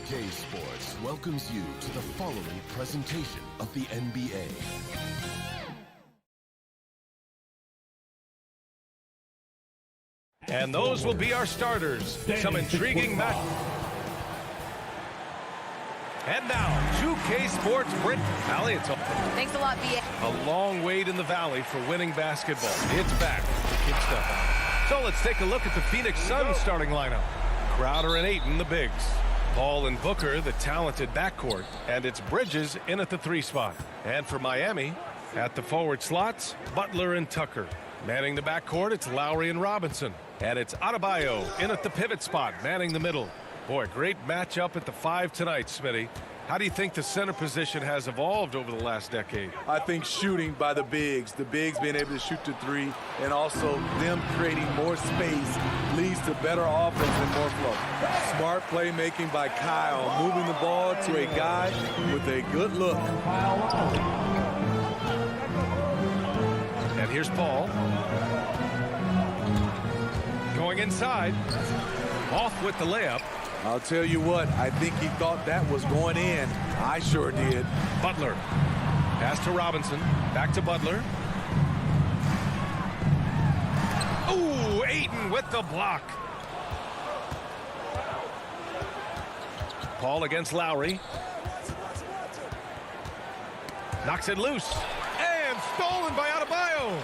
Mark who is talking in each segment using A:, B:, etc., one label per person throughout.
A: 2K Sports welcomes you to the following presentation of the NBA.
B: And those will be our starters. Some intriguing match. And now, 2K Sports Britain Valley. It's
C: Thanks a lot, B.A.
B: a long wait in the Valley for winning basketball. It's back. Good stuff. So let's take a look at the Phoenix Suns starting lineup. Crowder and Ayton, the bigs. Paul and Booker, the talented backcourt. And it's Bridges in at the 3 spot. And for Miami, at the forward slots, Butler and Tucker. Manning the backcourt, it's Lowry and Robinson. And it's Adebayo in at the pivot spot, manning the middle. Boy, great matchup at the 5 tonight, Smitty. How do you think the center position has evolved over the last decade?
D: I think shooting by the bigs being able to shoot the 3, and also them creating more space leads to better offense and more flow. Smart playmaking by Kyle, moving the ball to a guy with a good look.
B: And here's Paul. Going inside. Off with the layup.
D: I'll tell you what, I think he thought that was going in. I sure did.
B: Butler. Pass to Robinson. Back to Butler. Ooh, Ayton with the block. Paul against Lowry. Knocks it loose. And stolen by Adebayo.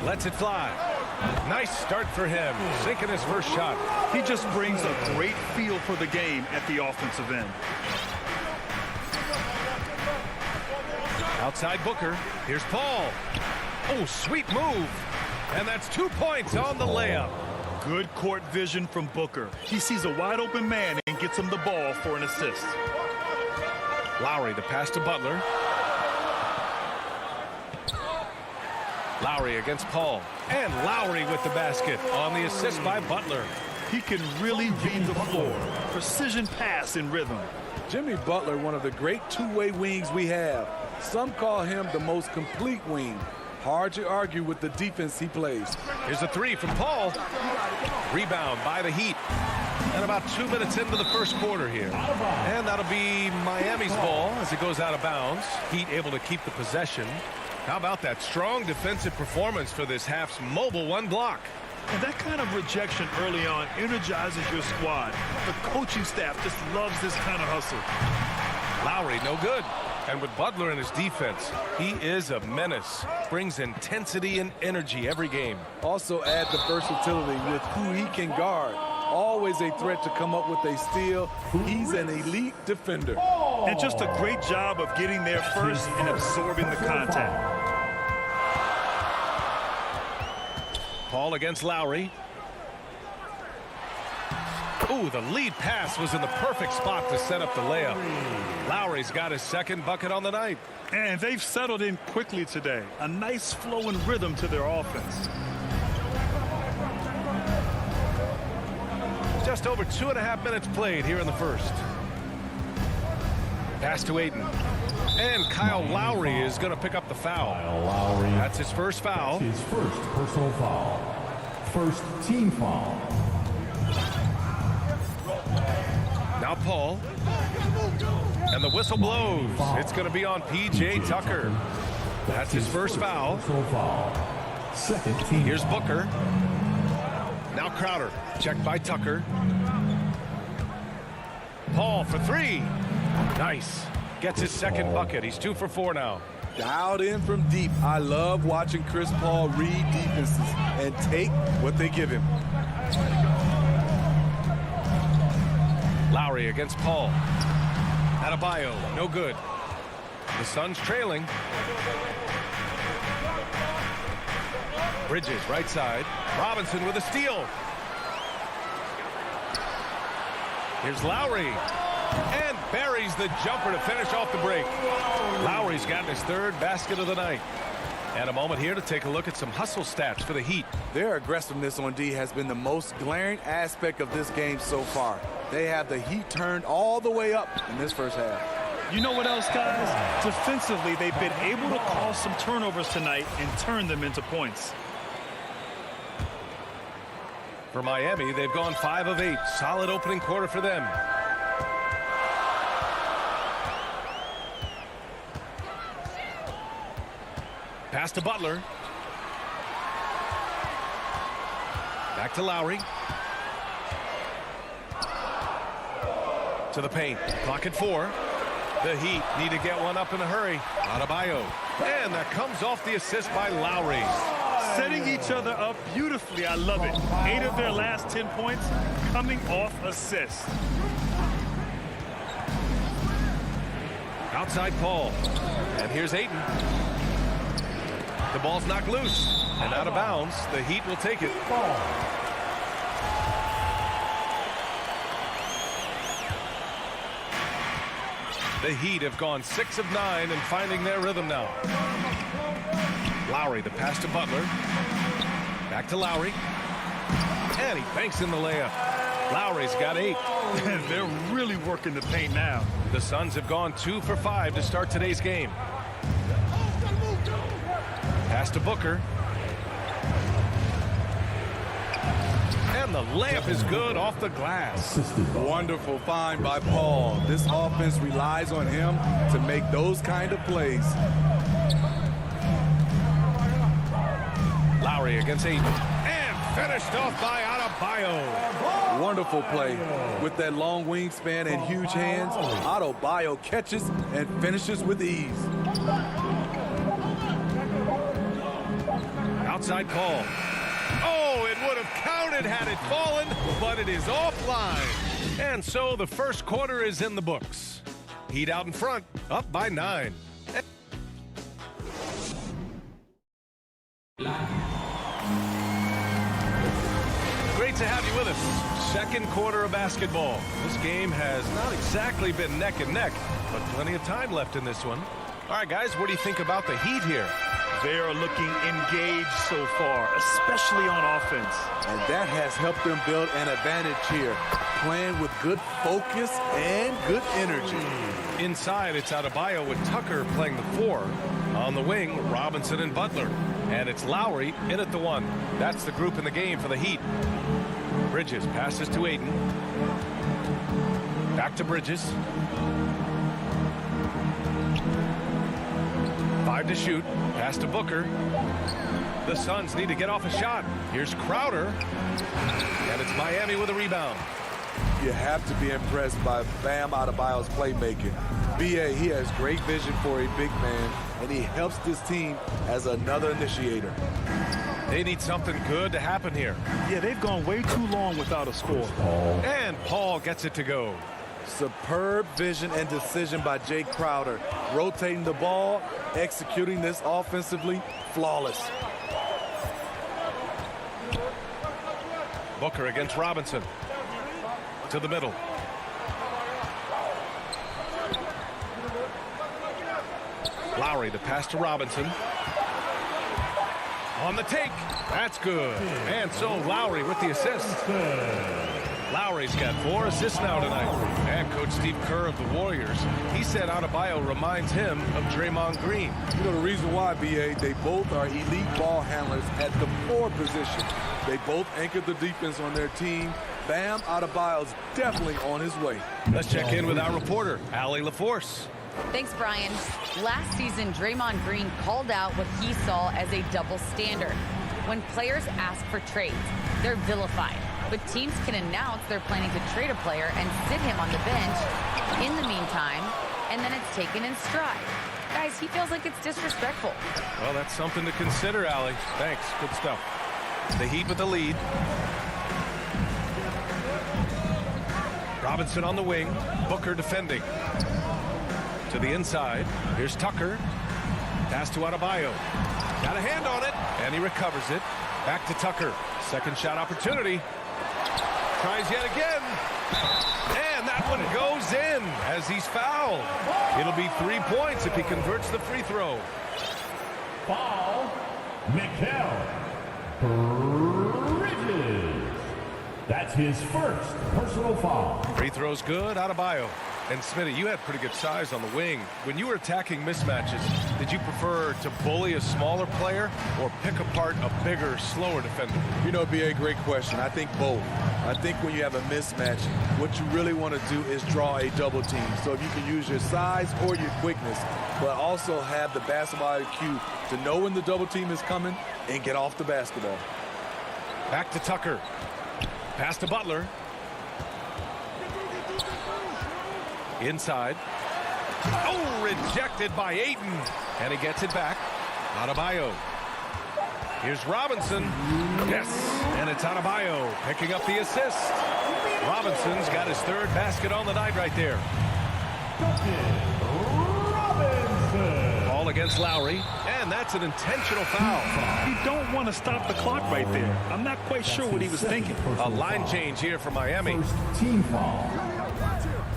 B: Lets it fly. Nice start for him, sinking his first shot.
E: He just brings a great feel for the game at the offensive end.
B: Outside Booker. Here's Paul. Oh, sweet move. And that's 2 points on the layup.
E: Good court vision from Booker. He sees a wide open man and gets him the ball for an assist.
B: Lowry, the pass to Butler. Lowry against Paul. And Lowry with the basket on the assist by Butler.
E: He can really read the floor. Precision pass in rhythm.
D: Jimmy Butler, one of the great two-way wings we have. Some call him the most complete wing. Hard to argue with the defense he plays.
B: Here's a 3 from Paul. Rebound by the Heat. And about 2 minutes into the first quarter here. And that'll be Miami's ball as it goes out of bounds. Heat able to keep the possession. How about that strong defensive performance for this half's mobile 1 block?
E: And that kind of rejection early on energizes your squad. The coaching staff just loves this kind of hustle.
B: Lowry, no good. And with Butler in his defense, he is a menace. Brings intensity and energy every game.
D: Also add the versatility with who he can guard. Always a threat to come up with a steal. He's an elite defender.
E: And just a great job of getting there first and absorbing the contact.
B: Paul against Lowry. Ooh, the lead pass was in the perfect spot to set up the layup. Lowry's got his second bucket on the night.
E: And they've settled in quickly today. A nice flow and rhythm to their offense.
B: Just over 2.5 minutes played here in the first. Pass to Ayton. And Kyle Lowry is going to pick up the foul.
F: Kyle Lowry.
B: That's his first foul.
F: His first personal foul. First team foul.
B: Now Paul. And the whistle blows. It's going to be on P.J. Tucker. That's his first foul.
F: Personal foul. Second team.
B: Here's Booker. Now Crowder. Checked by Tucker. Paul for 3. Nice. Gets his second bucket. He's 2 for 4 now.
D: Dialed in from deep. I love watching Chris Paul read defenses and take what they give him.
B: Lowry against Paul. Adebayo, no good. The Suns trailing. Bridges, right side. Robinson with a steal. Here's Lowry. And buries the jumper to finish off the break. Lowry's gotten his 3rd basket of the night. And a moment here to take a look at some hustle stats for the Heat.
D: Their aggressiveness on D has been the most glaring aspect of this game so far. They have the Heat turned all the way up in this first half.
E: You know what else, guys? Defensively, they've been able to cause some turnovers tonight and turn them into points.
B: For Miami, they've gone 5 of 8. Solid opening quarter for them. Pass to Butler. Back to Lowry. To the paint. Clock at 4. The Heat need to get one up in a hurry. Adebayo. And that comes off the assist by Lowry.
E: Setting each other up beautifully. I love it. 8 of their last 10 points coming off assists.
B: Outside Paul. And here's Ayton. The ball's knocked loose. And out of bounds. The Heat will take it. The Heat have gone 6 of 9 and finding their rhythm now. Lowry, the pass to Butler. Back to Lowry. And he banks in the layup. Lowry's got 8.
E: They're really working the paint now.
B: The Suns have gone 2 for 5 to start today's game. Pass to Booker. And the layup is good off the glass.
D: Wonderful find by Paul. This offense relies on him to make those kind of plays.
B: Lowry against Ayton. And finished off by Adebayo.
D: Wonderful play. With that long wingspan and huge hands, Adebayo catches and finishes with ease.
B: Outside Paul. Oh, it would have counted had it fallen, but it is offline. And so the first quarter is in the books. Heat out in front, up by 9. Great to have you with us. Second quarter of basketball. This game has not exactly been neck and neck, but plenty of time left in this one. All right, guys, what do you think about the Heat here?
E: They are looking engaged so far, especially on offense.
D: And that has helped them build an advantage here, playing with good focus and good energy.
B: Inside, it's Adebayo with Tucker playing the 4. On the wing, Robinson and Butler. And it's Lowry in at the 1. That's the group in the game for the Heat. Bridges passes to Ayton. Back to Bridges. 5 to shoot. Pass to Booker. The Suns need to get off a shot. Here's Crowder. And it's Miami with a rebound.
D: You have to be impressed by Bam Adebayo's playmaking. B.A., he has great vision for a big man, and he helps this team as another initiator.
B: They need something good to happen here.
E: Yeah, they've gone way too long without a score.
B: And Paul gets it to go.
D: Superb vision and decision by Jay Crowder. Rotating the ball, executing this offensively, flawless.
B: Booker against Robinson. To the middle. Lowry, the pass to Robinson. On the take. That's good. And so Lowry with the assist. Lowry's got 4 assists now tonight. And Coach Steve Kerr of the Warriors, he said Adebayo reminds him of Draymond Green.
D: You know the reason why, B.A., they both are elite ball handlers at the 4 position. They both anchor the defense on their team. Bam Adebayo's definitely on his way.
B: Let's check in with our reporter, Allie LaForce.
C: Thanks, Brian. Last season, Draymond Green called out what he saw as a double standard. When players ask for trades, they're vilified. But teams can announce they're planning to trade a player and sit him on the bench in the meantime, and then it's taken in stride. Guys, he feels like it's disrespectful.
B: Well, that's something to consider, Allie. Thanks. Good stuff. The Heat with the lead. Robinson on the wing. Booker defending. To the inside. Here's Tucker. Pass to Adebayo. Got a hand on it, and he recovers it. Back to Tucker. Second shot opportunity. Tries yet again. And that one goes in as he's fouled. It'll be 3 points if he converts the free throw.
F: Foul, Mikal Bridges. That's his first personal foul.
B: Free throw's good. Adebayo. And Smitty, you had pretty good size on the wing. When you were attacking mismatches, did you prefer to bully a smaller player or pick apart a bigger, slower defender?
D: You know, it'd be a great question. I think both. I think when you have a mismatch, what you really want to do is draw a double team. So if you can use your size or your quickness, but also have the basketball IQ to know when the double team is coming and get off the basketball.
B: Back to Tucker. Pass to Butler. Inside. Oh, rejected by Ayton. And he gets it back. Adebayo. Here's Robinson. Yes, and it's Adebayo picking up the assist. Robinson's got his third basket on the night right there. Ball against Lowry, and that's an intentional foul.
E: You don't want to stop the clock right there. I'm not quite sure what he was thinking.
B: A line change here for Miami.
F: First team foul.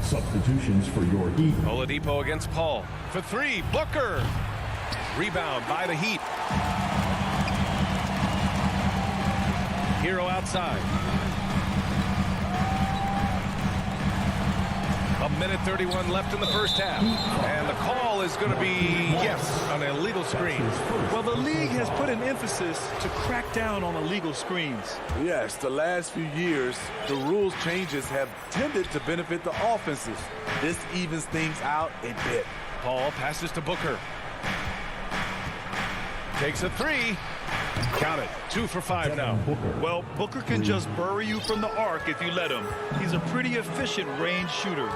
F: Substitutions for your Heat.
B: Oladipo against Paul. For three, Booker. Rebound by the Heat. Hero outside. A minute 31 left in the first half. And the call is going to be, yes, an illegal screen.
E: Well, the league has put an emphasis to crack down on illegal screens.
D: Yes, the last few years, the rules changes have tended to benefit the offenses. This evens things out a bit.
B: Paul passes to Booker. Takes a three. Count it. 2 for 5 now.
E: Well, Booker can just bury you from the arc if you let him. He's a pretty efficient range shooter.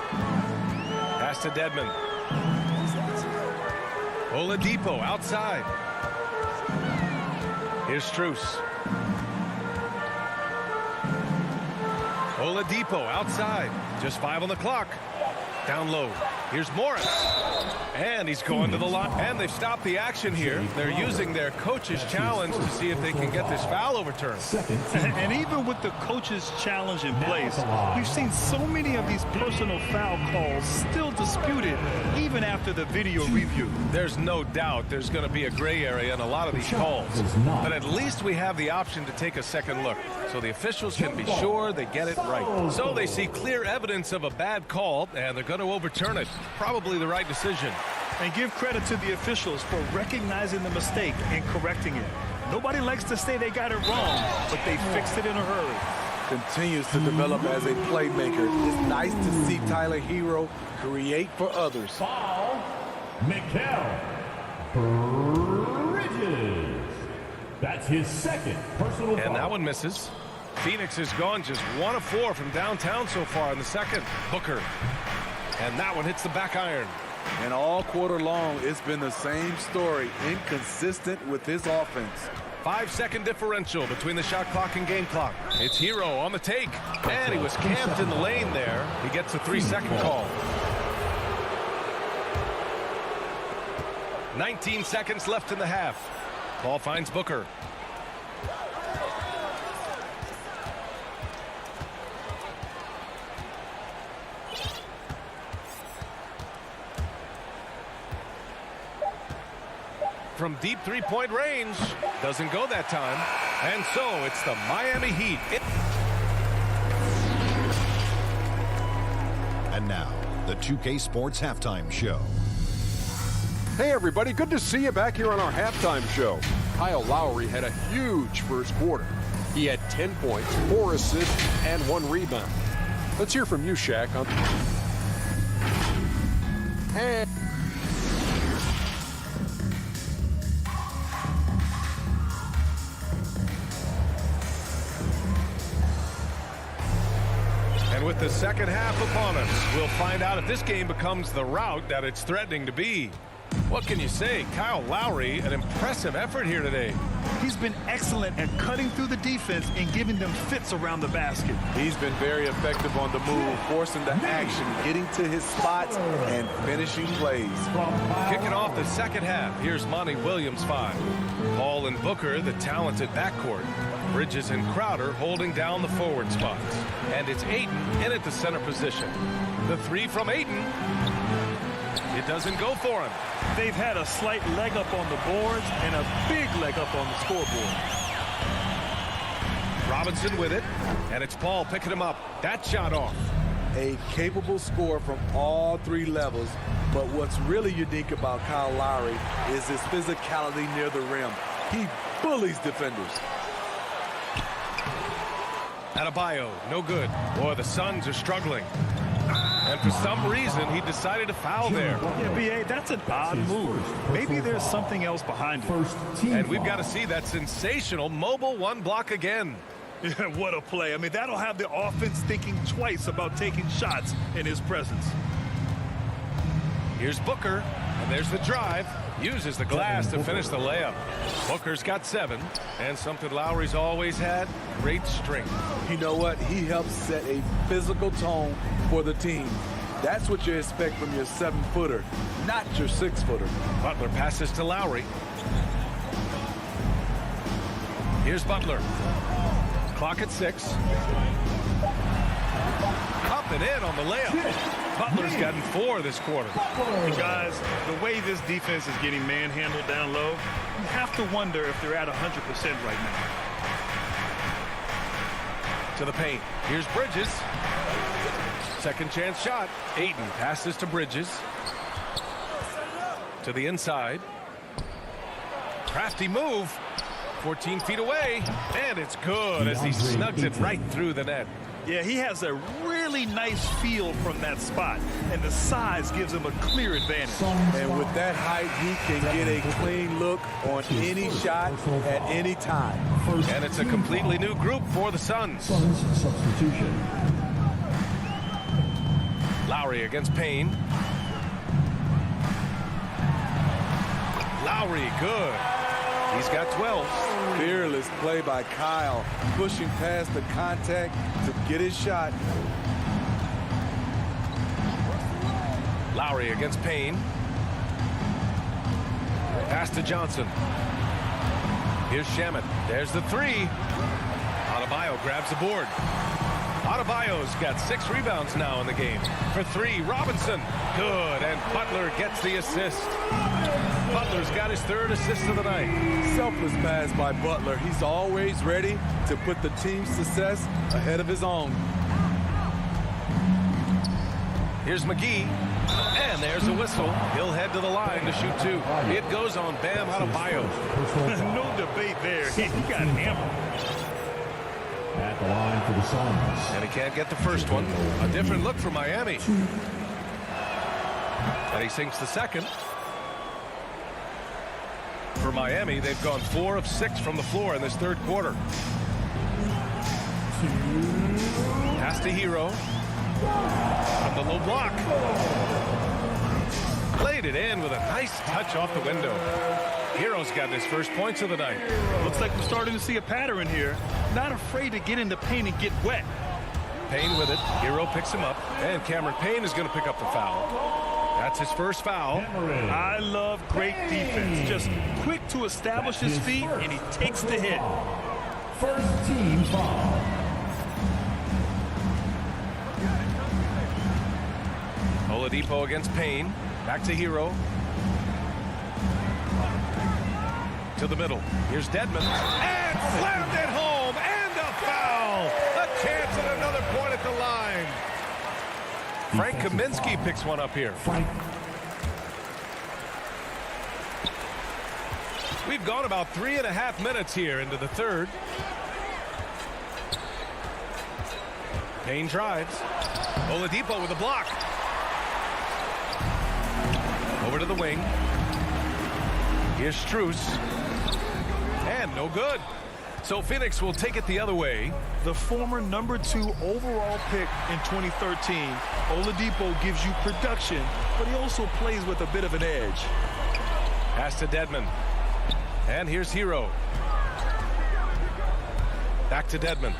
B: Pass to Dedmon. Oladipo outside. Here's Strus. Oladipo outside. Just 5 on the clock. Down low. Here's Morris. And he's going to the line. And they've stopped the action here. They're using their coach's challenge to see if they can get this foul overturned.
E: And even with the coach's challenge in place, we've seen so many of these personal foul calls still disputed even after the video review.
B: There's no doubt there's going to be a gray area in a lot of these calls. But at least we have the option to take a second look, so the officials can be sure they get it right. So they see clear evidence of a bad call, and they're going to overturn it. Probably the right decision.
E: And give credit to the officials for recognizing the mistake and correcting it. Nobody likes to say they got it wrong, but they fixed it in a hurry.
D: Continues to develop as a playmaker. It's nice to see Tyler Hero create for others.
F: Foul. Mikal Bridges. That's his second personal foul.
B: And that one misses. Phoenix has gone just 1 of 4 from downtown so far in the second. Booker. And that one hits the back iron.
D: And all quarter long, it's been the same story. Inconsistent with his offense.
B: 5-second differential between the shot clock and game clock. It's Hero on the take. And he was camped in the lane there. He gets a 3-second call. 19 seconds left in the half. Paul finds Booker. From deep three-point range. Doesn't go that time. And so it's the Miami Heat.
G: And now, the 2K Sports Halftime Show.
H: Hey everybody, good to see you back here on our halftime show. Kyle Lowry had a huge first quarter. He had 10 points, 4 assists, and 1 rebound. Let's hear from you, Shaq.
B: And with the second half upon us, we'll find out if this game becomes the rout that it's threatening to be. What can you say? Kyle Lowry, an impressive effort here today.
E: He's been excellent at cutting through the defense and giving them fits around the basket.
D: He's been very effective on the move, forcing the action, getting to his spots, and finishing plays.
B: Kicking off the second half, here's Monty Williams 5. Paul and Booker, the talented backcourt. Bridges and Crowder holding down the forward spots. And it's Ayton in at the center position. The 3 from Ayton. It doesn't go for him.
E: They've had a slight leg up on the boards and a big leg up on the scoreboard.
B: Robinson with it, and it's Paul picking him up. That shot off.
D: a capable scorer from all three levels, but what's really unique about Kyle Lowry is his physicality near the rim. He bullies defenders.
B: Adebayo, no good. Boy, the Suns are struggling. And for some reason, he decided to foul there.
E: Yeah, B.A., that's an odd move. Maybe there's something else behind it.
B: And we've got to see that sensational mobile one block again.
E: Yeah, what a play. I mean, that'll have the offense thinking twice about taking shots in his presence.
B: Here's Booker, and there's the drive. Uses the glass to finish the layup. Booker's got 7, and something Lowry's always had, great strength.
D: You know what? He helps set a physical tone for the team. That's what you expect from your 7-footer, not your 6-footer.
B: Butler passes to Lowry. Here's Butler. Clock at 6. Up and in on the layup. Butler's gotten 4 this quarter.
E: And guys, the way this defense is getting manhandled down low, you have to wonder if they're at 100% right now.
B: To the paint. Here's Bridges. Second chance shot. Ayton passes to Bridges. To the inside. Crafty move. 14 feet away. And it's good as he snugs it right through the net.
E: Yeah, he has a really nice feel from that spot, and the size gives him a clear advantage.
D: And with that height, he can get a clean look on any shot at any time.
B: And it's a completely new group for the Suns.
F: Substitution.
B: Lowry against Payne. Lowry, good. He's got 12.
D: Fearless play by Kyle, pushing past the contact to get his shot.
B: Lowry against Payne. Pass to Johnson. Here's Shamet. There's the 3. Adebayo grabs the board. Adebayo's got 6 rebounds now in the game. For 3, Robinson. Good, and Butler gets the assist. Butler's got his 3rd assist of the night.
D: Selfless pass by Butler. He's always ready to put the team's success ahead of his own.
B: Here's McGee. And there's a whistle. He'll head to the line to shoot 2. It goes on Bam Adebayo.
E: No debate there. He got hammered.
F: At the line for the Suns.
B: And he can't get the first one. A different look for Miami. And he sinks the second. For Miami, they've gone 4 of 6 from the floor in this 3rd quarter. Pass to Hero. From the low block. Played it in with a nice touch off the window. Hero's got his first points of the night.
E: Looks like we're starting to see a pattern here. Not afraid to get in the paint and get wet.
B: Payne with it. Hero picks him up. And Cameron Payne is going to pick up the foul. That's his first foul.
E: I love great defense. Just quick to establish his feet, and he takes the hit.
F: First team foul.
B: Oladipo against Payne. Back to Hero. To the middle. Here's Dedmon. And slammed it home. And a foul. A chance at another point at the line. Frank Kaminsky picks one up here. We've gone about 3.5 minutes here into the 3rd. Payne drives. Oladipo with a block. Over to the wing. Here's Strus. And no good. So Phoenix will take it the other way.
E: The former number 2 overall pick in 2013, Oladipo gives you production, but he also plays with a bit of an edge.
B: Pass to Dedmon. And here's Hero. Back to Dedmon.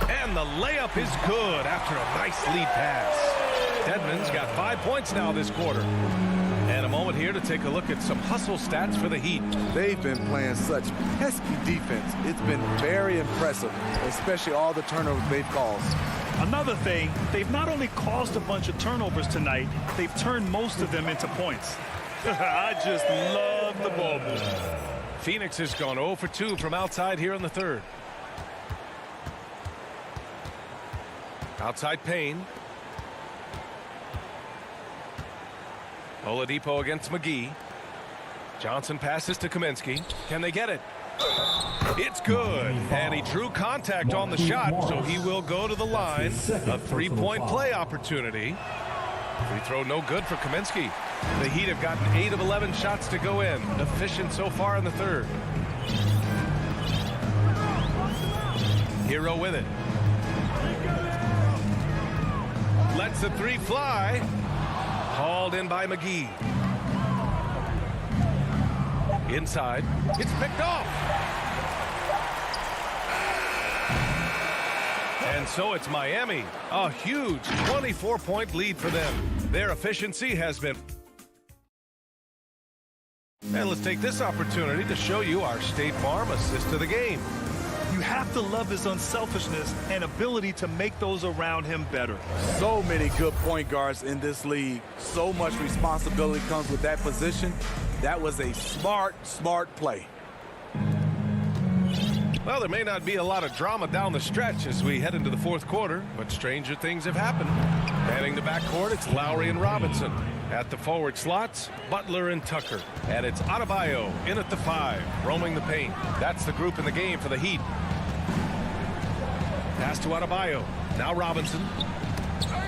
B: And the layup is good after a nice lead pass. Dedmon's got 5 points now this quarter. And a moment here to take a look at some hustle stats for the Heat.
D: They've been playing such pesky defense. It's been very impressive, especially all the turnovers they've caused.
E: Another thing, they've not only caused a bunch of turnovers tonight, they've turned most of them into points. I just love the ball movement.
B: Phoenix has gone 0 for 2 from outside here in the 3rd. Outside Payne. Oladipo against McGee. Johnson passes to Kaminsky. Can they get it? It's good. And he drew contact on the shot, so he will go to the line. A three-point play opportunity. Free throw no good for Kaminsky. The Heat have gotten 8 of 11 shots to go in. Efficient so far in the third. Hero with it. Lets the three fly. Hauled in by McGee. Inside. It's picked off. And so it's Miami. A huge 24-point lead for them. Their efficiency has been... And let's take this opportunity to show you our State Farm assist of the game.
E: You have to love his unselfishness and ability to make those around him better.
D: So many good point guards in this league. So much responsibility comes with that position. That was a smart play.
B: Well, there may not be a lot of drama down the stretch as we head into the fourth quarter, but stranger things have happened. Manning the backcourt, it's Lowry and Robinson. At the forward slots, Butler and Tucker. And it's Adebayo in at the 5, roaming the paint. That's the group in the game for the Heat. Pass to Adebayo. Now Robinson.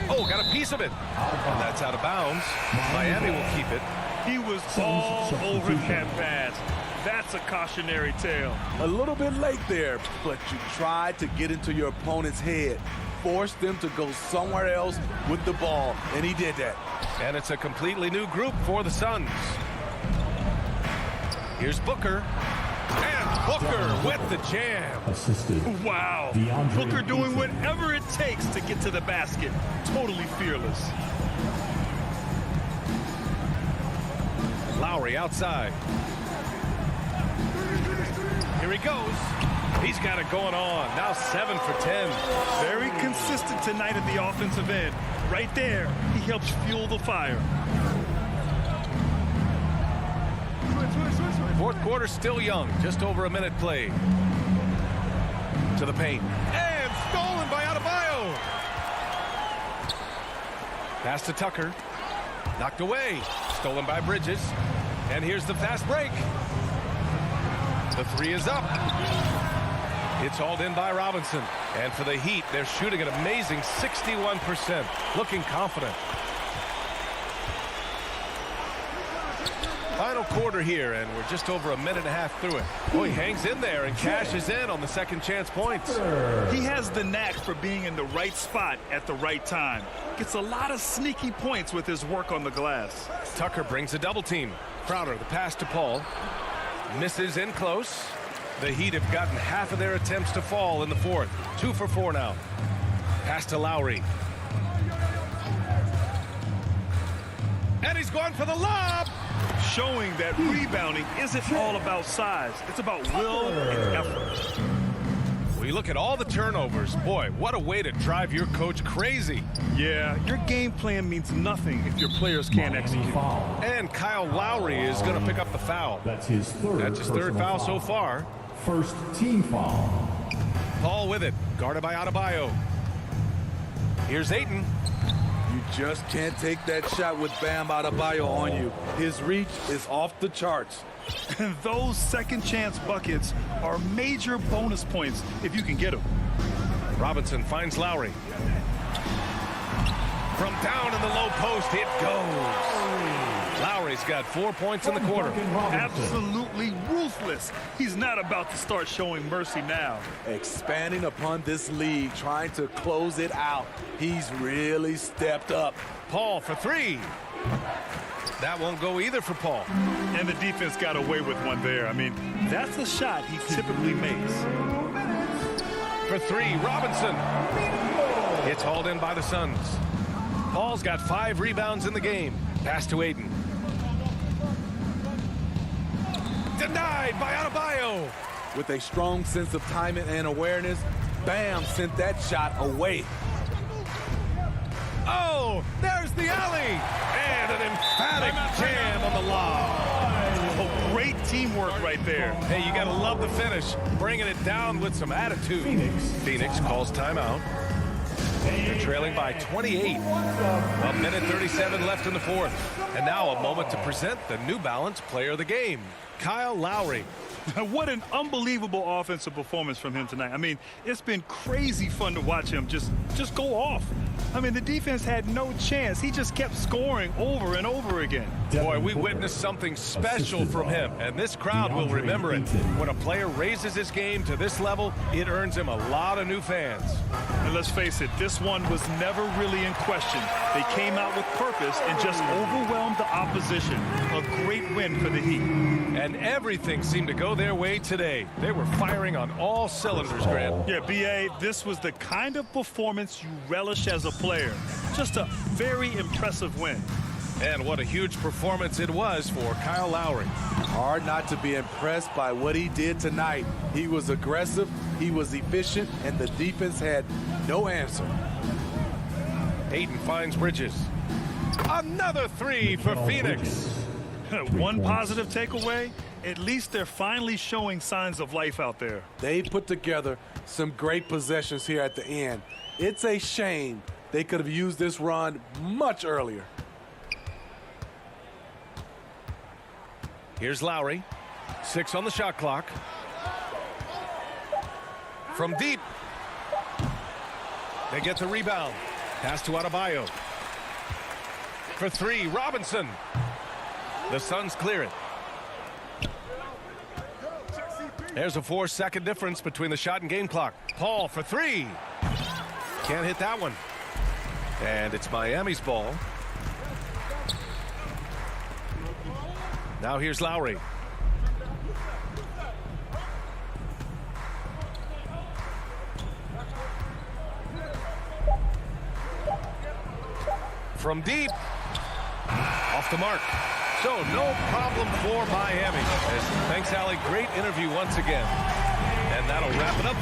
B: Oh, got a piece of it. And that's out of bounds. Miami will keep it.
E: He was all over that pass. That's a cautionary tale.
D: A little bit late there, but you tried to get into your opponent's head. Forced them to go somewhere else with the ball, and he did that.
B: And it's a completely new group for the Suns. Here's Booker. And Booker with the jam.
F: Assisted.
E: Wow. Booker doing whatever it takes to get to the basket. Totally fearless.
B: Lowry outside. Here he goes. He's got it going on. Now 7 for 10.
E: Very consistent tonight at the offensive end. Right there, he helps fuel the fire.
B: Fourth quarter still young. Just over a minute played. To the paint. And stolen by Adebayo. Pass to Tucker. Knocked away. Stolen by Bridges. And here's the fast break. The three is up. It's hauled in by Robinson. And for the Heat, they're shooting an amazing 61%. Looking confident. Final quarter here, and we're just over a minute and a half through it. Boy, he hangs in there and cashes in on the second chance points.
E: He has the knack for being in the right spot at the right time. Gets a lot of sneaky points with his work on the glass.
B: Tucker brings a double team. Crowder, the pass to Paul. Misses in close. The Heat have gotten half of their attempts to fall in the fourth. 2 for 4 now. Pass to Lowry. And he's going for the lob.
E: Showing that rebounding isn't all about size. It's about will and effort.
B: We look at all the turnovers. Boy, what a way to drive your coach crazy.
E: Yeah, your game plan means nothing if your players can't execute.
B: And Kyle Lowry is going to pick up the foul.
F: That's his third
B: foul so far.
F: First team foul.
B: Paul with it, guarded by Adebayo. Here's Ayton.
D: You just can't take that shot with Bam Adebayo on you. His reach is off the charts.
E: And those second chance buckets are major bonus points if you can get them.
B: Robinson finds Lowry. From down in the low post, it goes. Lowry's got 4 points in the quarter.
E: Absolutely ruthless. He's not about to start showing mercy now.
D: Expanding upon this league, trying to close it out. He's really stepped up.
B: Paul for 3. That won't go either for Paul.
E: And the defense got away with one there. I mean, that's a shot he typically makes.
B: For 3, Robinson. It's hauled in by the Suns. Paul's got 5 rebounds in the game. Pass to Ayton. Denied by Adebayo.
D: With a strong sense of timing and awareness, Bam sent that shot away.
B: Oh, there's the alley. And an emphatic jam on the lob.
E: Oh, great teamwork right there.
B: Hey, you got to love the finish. Bringing it down with some attitude. Phoenix calls timeout. They're trailing by 28. 1 minute 37 left in the fourth. And now a moment to present the New Balance Player of the Game, Kyle Lowry.
E: What an unbelievable offensive performance from him tonight. I mean, it's been crazy fun to watch him just go off. I mean, the defense had no chance. He just kept scoring over and over again.
B: Boy, we witnessed something special from him, and this crowd will remember it. When a player raises his game to this level, it earns him a lot of new fans.
E: And let's face it, this one was never really in question. They came out with purpose and just overwhelmed the opposition. A great win for the Heat.
B: And everything seemed to go their way today. They were firing on all cylinders, Grant.
E: Yeah, B.A., this was the kind of performance you relish as a player. Just a very impressive win.
B: And what a huge performance it was for Kyle Lowry.
D: Hard not to be impressed by what he did tonight. He was aggressive, he was efficient, and the defense had no answer.
B: Hayden finds Bridges. Another three for Phoenix.
E: One positive takeaway, at least they're finally showing signs of life out there.
D: They put together some great possessions here at the end. It's a shame they could have used this run much earlier.
B: Here's Lowry. 6 on the shot clock. From deep. They get the rebound. Pass to Adebayo. For 3, Robinson. The Suns clear it. There's a 4-second difference between the shot and game clock. Paul for 3. Can't hit that one. And it's Miami's ball. Now here's Lowry. From deep. Off the mark. So no problem for Miami. Thanks, Allie. Great interview once again. And that'll wrap it up.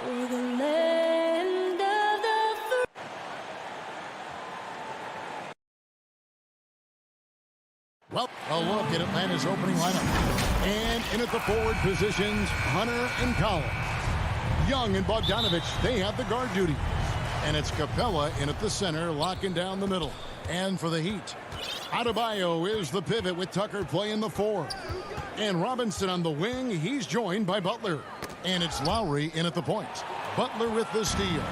I: For the land of the free.
J: Well, a look at Atlanta's opening lineup. And in at the forward positions, Hunter and Collins. Young and Bogdanovich, they have the guard duty. And it's Capella in at the center, locking down the middle. And for the Heat, Adebayo is the pivot with Tucker playing the 4. And Robinson on the wing, he's joined by Butler. And it's Lowry in at the point. Butler with the steal.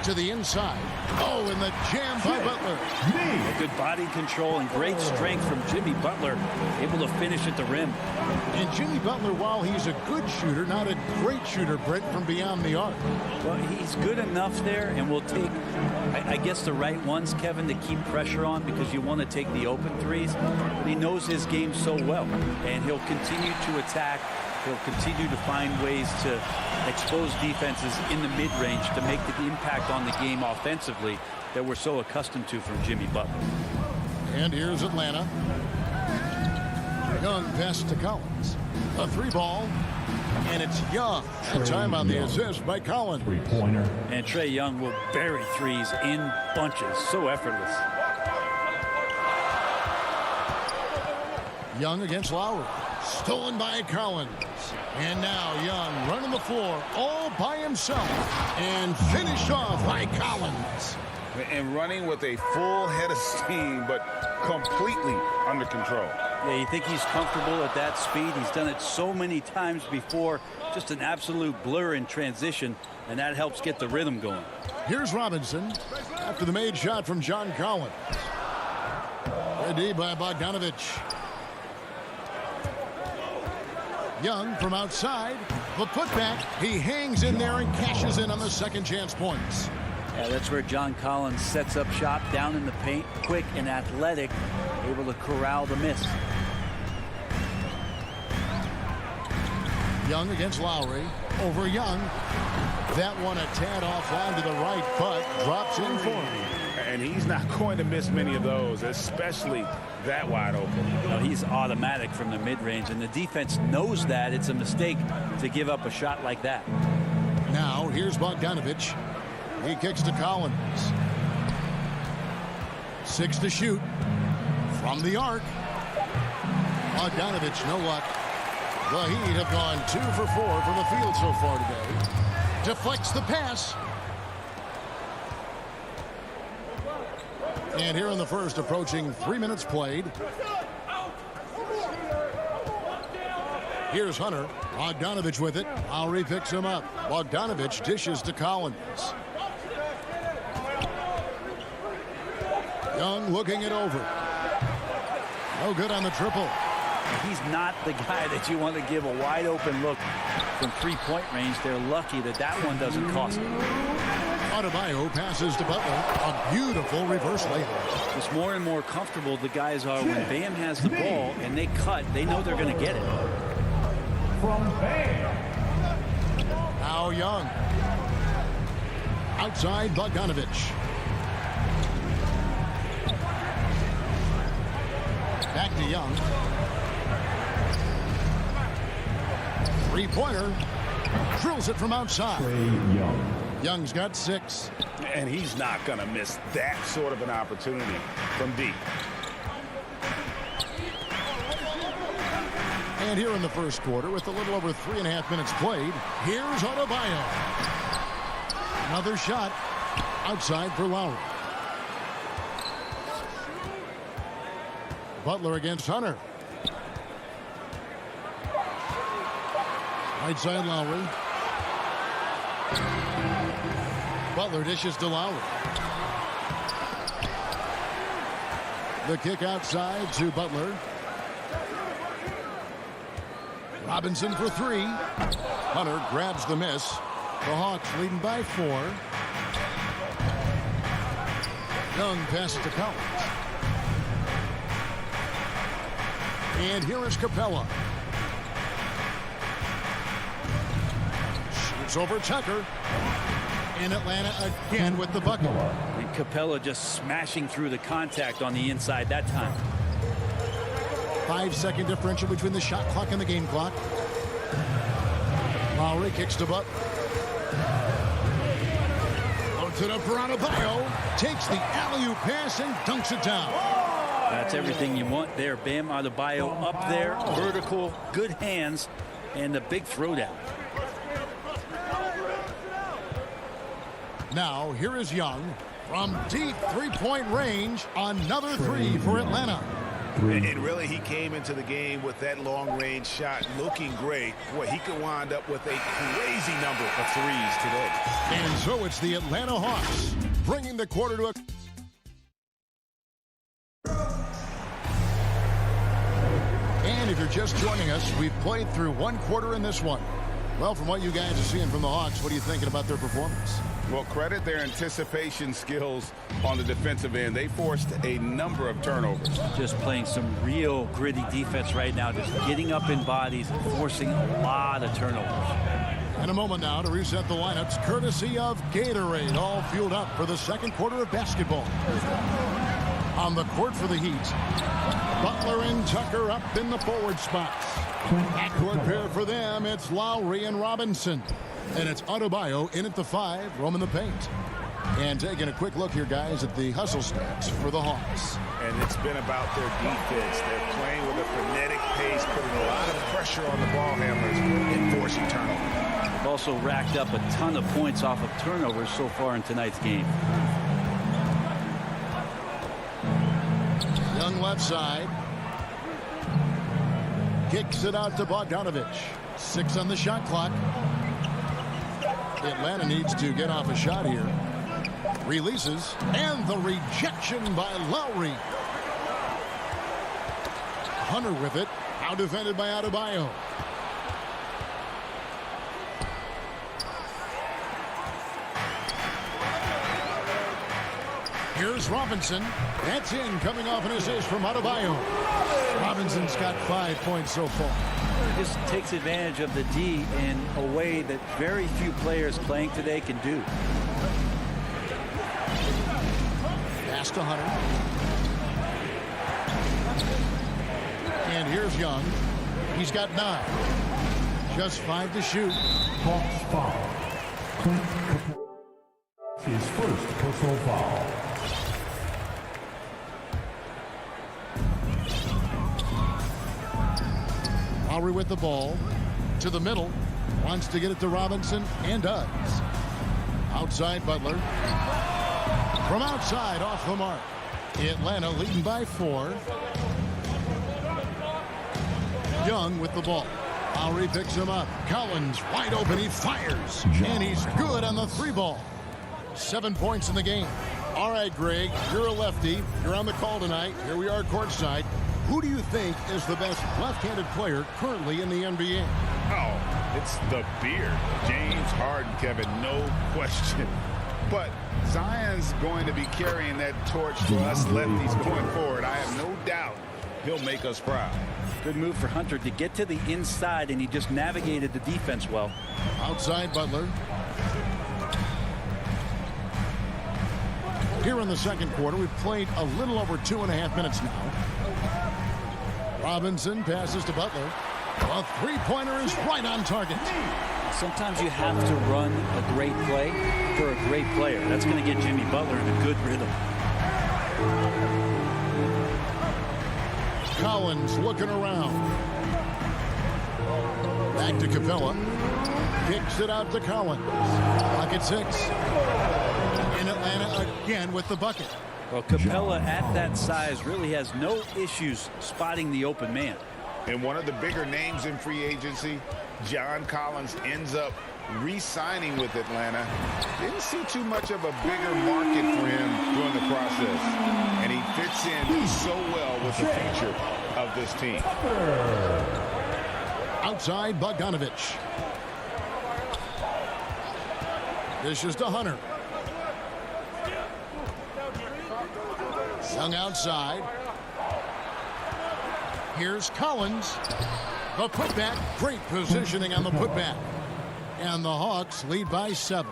J: To the inside. Oh, and the jam by Butler.
K: Good body control and great strength from Jimmy Butler, able to finish at the rim.
J: And Jimmy Butler, while he's a good shooter, not a great shooter, Brent, from beyond the arc.
K: Well, he's good enough there, and will take, I guess, the right ones, Kevin, to keep pressure on, because you want to take the open threes. But he knows his game so well, and he'll continue to attack. He'll continue to find ways to expose defenses in the mid-range to make the impact on the game offensively that we're so accustomed to from Jimmy Butler.
J: And here's Atlanta. Young pass to Collins. A 3-ball. And it's Young. And time on the assist by Collins.
F: Three-pointer.
K: And Trae Young will bury threes in bunches. So effortless.
J: Young against Lowry. Stolen by Collins. And now Young running the floor all by himself. And finished off by Collins.
L: And running with a full head of steam, but completely under control.
K: Yeah, you think he's comfortable at that speed. He's done it so many times before. Just an absolute blur in transition, and that helps get the rhythm going.
J: Here's Robinson after the made shot from John Collins. Ready by Bogdanovich. Young from outside. The putback. He hangs in there and cashes in on the second chance points.
K: Yeah, that's where John Collins sets up shop down in the paint, quick and athletic, able to corral the miss.
J: Young against Lowry. Over Young. That one a tad offline to the right, but drops in for him.
L: And he's not going to miss many of those, especially that wide open.
K: No, he's automatic from the mid-range, and the defense knows that. It's a mistake to give up a shot like that.
J: Now, here's Bogdanovich. He kicks to Collins. 6 to shoot. From the arc. Bogdanovich, no luck. The Heat have gone 2 for 4 from the field so far today. Deflects the pass. And here in the first, approaching 3 minutes played. Here's Hunter. Bogdanovich with it. Lowry picks him up. Bogdanovich dishes to Collins. Young looking it over. No good on the triple.
K: He's not the guy that you want to give a wide open look from three-point range. They're lucky that that one doesn't cost them.
J: Adebayo passes to Butler. A beautiful reverse layup.
K: It's more and more comfortable the guys are when Bam has the ball and they cut. They know they're going to get it.
F: From Bam.
J: Now Young. Outside Bogdanovich. Back to Young. Three-pointer. Drills it from outside.
F: Trae Young.
J: Young's got 6.
L: And he's not going to miss that sort of an opportunity from deep.
J: And here in the first quarter, with a little over 3.5 minutes played, here's Adebayo. Another shot outside for Lowry. Butler against Hunter. Right side Lowry. Butler dishes to Lowry. The kick outside to Butler. Robinson for 3. Hunter grabs the miss. The Hawks leading by 4. Young passes to Collins. And here is Capella. Shoots over Tucker. In Atlanta again with the bucket.
K: And Capella just smashing through the contact on the inside that time.
J: 5-second differential between the shot clock and the game clock. Lowry kicks to Butler. Loads it up for Adebayo. Takes the alley-oop pass and dunks it down.
K: That's everything you want there. Bam Adebayo up there, vertical, good hands, and the big throwdown.
J: Now, here is Young from deep three-point range. Another three for Atlanta.
L: And really, he came into the game with that long-range shot looking great. Boy, he could wind up with a crazy number of threes today.
J: And so it's the Atlanta Hawks bringing the quarter to a... And if you're just joining us, we've played through one quarter in this one. Well, from what you guys are seeing from the Hawks, what are you thinking about their performance?
L: Well, credit their anticipation skills on the defensive end. They forced a number of turnovers.
K: Just playing some real gritty defense right now, just getting up in bodies and forcing a lot of turnovers.
J: In a moment now to reset the lineups, courtesy of Gatorade, all fueled up for the second quarter of basketball. On the court for the Heat, Butler and Tucker up in the forward spots. Backcourt pair for them, it's Lowry and Robinson. And it's Adebayo in at the 5, roaming the paint. And taking a quick look here, guys, at the hustle stats for the Hawks.
L: And it's been about their defense. They're playing with a frenetic pace, putting a lot of pressure on the ball handlers and forcing turnovers.
K: They've also racked up a ton of points off of turnovers so far in tonight's game.
J: Young left side. Kicks it out to Bogdanovich. 6 on the shot clock. Atlanta needs to get off a shot here. Releases. And the rejection by Lowry. Hunter with it. Now defended by Adebayo. Here's Robinson. That's in, coming off an assist from Adebayo. Robinson's got 5 points so far.
K: He just takes advantage of the D in a way that very few players playing today can do.
J: Pass to Hunter. And here's Young. He's got 9. Just 5 to shoot.
F: Hawks foul. His first personal foul.
J: Lowry with the ball. To the middle. Wants to get it to Robinson and does. Outside Butler. From outside off the mark. Atlanta leading by 4. Young with the ball. Lowry picks him up. Collins wide open. He fires. And he's good on the 3 ball. 7 points in the game. All right, Greg, you're a lefty. You're on the call tonight. Here we are courtside. Who do you think is the best left-handed player currently in the NBA?
L: Oh, it's the beard. James Harden, Kevin, no question. But Zion's going to be carrying that torch for us lefties going forward. I have no doubt he'll make us proud.
K: Good move for Hunter to get to the inside, and he just navigated the defense well.
J: Outside Butler. Here in the second quarter, we've played a little over 2.5 minutes now. Robinson passes to Butler. A 3-pointer is right on target.
K: Sometimes you have to run a great play for a great player. That's going to get Jimmy Butler in a good rhythm.
J: Collins looking around. Back to Capella. Kicks it out to Collins. Clock at 6. In Atlanta again with the bucket.
K: Well, Capella at that size really has no issues spotting the open man.
L: And one of the bigger names in free agency, John Collins, ends up re-signing with Atlanta. Didn't see too much of a bigger market for him during the process. And he fits in so well with the future of this team.
J: Outside Bogdanovich. This is to Hunter. Young outside. Here's Collins. The putback. Great positioning on the putback. And the Hawks lead by 7.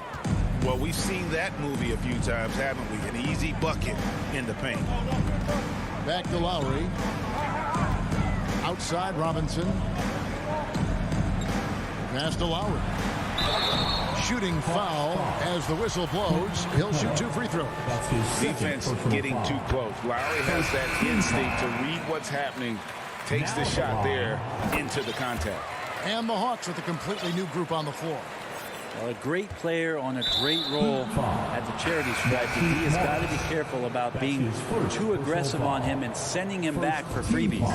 L: Well, we've seen that movie a few times, haven't we? An easy bucket in the paint.
J: Back to Lowry. Outside Robinson. Pass to Lowry. Shooting foul as the whistle blows. He'll shoot 2 free throws.
L: Defense getting too close. Lowry has that instinct to read what's happening, takes the shot there into the contact.
J: And the Hawks with a completely new group on the floor.
K: Well, a great player on a great role at the charity stripe. He has got to be careful about being too aggressive on him and sending him back for freebies.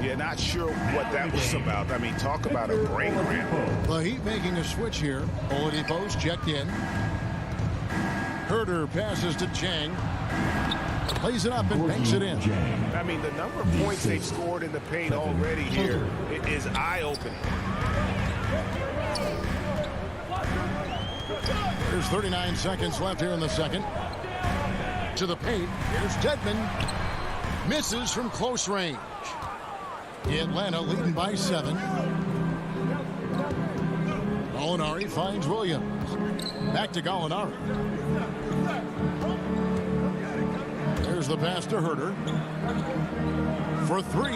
L: Yeah, not sure what that was about. I mean, talk about a brain cramp.
J: The Heat making a switch here. Oladipo's checked in. Herter passes to Chang. Plays it up and banks it in.
L: I mean, the number of points they've scored in the paint already here is eye-opening.
J: There's 39 seconds left here in the second. To the paint. Here's Dedmon. Misses from close range. Atlanta leading by 7. Gallinari finds Williams. Back to Gallinari. There's the pass to Herter. For 3.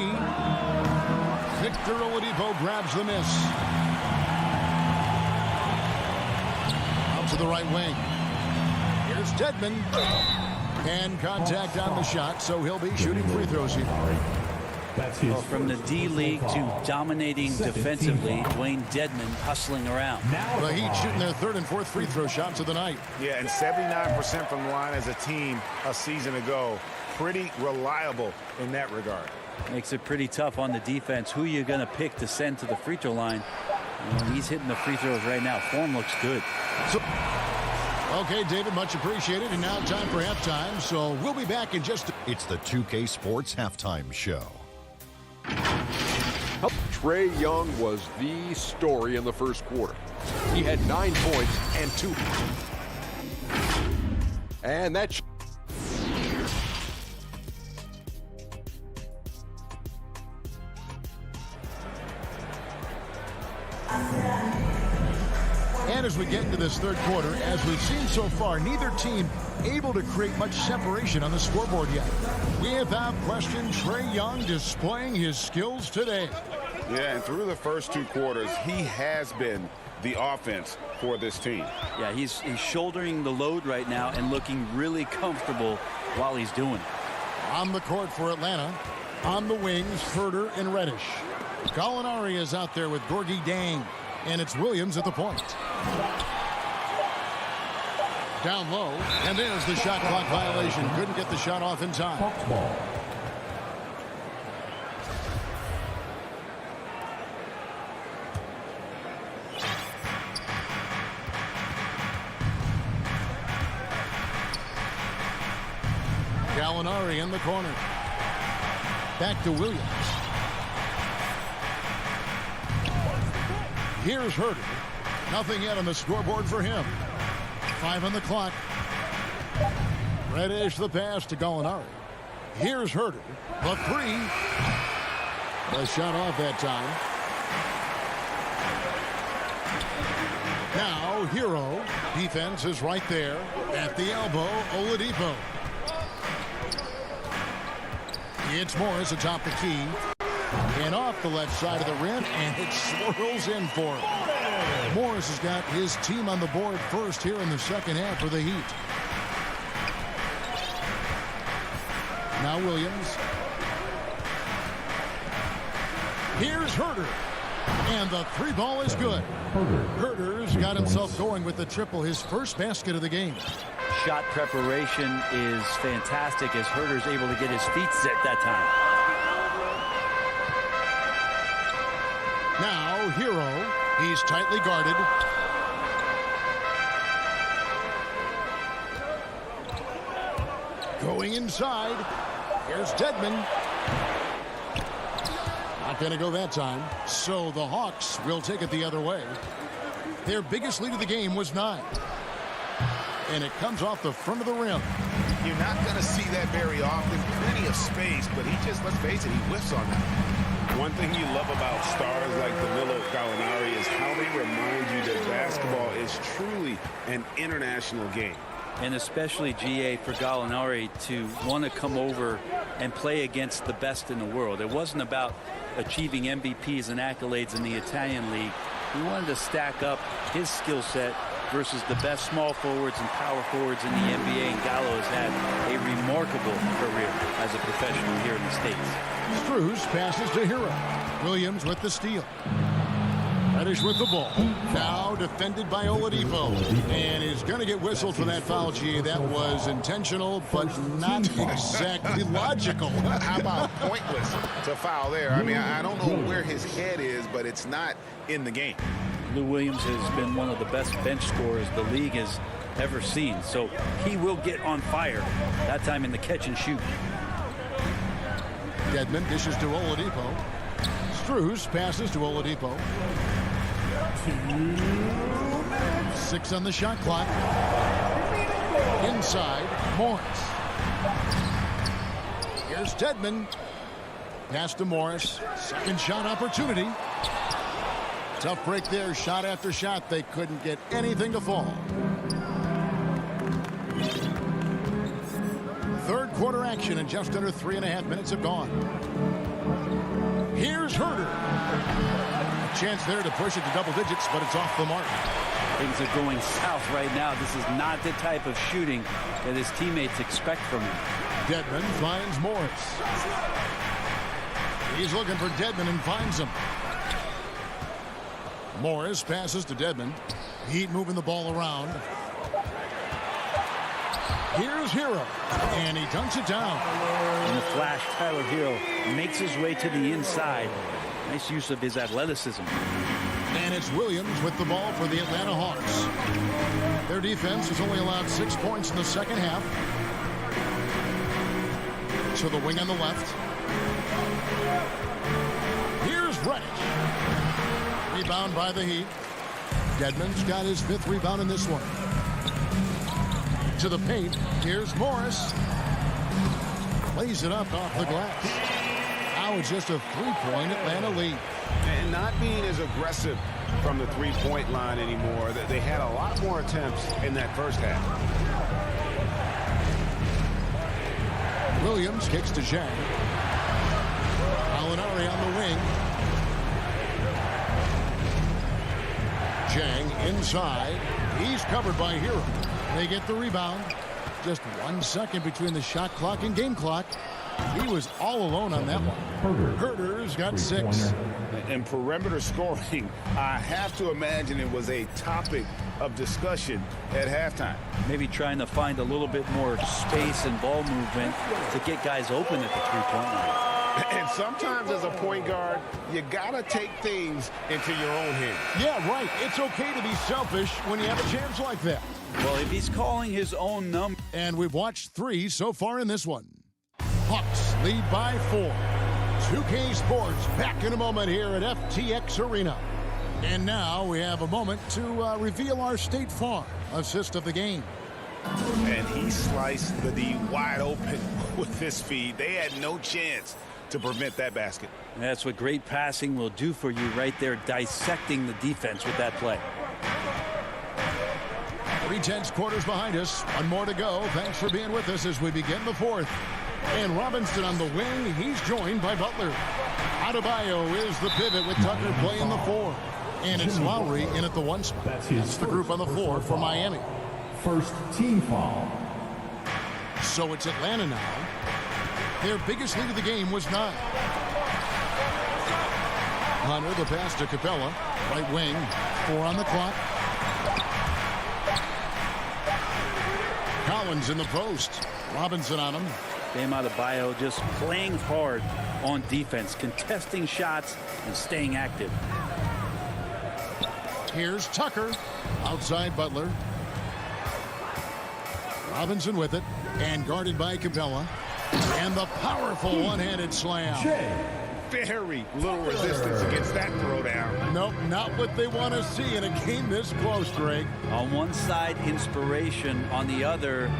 J: Victor Oladipo grabs the miss. To the right wing. Here's Dedmon. And contact on the shot, so he'll be shooting free throws here.
K: Well, from the D-League to dominating defensively, Dwayne Dedmon hustling around.
J: The Heat shooting their 3rd and 4th free throw shots of the night.
L: Yeah, and 79% from the line as a team a season ago. Pretty reliable in that regard.
K: Makes it pretty tough on the defense. Who you're going to pick to send to the free throw line. And he's hitting the free throws right now. Form looks good.
J: Okay, David, much appreciated. And now time for halftime. So we'll be back in just...
G: It's the 2K Sports Halftime Show.
H: Trae Young was the story in the first quarter. He had 9 points and 2. And that's...
J: And as we get into this third quarter, as we've seen so far, neither team able to create much separation on the scoreboard yet. Without question, Trae Young displaying his skills today.
L: Yeah, and through the first 2 quarters, he has been the offense for this team.
K: Yeah, he's shouldering the load right now and looking really comfortable while he's doing it.
J: On the court for Atlanta, on the wings, Herter and Reddish. Gallinari is out there with Gorgie Dang, and it's Williams at the point. Down low, and there's the shot clock violation. Couldn't get the shot off in time. Gallinari in the corner. Back to Williams. Here's Herter. Nothing yet on the scoreboard for him. 5 on the clock. Reddish the pass to Gallinari. Here's Herter. The 3. The shot off that time. Now Hero. Defense is right there. At the elbow, Oladipo. It's Morris atop the key. And off the left side of the rim, and it swirls in for him. Morris has got his team on the board first here in the second half for the Heat. Now Williams. Here's Herter. And the 3 ball is good. Herter's got himself going with the triple, his first basket of the game.
K: Shot preparation is fantastic as Herter's able to get his feet set that time.
J: Now Hero. He's tightly guarded. Going inside. Here's Dedmon. Not going to go that time. So the Hawks will take it the other way. Their biggest lead of the game was 9. And it comes off the front of the rim.
L: You're not going to see that very often. Plenty of space, but he just, let's face it, he whiffs on that. One thing you love about stars like Danilo Gallinari is how they remind you that basketball is truly an international game.
K: And especially, GA, for Gallinari to want to come over and play against the best in the world. It wasn't about achieving MVPs and accolades in the Italian League. He wanted to stack up his skill set versus the best small forwards and power forwards in the NBA, and Gallo has had a remarkable career as a professional here in the States.
J: Struz passes to Hero. Williams with the steal. Reddish with the ball. Now defended by Oladipo. And he's going to get whistled for that foul, G. That was intentional, but not exactly logical.
L: How about pointless to foul there? I mean, I don't know where his head is, but it's not in the game.
K: Lou Williams has been one of the best bench scorers the league has ever seen. So he will get on fire, that time in the catch and shoot.
J: Dedmon dishes to Oladipo. Struz passes to Oladipo. 6 on the shot clock. Inside, Morris. Here's Dedmon. Pass to Morris. Second shot opportunity. Tough break there. Shot after shot. They couldn't get anything to fall. Third quarter action, and just under 3.5 minutes have gone. Here's Herter. A chance there to push it to double digits, but it's off the mark.
K: Things are going south right now. This is not the type of shooting that his teammates expect from him.
J: Dedmon finds Morris. He's looking for Dedmon and finds him. Morris passes to Dedmon. Heat moving the ball around. Here's Hero, and he dunks it down.
K: In the flash, Tyler Hero makes his way to the inside. Nice use of his athleticism.
J: And it's Williams with the ball for the Atlanta Hawks. Their defense has only allowed 6 points in the second half. To the wing on the left. Here's Reddish. Rebound by the Heat. Dedmon's got his 5th rebound in this one. To the paint. Here's Morris. Lays it up off the glass. Now it's just a 3-point Atlanta lead.
L: And not being as aggressive from the 3-point line anymore. They had a lot more attempts in that first half.
J: Williams kicks to Zhang. Alinari on the wing. Zhang inside. He's covered by Hero. They get the rebound. Just 1 second between the shot clock and game clock. He was all alone on that one. Herter's got 6.
L: And perimeter scoring, I have to imagine it was a topic of discussion at halftime.
K: Maybe trying to find a little bit more space and ball movement to get guys open at the 3-point line.
L: And sometimes as a point guard, you got to take things into your own hands.
J: Yeah, right. It's okay to be selfish when you have a chance like that.
K: Well, if he's calling his own number.
J: And we've watched 3 so far in this one. Hawks lead by 4. 2K Sports back in a moment here at FTX Arena. And now we have a moment to reveal our State Farm assist of the game.
L: And he sliced the D wide open with this feed. They had no chance to prevent that basket.
K: And that's what great passing will do for you right there, dissecting the defense with that play.
J: 3/10 quarters behind us. 1 more to go. Thanks for being with us as we begin the 4th. And Robinson on the wing. He's joined by Butler. Adebayo is the pivot with Tucker playing the 4. And it's Lowry in at the 1 spot. That's the group on the floor for Miami.
F: First team foul.
J: So it's Atlanta now. Their biggest lead of the game was 9. Hunter, the pass to Capella. Right wing. 4 on the clock. Collins in the post. Robinson on him.
K: Bam Adebayo just playing hard on defense, contesting shots and staying active.
J: Here's Tucker. Outside Butler. Robinson with it. And guarded by Capella. And the powerful one-handed slam.
L: Very little resistance against that throwdown.
J: Nope, not what they want to see in a game this close, Greg.
K: On one side, inspiration. On the other,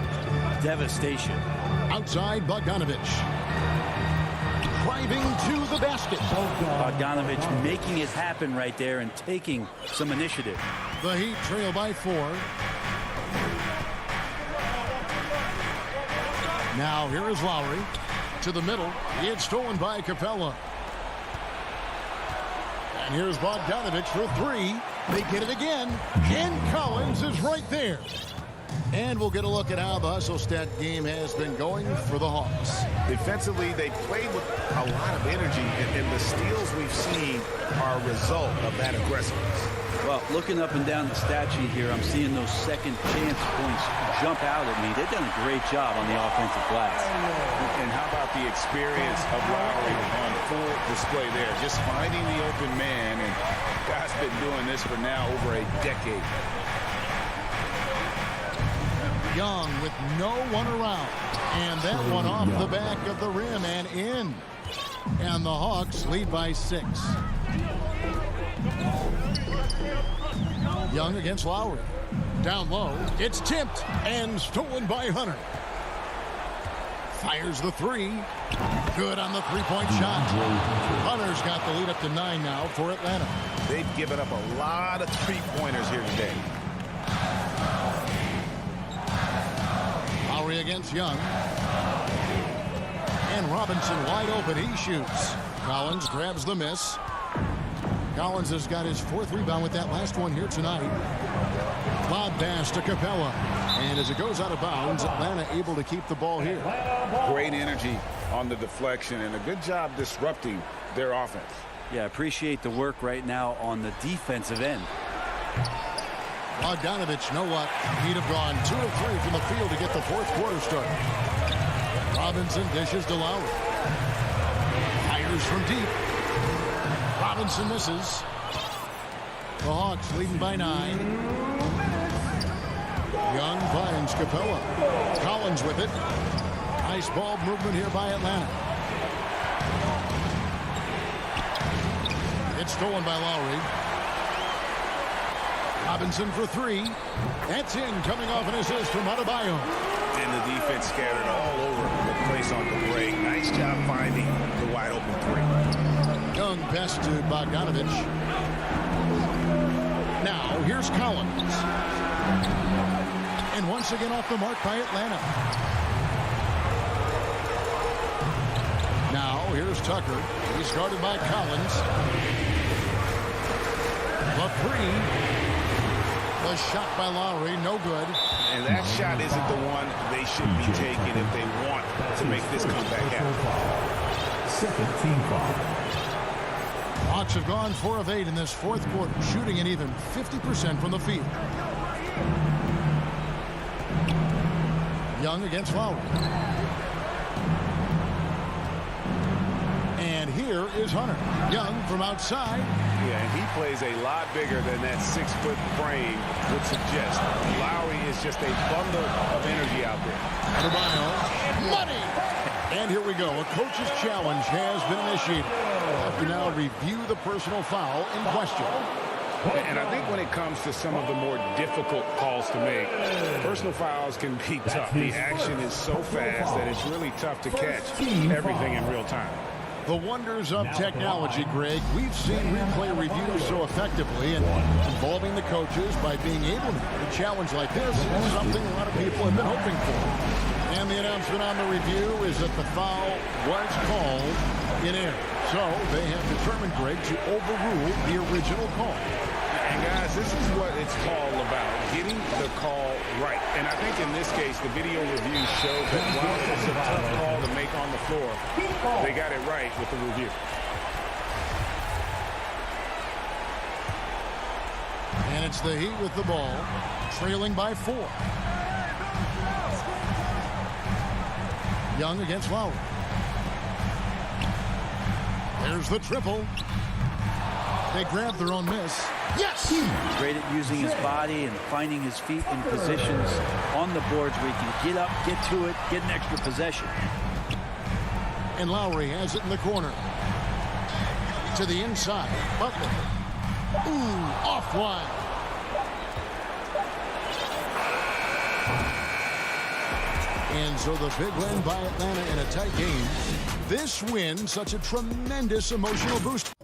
K: devastation.
J: Outside, Bogdanovich. Driving to the basket.
K: Bogdanovich making it happen right there and taking some initiative.
J: The Heat trail by 4. Now here is Lowry. To the middle. He had stolen by Capella. And here's Bogdanovich for three. They get it again. And Collins is right there. And we'll get a look at how the hustle stat game has been going for the Hawks.
L: Defensively, they played with a lot of energy, and the steals we've seen are a result of that aggressiveness.
K: Well, looking up and down the stat sheet here, I'm seeing those second chance points jump out at me. They've done a great job on the offensive glass.
L: And how about the experience of Lowry on full display there? Just finding the open man, and God's been doing this for now over a decade.
J: Young with no one around. And that one off the back of the rim and in. And the Hawks lead by 6. Young against Lowry. Down low. It's tipped and stolen by Hunter. Fires the three. Good on the three-point shot. Hunter's got the lead up to 9 now for Atlanta.
L: They've given up a lot of three-pointers here today.
J: Lowry against Young. And Robinson wide open. He shoots. Collins grabs the miss. Collins has got his 4th rebound with that last one here tonight. Lob pass to Capella. And as it goes out of bounds, Atlanta able to keep the ball here.
L: Great energy on the deflection and a good job disrupting their offense.
K: Yeah, appreciate the work right now on the defensive end.
J: Bogdanovich, know what? He'd have gone 2 of 3 from the field to get the 4th quarter started. Robinson dishes to Lowry. Fires from deep. Robinson misses. The Hawks leading by 9. Young finds Capella. Collins with it. Nice ball movement here by Atlanta. It's stolen by Lowry. Robinson for 3. That's in, coming off an assist from Adebayo.
L: And the defense scattered all over the place on the break. Nice job finding the wide open 3.
J: Young pass to Bogdanovich. Now here's Collins. And once again off the mark by Atlanta. Now here's Tucker. He's guarded by Collins. The 3. The shot by Lowry, no good.
L: And that shot isn't the one they should be taking if they want to make this comeback happen.
F: Second team foul.
J: Hawks have gone 4 of 8 in this 4th quarter, shooting an even 50% from the field. Young against Lowry. And here is Hunter. Young from outside.
L: Yeah, and he plays a lot bigger than that 6-foot frame would suggest. Lowry is just a bundle of energy out there.
J: Adebayo, money! And here we go. A coach's challenge has been initiated. Have to now review the personal foul in question.
L: And I think when it comes to some of the more difficult calls to make, personal fouls can be tough. The action is so fast that it's really tough to catch everything in real time.
J: The wonders of technology, Greg. We've seen replay reviews so effectively, and involving the coaches by being able to do a challenge like this is something a lot of people have been hoping for. And the announcement on the review is that the foul was called in error. So they have determined, Greg, to overrule the original call.
L: And guys, this is what it's all about, getting the call right. And I think in this case, the video review showed that while it's a tough call to make on the floor, they got it right with the review.
J: And it's the Heat with the ball, trailing by 4. Young against Lowry. There's the triple. They grab their own miss. Yes!
K: Great at using his body and finding his feet in positions on the boards where he can get up, get to it, get an extra possession.
J: And Lowry has it in the corner. To the inside. Butler. Ooh, off wide. And so the big win by Atlanta in a tight game. This win, such a tremendous emotional boost.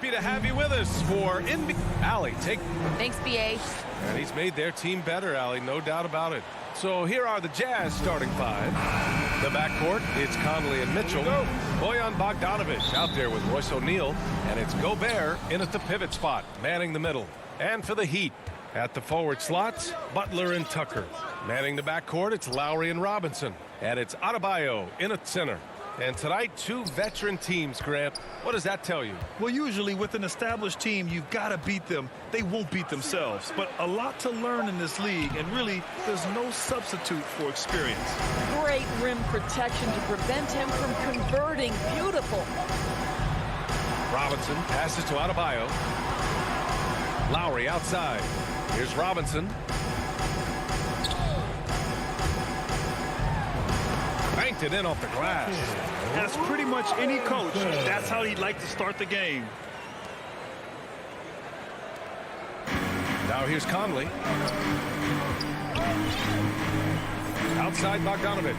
B: happy to have you with us for Allie, take.
C: Thanks, BA.
B: And he's made their team better, Allie, no doubt about it. So here are the Jazz starting five. The backcourt, it's Conley and Mitchell. Bojan Bogdanovic out there with Royce O'Neal. And it's Gobert in at the pivot spot, manning the middle. And for the Heat, at the forward slots, Butler and Tucker. Manning the backcourt, it's Lowry and Robinson. And it's Adebayo in at center. And tonight, two veteran teams, Grant. What does that tell you?
E: Well, usually with an established team, you've got to beat them. They won't beat themselves. But a lot to learn in this league, and really, there's no substitute for experience.
M: Great rim protection to prevent him from converting. Beautiful.
B: Robinson passes to Adebayo. Lowry outside. Here's Robinson. Banked it in off the glass.
E: As pretty much any coach, that's how he'd like to start the game.
B: Now here's Conley. Outside Bogdanovic.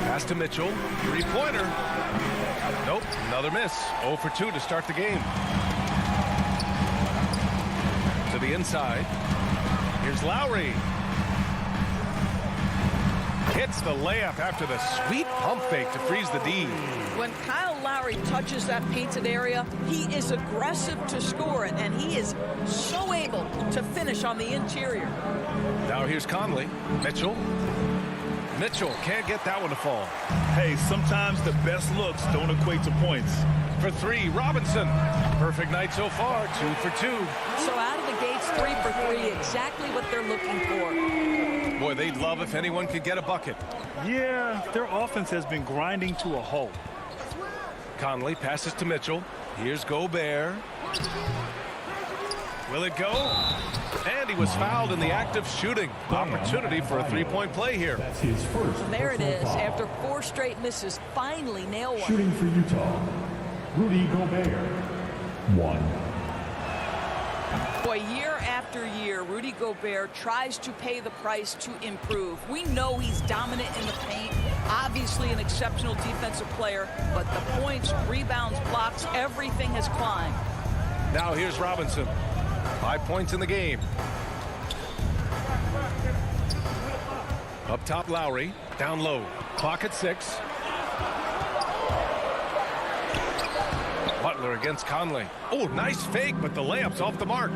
B: Pass to Mitchell. Three-pointer. Nope, another miss. 0 for 2 to start the game. To the inside. Here's Lowry. Hits the layup after the sweet pump fake to freeze the D.
M: When Kyle Lowry touches that painted area, he is aggressive to score it, and he is so able to finish on the interior.
B: Now here's Conley. Mitchell. Mitchell can't get that one to fall.
E: Hey, sometimes the best looks don't equate to points.
B: For three, Robinson. Perfect night so far, 2 for 2.
M: So out of the gates, 3 for 3, exactly what they're looking for.
B: Boy, they'd love if anyone could get a bucket.
E: Yeah, their offense has been grinding to a halt.
B: Conley passes to Mitchell. Here's Gobert. Will it go? And he was fouled in the act of shooting. Opportunity for a three-point play here.
F: That's his first.
M: There it is. After 4 straight misses, finally nail one.
F: Shooting for Utah, Rudy Gobert. 1.
M: Boy, year after year, Rudy Gobert tries to pay the price to improve. We know he's dominant in the paint, obviously an exceptional defensive player, but the points, rebounds, blocks, everything has climbed.
B: Now here's Robinson. 5 points in the game. Up top, Lowry. Down low. Clock at 6. Butler against Conley. Oh, nice fake, but the layup's off the mark.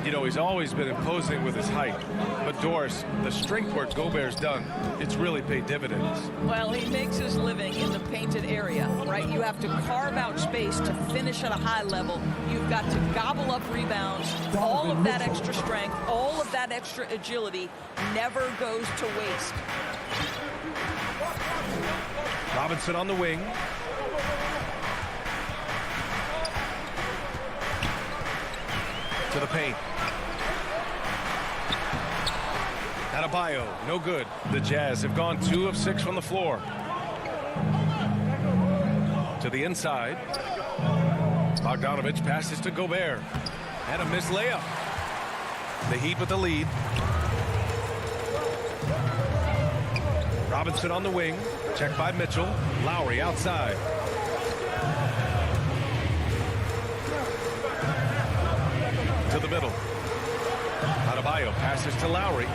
B: You know, he's always been imposing with his height. But Doris, the strength work Gobert's done, it's really paid dividends.
M: Well, he makes his living in the painted area, right? You have to carve out space to finish at a high level. You've got to gobble up rebounds. All of that extra strength, all of that extra agility never goes to waste.
B: Robinson on the wing. To the paint. Adebayo, no good. The Jazz have gone 2 of 6 from the floor. To the inside. Bogdanovic passes to Gobert. And a missed layup. The Heat with the lead. Robinson on the wing. Checked by Mitchell. Lowry outside. To the middle. Adebayo passes to Lowry.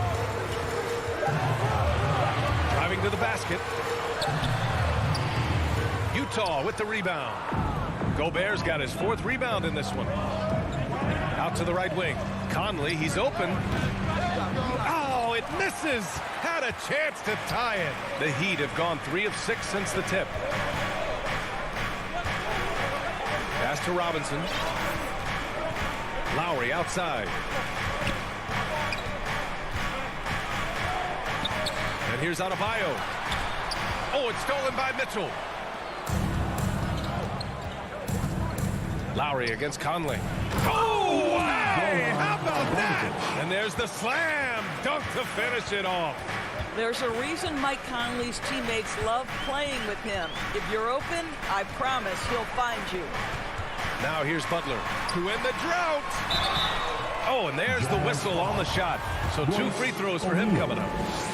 B: Driving to the basket. Utah with the rebound. Gobert's got his 4th rebound in this one. Out to the right wing. Conley, he's open. Oh, it misses. Had a chance to tie it. The Heat have gone 3 of 6 since the tip. Pass to Robinson. Lowry outside. And here's Adebayo. Oh, it's stolen by Mitchell. Lowry against Conley. Oh, hey, how about that? And there's the slam dunk to finish it off.
M: There's a reason Mike Conley's teammates love playing with him. If you're open, I promise he'll find you.
B: Now here's Butler, who in the drought. Oh, and there's the whistle on the shot. So 2 free throws for him coming up.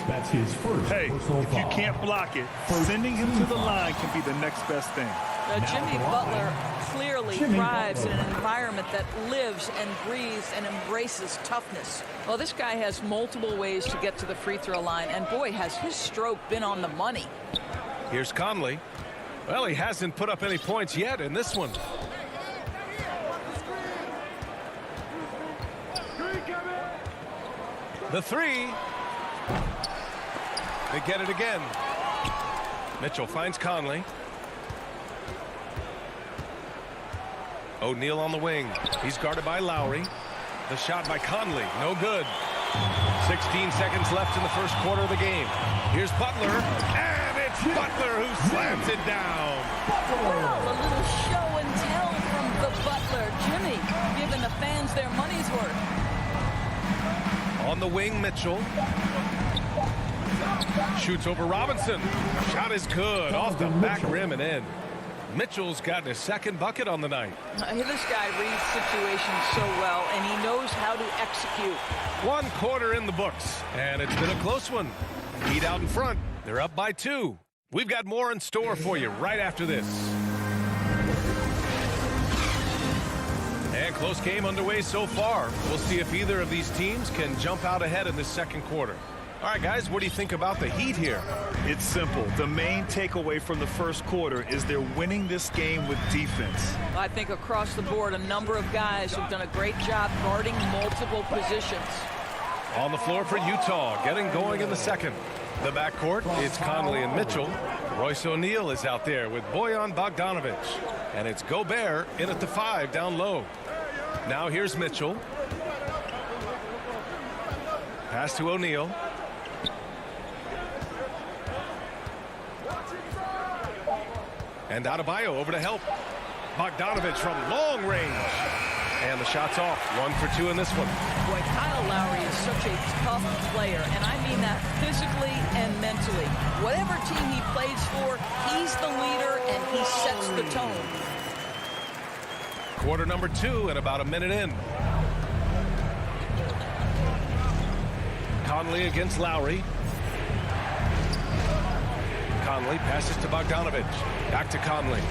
F: That's his first.
E: Hey, if you can't block it, sending him to the line can be the next best thing.
M: Now, Jimmy Butler clearly thrives in an environment that lives and breathes and embraces toughness. Well, this guy has multiple ways to get to the free throw line, and boy, has his stroke been on the money.
B: Here's Conley. Well, he hasn't put up any points yet in this one. The 3. They get it again. Mitchell finds Conley. O'Neal on the wing. He's guarded by Lowry. The shot by Conley. No good. 16 seconds left in the first quarter of the game. Here's Butler. And it's Butler who slams it down.
M: Well, a little show and tell from the Butler. Jimmy giving the fans their money's worth.
B: On the wing, Mitchell. Shoots over Robinson. Shot is good. Off the back rim and in. Mitchell's gotten his second bucket on the night.
M: This guy reads situations so well, and he knows how to execute.
B: 1 quarter in the books, and it's been a close one. Heat out in front. They're up by 2. We've got more in store for you right after this. And close game underway so far. We'll see if either of these teams can jump out ahead in this second quarter. All right, guys, what do you think about the Heat here?
E: It's simple. The main takeaway from the first quarter is they're winning this game with defense.
M: I think across the board, a number of guys have done a great job guarding multiple positions.
B: On the floor for Utah, getting going in the second. The backcourt, it's Conley and Mitchell. Royce O'Neal is out there with Bojan Bogdanovic. And it's Gobert in at the 5 down low. Now here's Mitchell. Pass to O'Neal. And Adebayo over to help. Bogdanovic from long range. And the shot's off. 1 for 2 in this one.
M: Boy, Kyle Lowry is such a tough player, and I mean that physically and mentally. Whatever team he plays for, he's the leader, and he sets the tone.
B: Quarter number 2 and about a minute in. Conley against Lowry. Conley passes to Bogdanovic. Back to Conley.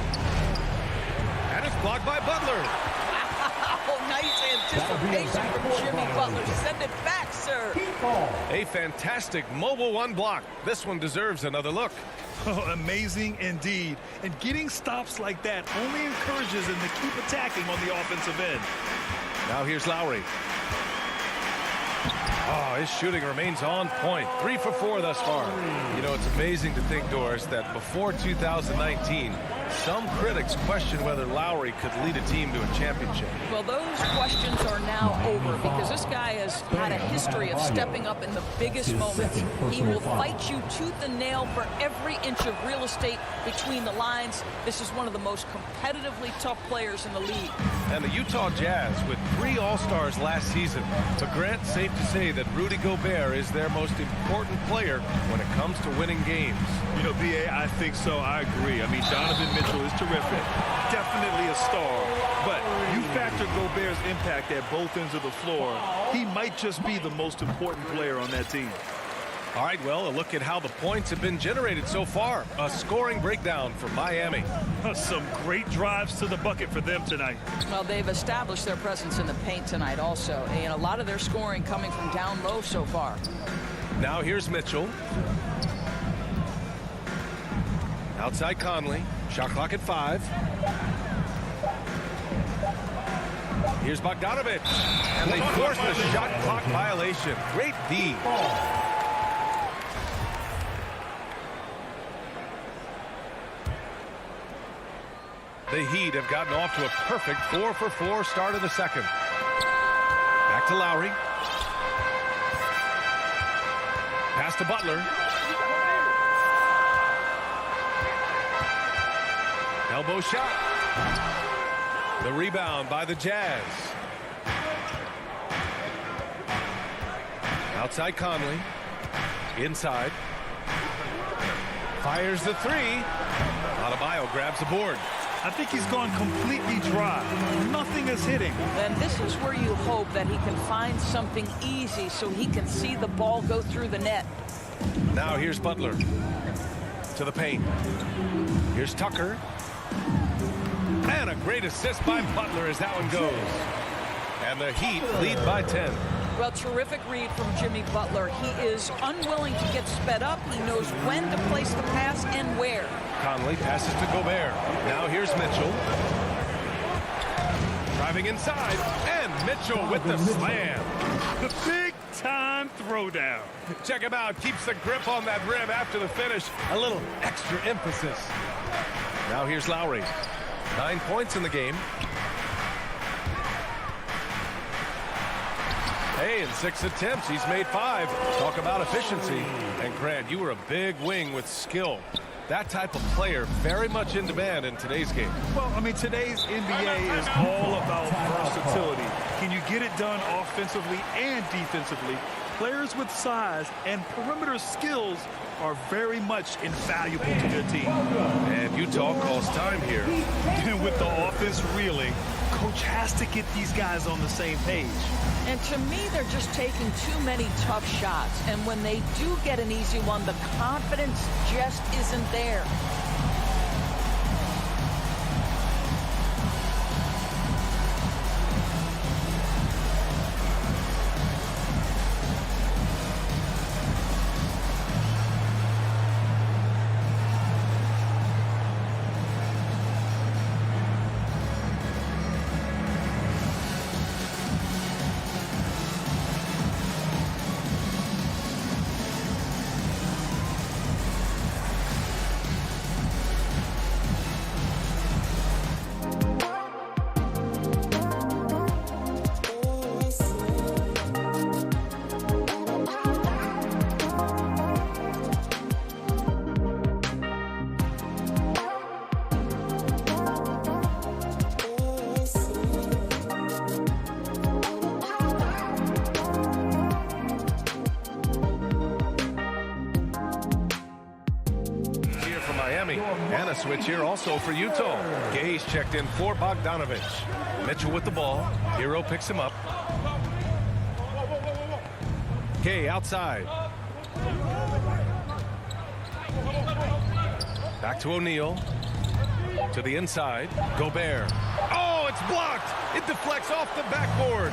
B: And it's blocked by Butler.
M: Wow, nice anticipation from Jimmy Butler. Send it back, sir.
B: A fantastic mobile 1 block. This one deserves another look.
E: Oh, amazing indeed. And getting stops like that only encourages them to keep attacking on the offensive end.
B: Now here's Lowry. Oh, his shooting remains on point. 3 for 4 thus far. You know, it's amazing to think, Doris, that before 2019, some critics questioned whether Lowry could lead a team to a championship.
M: Well, those questions are now over because this guy has had a history of stepping up in the biggest moments. He will fight you tooth and nail for every inch of real estate between the lines. This is one of the most competitively tough players in the league.
B: And the Utah Jazz with 3 All-Stars last season. But Grant, safe to say that Rudy Gobert is their most important player when it comes to winning games.
E: You know, B.A., I think so. I agree. I mean, Donovan Mitchell is terrific. Definitely a star. But you factor Gobert's impact at both ends of the floor, he might just be the most important player on that team.
B: All right, well, a look at how the points have been generated so far. A scoring breakdown for Miami.
E: Some great drives to the bucket for them tonight.
M: Well, they've established their presence in the paint tonight also. And a lot of their scoring coming from down low so far.
B: Now here's Mitchell. Outside Conley. Shot clock at 5. Here's Bogdanovic. And they force the shot clock violation. Great D. The Heat have gotten off to a perfect 4 for 4 start of the second. Back to Lowry. Pass to Butler. Elbow shot. The rebound by the Jazz. Outside Conley. Inside. Fires the 3. Adebayo grabs the board.
E: I think he's gone completely dry. Nothing is hitting.
M: And this is where you hope that he can find something easy so he can see the ball go through the net.
B: Now here's Butler to the paint. Here's Tucker. And a great assist by Butler as that one goes. And the Heat lead by 10.
M: Well, terrific read from Jimmy Butler. He is unwilling to get sped up. He knows when to place the pass and where.
B: Conley passes to Gobert. Now here's Mitchell. Driving inside. And Mitchell with the slam.
E: The big-time throwdown.
B: Check him out. Keeps the grip on that rim after the finish. A little extra emphasis. Now here's Lowry. 9 points in the game. Hey, in 6 attempts, he's made 5. Talk about efficiency. And Grant, you were a big wing with skill. That type of player very much in demand in today's game.
E: Well, I mean, today's NBA is all about versatility. Can you get it done offensively and defensively? Players with size and perimeter skills are very much invaluable to their team.
B: And Utah calls time here.
E: And with the offense reeling, coach has to get these guys on the same page.
M: And to me, they're just taking too many tough shots. And when they do get an easy one, the confidence just isn't there.
B: And a switch here also for Utah. Gay's checked in for Bogdanovich. Mitchell with the ball. Hero picks him up. Gay outside. Back to O'Neal. To the inside. Gobert. Oh, it's blocked. It deflects off the backboard.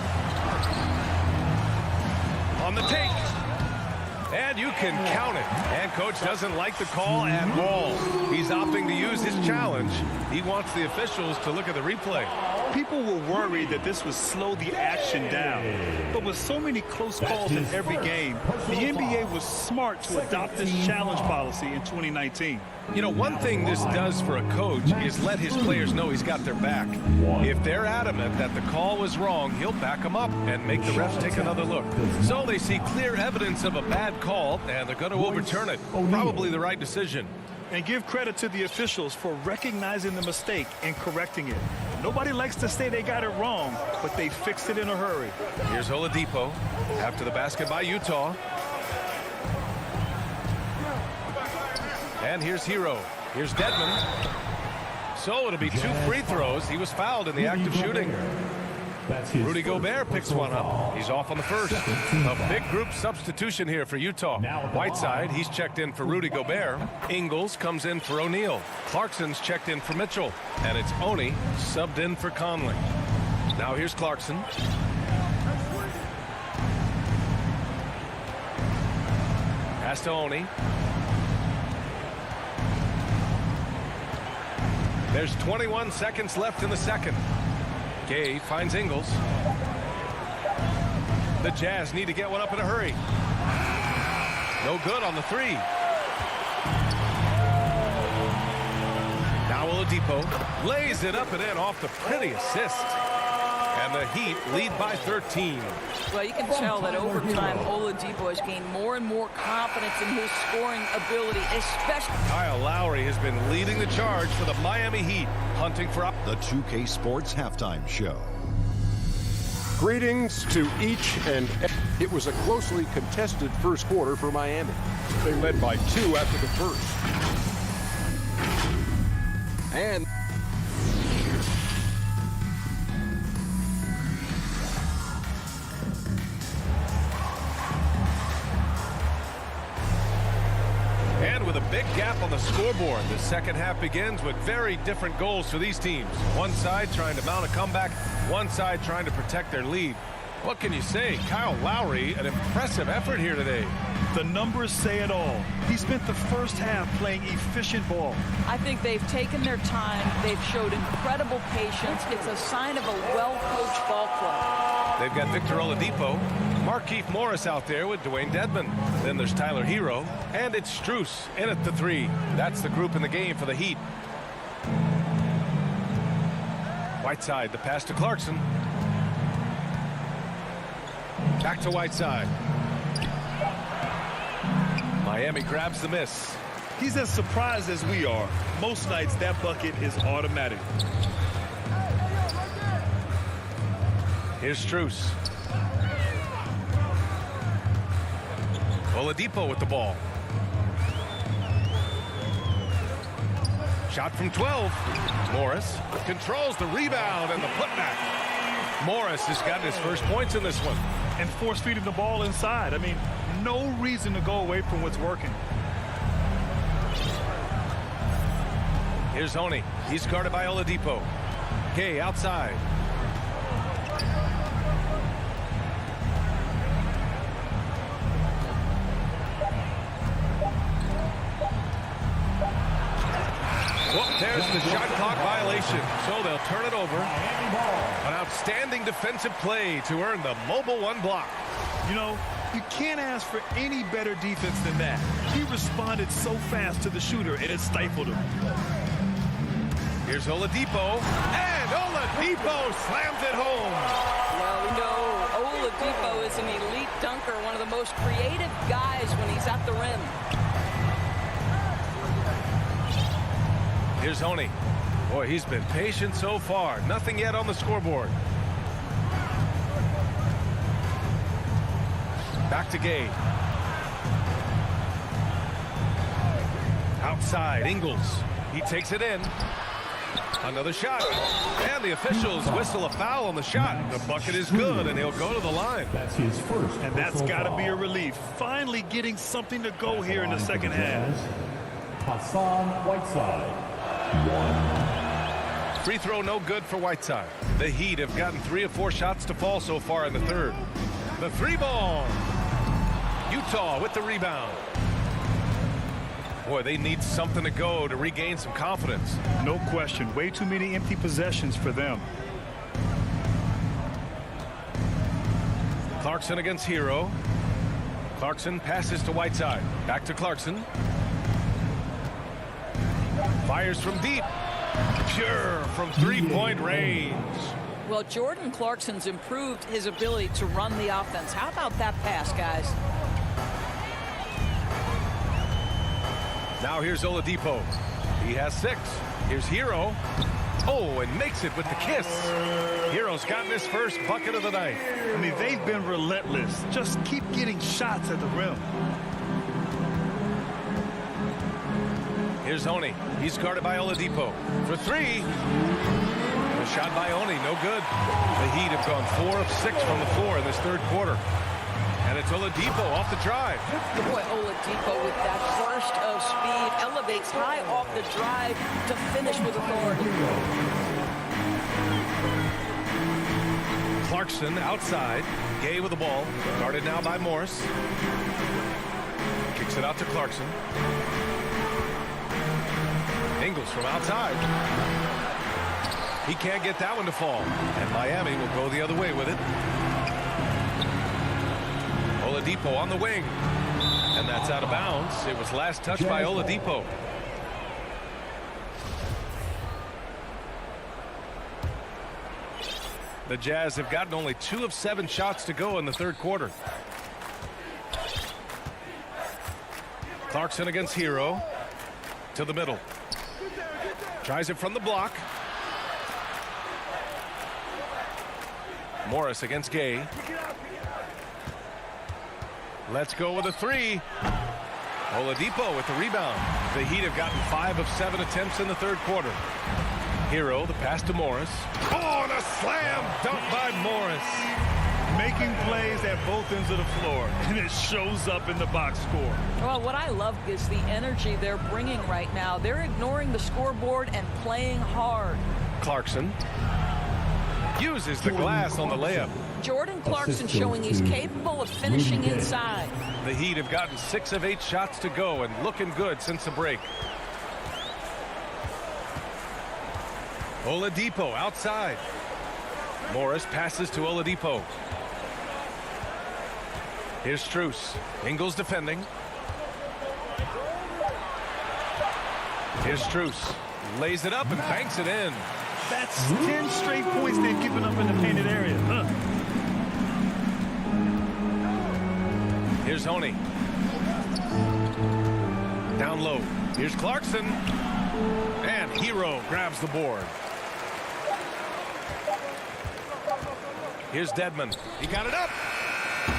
B: On the take. And you can count it. And coach doesn't like the call at all. He's opting to use his challenge. He wants the officials to look at the replay.
E: People were worried that this would slow the action down. But with so many close calls in every game, the NBA was smart to adopt this challenge policy in 2019.
B: You know, one thing this does for a coach is let his players know he's got their back. If they're adamant that the call was wrong, he'll back them up and make the refs take another look. So they see clear evidence of a bad call, and they're going to overturn it. Probably the right decision.
E: And give credit to the officials for recognizing the mistake and correcting it. Nobody likes to say they got it wrong, but they fixed it in a hurry.
B: Here's Oladipo after the basket by Utah. And here's Hero. Here's Dedmon. So it'll be 2 free throws. He was fouled in the act of shooting. Rudy Gobert picks one up. He's off on the first. A big group substitution here for Utah. Whiteside, he's checked in for Rudy Gobert. Ingles comes in for O'Neal. Clarkson's checked in for Mitchell. And it's Oni subbed in for Conley. Now here's Clarkson. Pass to Oni. There's 21 seconds left in the second. Gay finds Ingles. The Jazz need to get one up in a hurry. No good on the 3. Now Oladipo lays it up and in off the pretty assist. And the Heat lead by 13.
M: Well, you can tell that over time, Oladipo has gained more and more confidence in his scoring ability, especially.
B: Kyle Lowry has been leading the charge for the Miami Heat, hunting for
G: the 2K Sports Halftime Show.
H: Greetings to each and every. It was a closely contested first quarter for Miami. They led by 2 after the first. And
B: gap on the scoreboard. The second half begins with very different goals for these teams. One side trying to mount a comeback, one side trying to protect their lead. What can you say? Kyle Lowry, an impressive effort here today.
E: The numbers say it all. He spent the first half playing efficient ball.
M: I think they've taken their time. They've showed incredible patience. It's a sign of a well-coached ball club.
B: They've got Victor Oladipo, Markieff Morris out there with Dwayne Dedmon. Then there's Tyler Hero, and it's Strus in at the 3. That's the group in the game for the Heat. Whiteside, the pass to Clarkson. Back to Whiteside. Miami grabs the miss.
E: He's as surprised as we are. Most nights that bucket is automatic.
B: Here's Strus. Oladipo with the ball. Shot from 12. Morris controls the rebound and the putback. Morris has gotten his first points in this one.
E: And force-feeding the ball inside. I mean, no reason to go away from what's working.
B: Here's Honey. He's guarded by Oladipo. Gay outside. Well, there's the shot clock violation, so they'll turn it over. An outstanding defensive play to earn the mobile 1 block.
E: You know, you can't ask for any better defense than that. He responded so fast to the shooter, and it stifled him.
B: Here's Oladipo, and Oladipo slams it home.
M: Well, we know Oladipo is an elite dunker, one of the most creative guys when he's at the rim.
B: Here's Honey. Boy, he's been patient so far. Nothing yet on the scoreboard. Back to Gay. Outside, Ingles. He takes it in. Another shot. And the officials whistle a foul on the shot. The bucket is good, and he'll go to the line.
F: That's his first.
E: And that's got to be a relief. Finally getting something to go here in the second half.
F: Hassan Whiteside. 1.
B: Free throw no good for Whiteside. The Heat have gotten 3 of 4 shots to fall so far in the third. The 3 ball. Utah with the rebound. Boy, they need something to go to regain some confidence.
E: No question. Way too many empty possessions for them.
B: Clarkson against Hero. Clarkson passes to Whiteside. Back to Clarkson. Fires from deep. Pure from 3-point range.
M: Well, Jordan Clarkson's improved his ability to run the offense. How about that pass, guys?
B: Now here's Oladipo. He has 6. Here's Hero. Oh, and makes it with the kiss. Hero's gotten his first bucket of the night.
E: I mean, they've been relentless. Just keep getting shots at the rim.
B: Here's Honey. He's guarded by Oladipo. For 3. A shot by Honey. No good. The Heat have gone 4 of 6 from the floor in this third quarter. And it's Oladipo off the drive.
M: Boy, Oladipo with that burst of speed elevates high off the drive to finish with authority.
B: Clarkson outside. Gay with the ball. Guarded now by Morris. Kicks it out to Clarkson. Ingles from outside. He can't get that one to fall. And Miami will go the other way with it. Oladipo on the wing. And that's out of bounds. It was last touched by Oladipo. The Jazz have gotten only 2 of 7 shots to go in the third quarter. Clarkson against Hero. To the middle. Tries it from the block. Morris against Gay. Let's go with a 3. Oladipo with the rebound. The Heat have gotten 5 of 7 attempts in the third quarter. Hero, the pass to Morris. Oh, and a slam dunk by Morris.
E: making plays at both ends of the floor, and it shows up in the box score.
M: Well, what I love is the energy they're bringing right now. They're ignoring the scoreboard and playing hard.
B: Clarkson uses the glass on the layup.
M: Jordan Clarkson showing he's capable of finishing inside.
B: The Heat have gotten 6 of 8 shots to go and looking good since the break. Oladipo outside. Morris passes to Oladipo. Here's Strus. Ingles defending. Here's Strus. Lays it up and banks it in.
E: That's 10 straight points they've given up in the painted area.
B: Here's Honey. Down low. Here's Clarkson. And Hero grabs the board. Here's Dedmon. He got it up.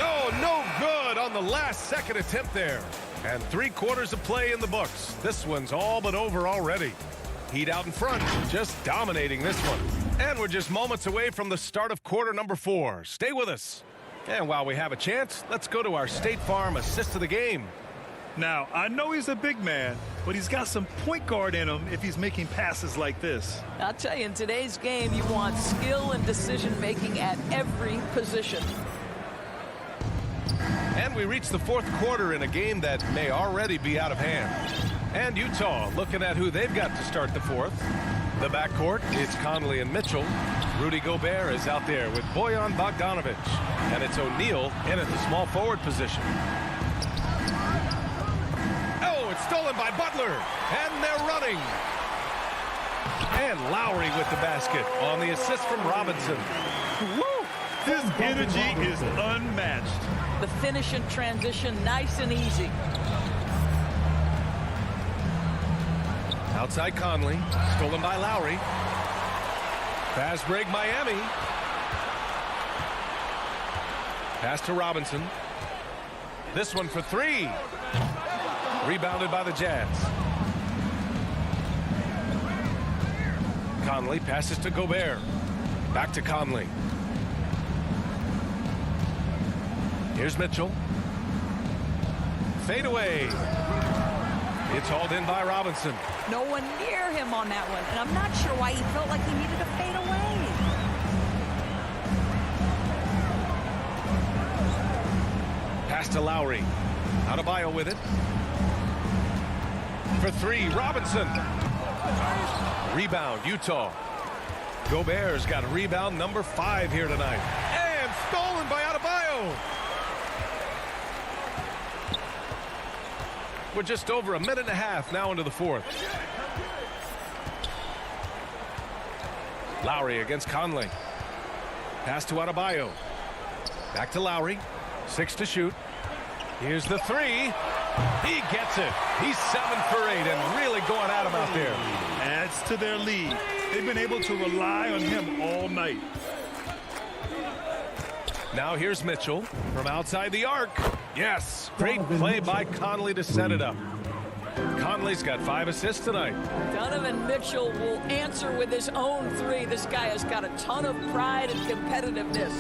B: Oh, no good on the last second attempt there. And 3 quarters of play in the books. This one's all but over already. Heat out in front, just dominating this one. And we're just moments away from the start of quarter number 4. Stay with us. And while we have a chance, let's go to our State Farm assist of the game.
E: Now, I know he's a big man, but he's got some point guard in him if he's making passes like this.
M: I'll tell you, in today's game, you want skill and decision-making at every position.
B: And we reach the 4th quarter in a game that may already be out of hand. And Utah looking at who they've got to start the 4th. The backcourt, it's Conley and Mitchell. Rudy Gobert is out there with Bojan Bogdanovic. And it's O'Neal in at the small forward position. Oh, it's stolen by Butler. And they're running. And Lowry with the basket on the assist from Robinson.
E: Woo! His energy is unmatched.
M: The finish in transition, nice and easy.
B: Outside Conley, stolen by Lowry. Fast break Miami. Pass to Robinson. This one for 3. Rebounded by the Jazz. Conley passes to Gobert. Back to Conley. Here's Mitchell. Fade away. It's hauled in by Robinson.
M: No one near him on that one, and I'm not sure why he felt like he needed to fade away.
B: Pass to Lowry. Adebayo with it. For 3, Robinson. Rebound, Utah. Gobert's got rebound number 5 here tonight. And stolen by Adebayo. We're just over a minute and a half now into the 4th. Lowry against Conley. Pass to Adebayo. Back to Lowry. 6 to shoot. Here's the 3. He gets it. He's 7 for 8 and really going at him out there.
E: Adds to their lead. They've been able to rely on him all night.
B: Now here's Mitchell from outside the arc. Yes, great play by Conley to set it up. Conley's got 5 assists tonight.
M: Donovan Mitchell will answer with his own 3. This guy has got a ton of pride and competitiveness.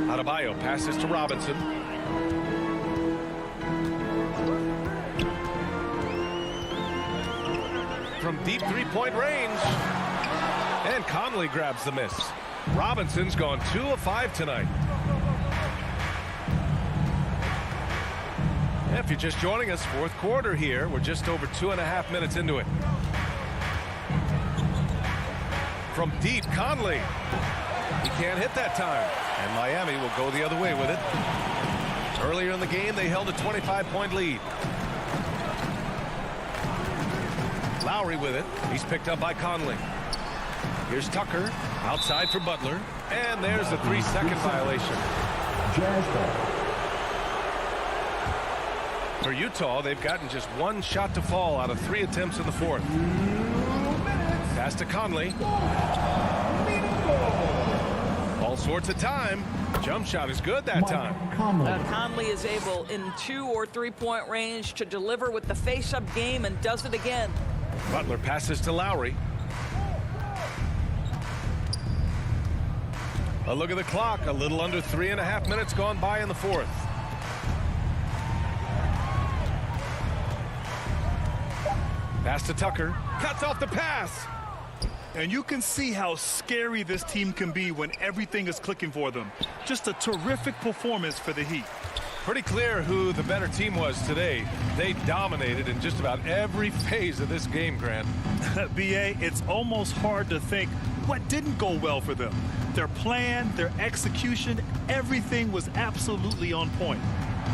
B: Adebayo passes to Robinson. From deep 3-point range. And Conley grabs the miss. Robinson's gone 2 of 5 tonight. If you're just joining us, 4th quarter here. We're just over 2.5 minutes into it. From deep, Conley. He can't hit that time. And Miami will go the other way with it. Earlier in the game, they held a 25-point lead. Lowry with it. He's picked up by Conley. Here's Tucker. Outside for Butler. And there's a 3-second violation. For Utah, they've gotten just 1 shot to fall out of 3 attempts in the 4th. Pass to Conley. All sorts of time. Jump shot is good that time.
M: Conley is able in 2 or 3-point range to deliver with the face-up game and does it again.
B: Butler passes to Lowry. A look at the clock. A little under 3.5 minutes gone by in the fourth. Pass to Tucker. Cuts off the pass.
E: And you can see how scary this team can be when everything is clicking for them. Just a terrific performance for the Heat.
B: Pretty clear who the better team was today. They dominated in just about every phase of this game, Grant.
E: B.A., it's almost hard to think what didn't go well for them. Their plan, their execution, everything was absolutely on point.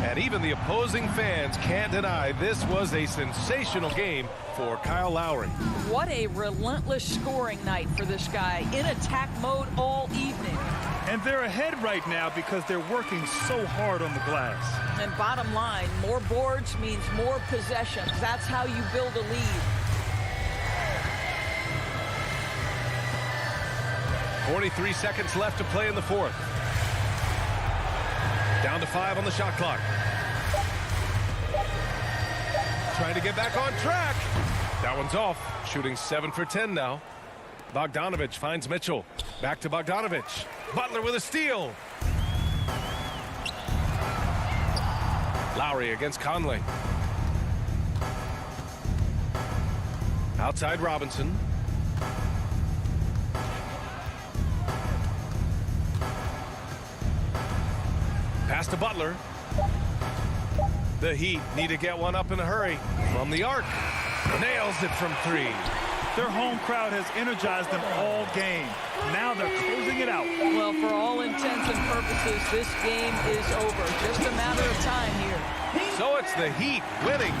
B: And even the opposing fans can't deny this was a sensational game for Kyle Lowry.
M: What a relentless scoring night for this guy, in attack mode all evening.
E: And they're ahead right now because they're working so hard on the glass.
M: And bottom line, more boards means more possessions. That's how you build a lead.
B: 43 seconds left to play in the fourth. Down to 5 on the shot clock. Trying to get back on track. That one's off. Shooting 7 for 10 now. Bogdanovich finds Mitchell. Back to Bogdanovich. Butler with a steal. Lowry against Conley. Outside Robinson. Pass to Butler. The Heat need to get one up in a hurry. From the arc. Nails it from 3.
E: Their home crowd has energized them all game. Now they're closing it out.
M: Well, for all intents and purposes, this game is over. Just a matter of time here.
B: So it's the Heat winning.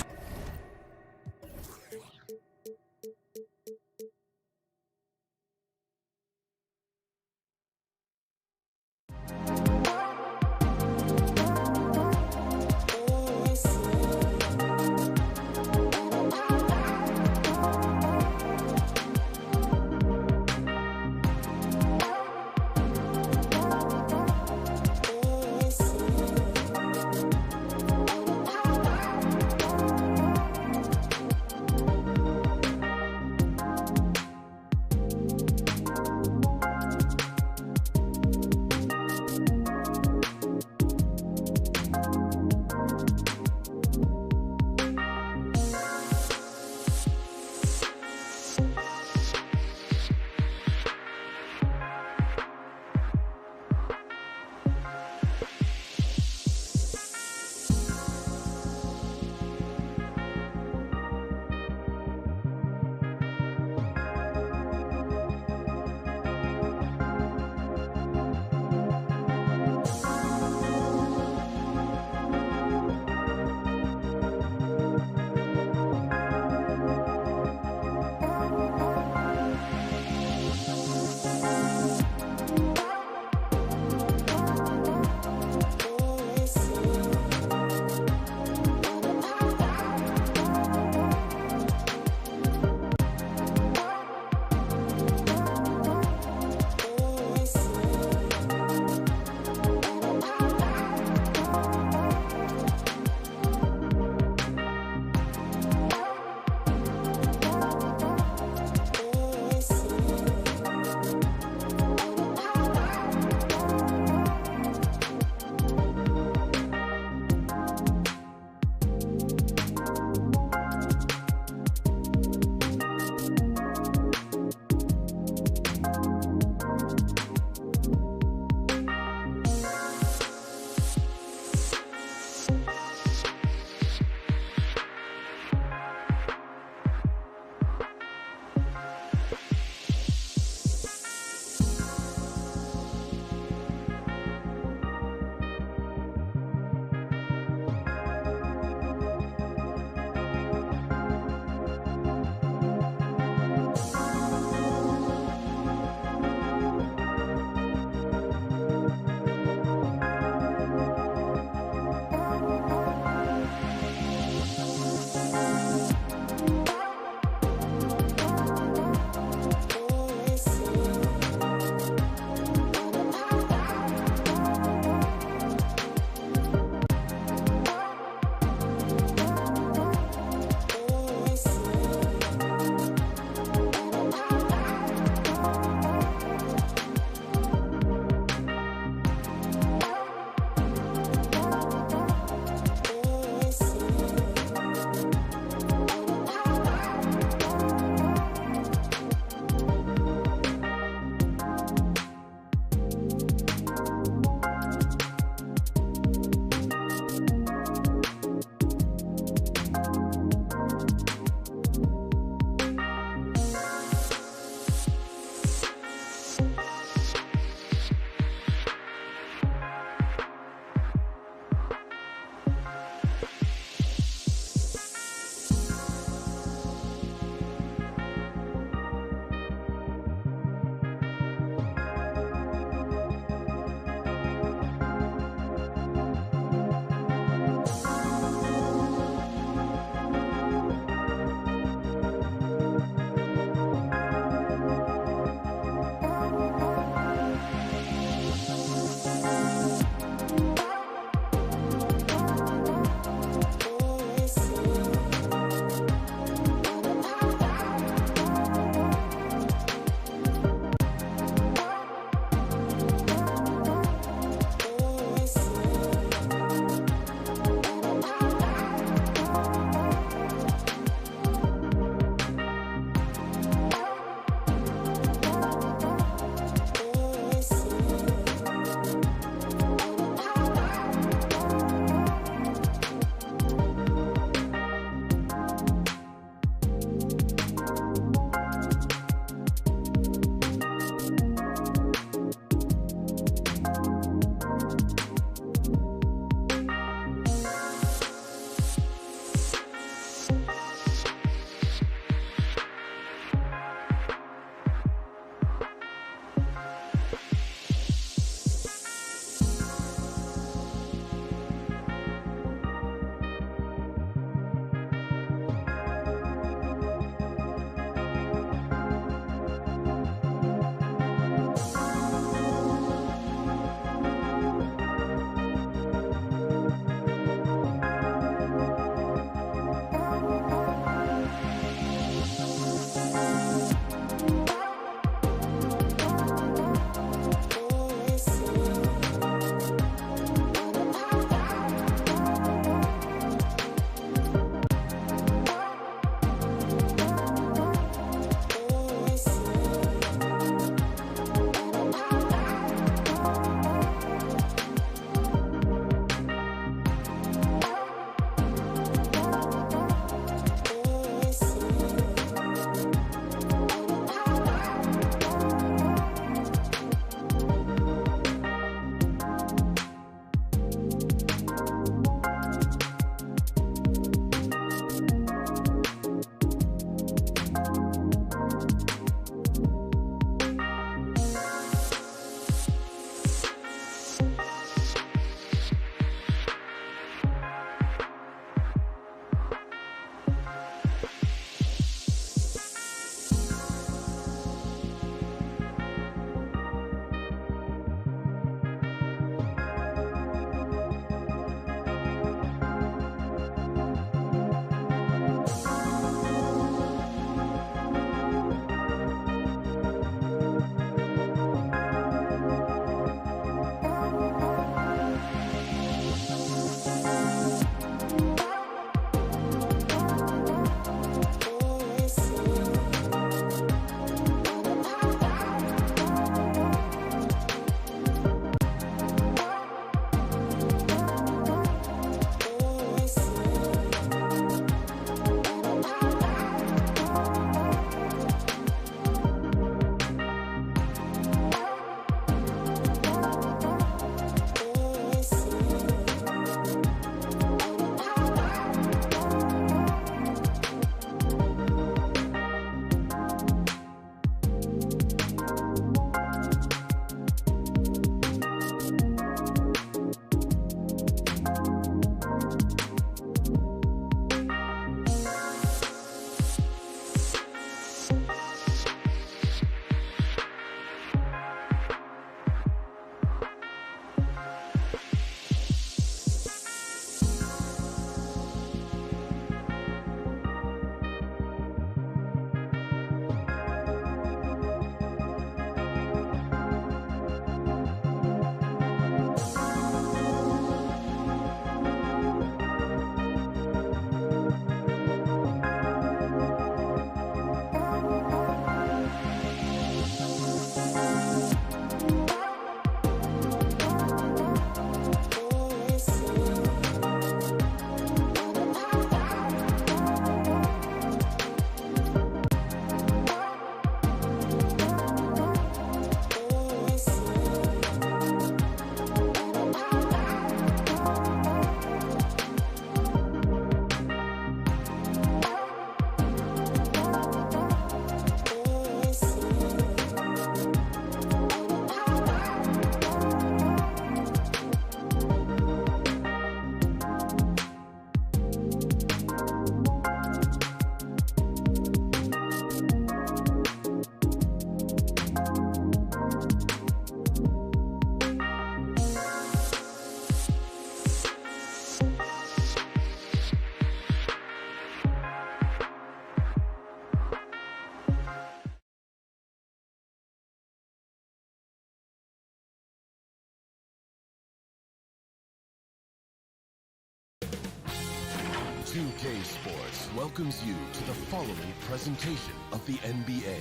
A: Sports welcomes you to the following presentation of the NBA.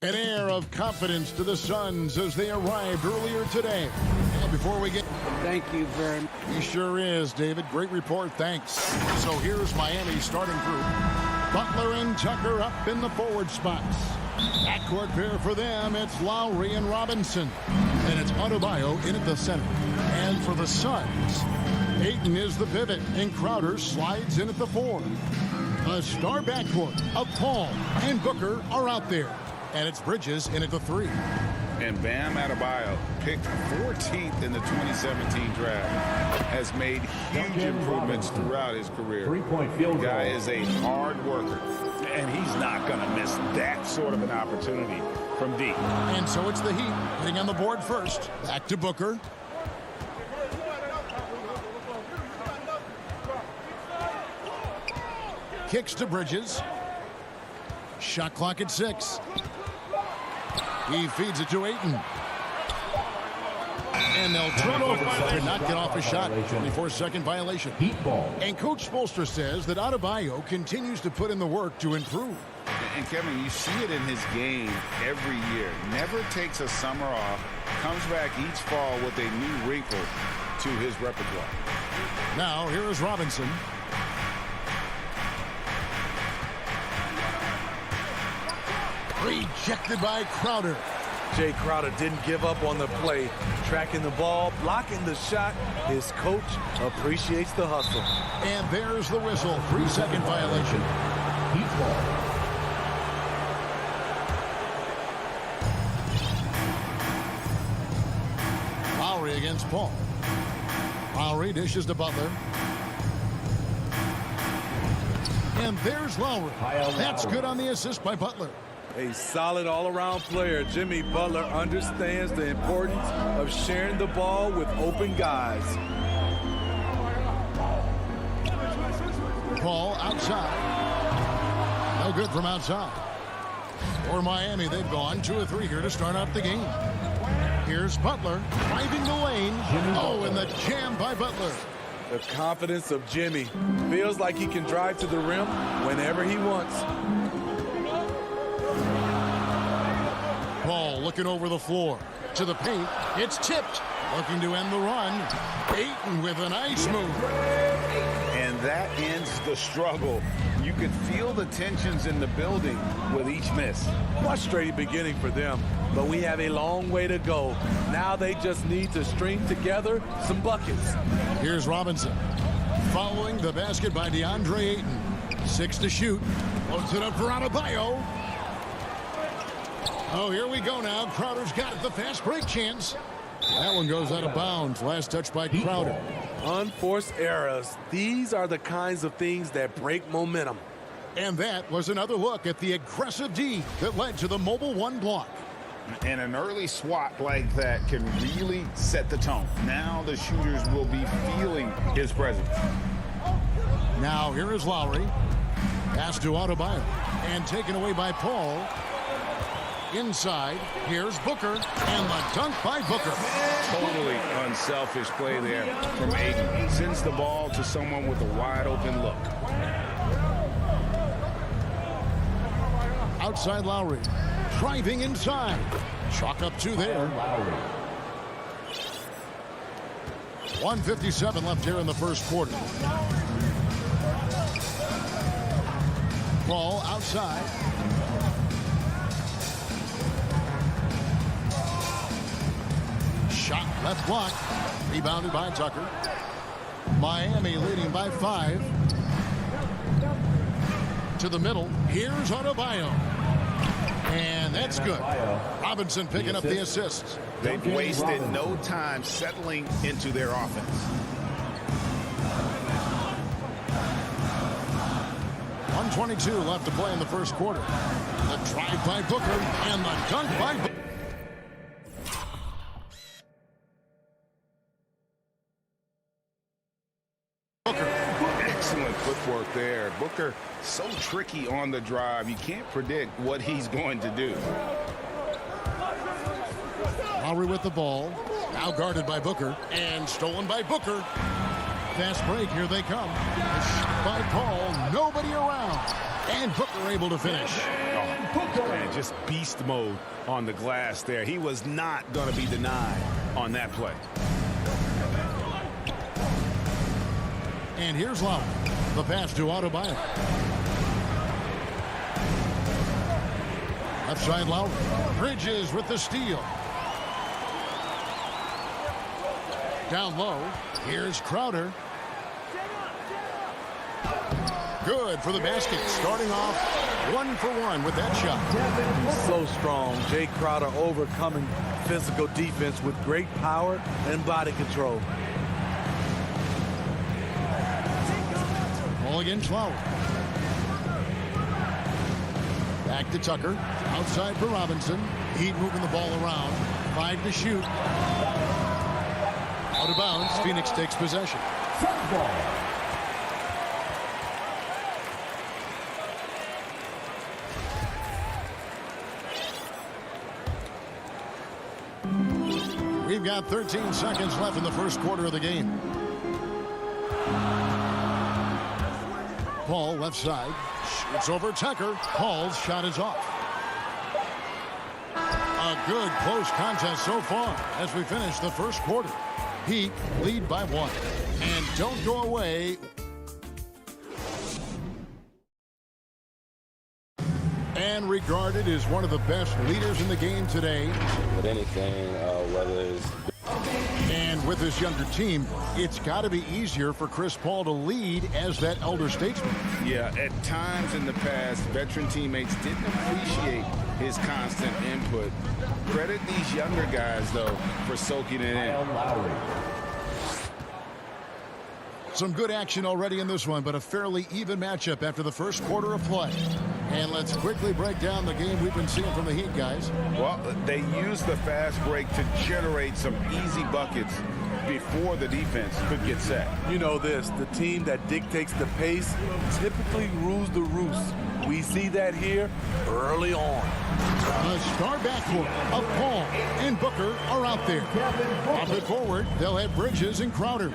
J: An air of confidence to the Suns as they arrived earlier today. And before we get...
N: Thank you very much.
J: He sure is, David. Great report. Thanks. So here's Miami's starting group. Butler and Tucker up in the forward spots. Backcourt pair for them, it's Lowry and Robinson. And it's Adebayo in at the center. And for the Suns, Ayton is the pivot, and Crowder slides in at the 4. A star backcourt of Paul and Booker are out there. And it's Bridges in at the 3.
L: And Bam Adebayo, picked 14th in the 2017 draft, has made huge improvements throughout his career.
F: Three-point field goal.
L: Guy is a hard worker, and he's not going to miss that sort of an opportunity from deep.
J: And so it's the Heat getting on the board first. Back to Booker. Kicks to Bridges. Shot clock at 6. He feeds it to Ayton. And they'll turn over to not get off a shot. 24-second violation.
F: Heat ball.
J: And Coach Spoelstra says that Adebayo continues to put in the work to improve.
L: And Kevin, you see it in his game every year. Never takes a summer off. Comes back each fall with a new wrinkle to his repertoire.
J: Now, here is Robinson. Rejected by Crowder.
D: Jay Crowder didn't give up on the play. Tracking the ball, blocking the shot. His coach appreciates the hustle.
J: And there's the whistle. 3-second violation.
F: Heat ball.
J: Lowry against Paul. Lowry dishes to Butler. And there's Lowry. That's good on the assist by Butler.
D: A solid all-around player. Jimmy Butler understands the importance of sharing the ball with open guys.
J: Paul outside. No good from outside. For Miami, they've gone 2 of 3 here to start out the game. Here's Butler driving the lane. Oh, and the jam by Butler.
D: The confidence of Jimmy. Feels like he can drive to the rim whenever he wants.
J: Paul looking over the floor to the paint. It's tipped. Looking to end the run. Ayton with a nice move.
L: And that ends the struggle. You could feel the tensions in the building with each miss.
D: Frustrating beginning for them, but we have a long way to go. Now they just need to string together some buckets.
J: Here's Robinson. Following the basket by DeAndre Ayton. 6 to shoot. Puts it up for Adebayo. Oh, here we go now. Crowder's got it. The fast break chance. That one goes out of bounds. Last touch by Crowder.
D: Unforced errors. These are the kinds of things that break momentum.
J: And that was another look at the aggressive D that led to the mobile 1 block.
L: And an early swat like that can really set the tone. Now the shooters will be feeling his presence.
J: Now here is Lowry. Pass to Adebayo. And taken away by Paul. Inside, here's Booker, and the dunk by Booker.
L: Totally unselfish play there from Ayton. Sends the ball to someone with a wide-open look.
J: Outside Lowry, driving inside. Chalk up 2 there. 1:57 left here in the first quarter. Ball outside. Shot left block. Rebounded by Tucker. Miami leading by 5. To the middle. Here's Adebayo. And that's good. Robinson picking up the assist.
L: They've wasted no time settling into their offense.
J: 1:22 left to play in the first quarter. The drive by Booker and the dunk by Booker.
L: Excellent footwork there. Booker so tricky on the drive. You can't predict what he's going to do.
J: Lowry with the ball. Now guarded by Booker and stolen by Booker. Fast break, here they come. By Paul, nobody around. And Booker able to finish.
L: Oh, man, just beast mode on the glass there. He was not going to be denied on that play.
J: And here's Lowry. The pass to Adebayo. Left side Lowry. Bridges with the steal. Down low. Here's Crowder. Good for the basket. Starting off 1 for 1 with that shot.
D: So strong. Jay Crowder overcoming physical defense with great power and body control.
J: Ball against Lowry. Back to Tucker. Outside for Robinson. Heat moving the ball around. 5 to shoot. Out of bounds. Phoenix takes possession. We've got 13 seconds left in the first quarter of the game. Paul left side. Shoots over Tucker. Paul's shot is off. A good close contest so far as we finish the first quarter. Heat lead by 1. And don't go away. And regarded as one of the best leaders in the game today.
N: With anything, whether it's...
J: And with this younger team, it's got to be easier for Chris Paul to lead as that elder statesman.
L: Yeah, at times in the past, veteran teammates didn't appreciate his constant input. Credit these younger guys, though, for soaking it in.
J: Some good action already in this one, but a fairly even matchup after the first quarter of play. And let's quickly break down the game we've been seeing from the Heat, guys.
L: Well, they used the fast break to generate some easy buckets before the defense could get set.
D: You know this, the team that dictates the pace typically rules the roost. We see that here early on.
J: The star backcourt of Paul and Booker are out there. Up it forward, they'll have Bridges and Crowder.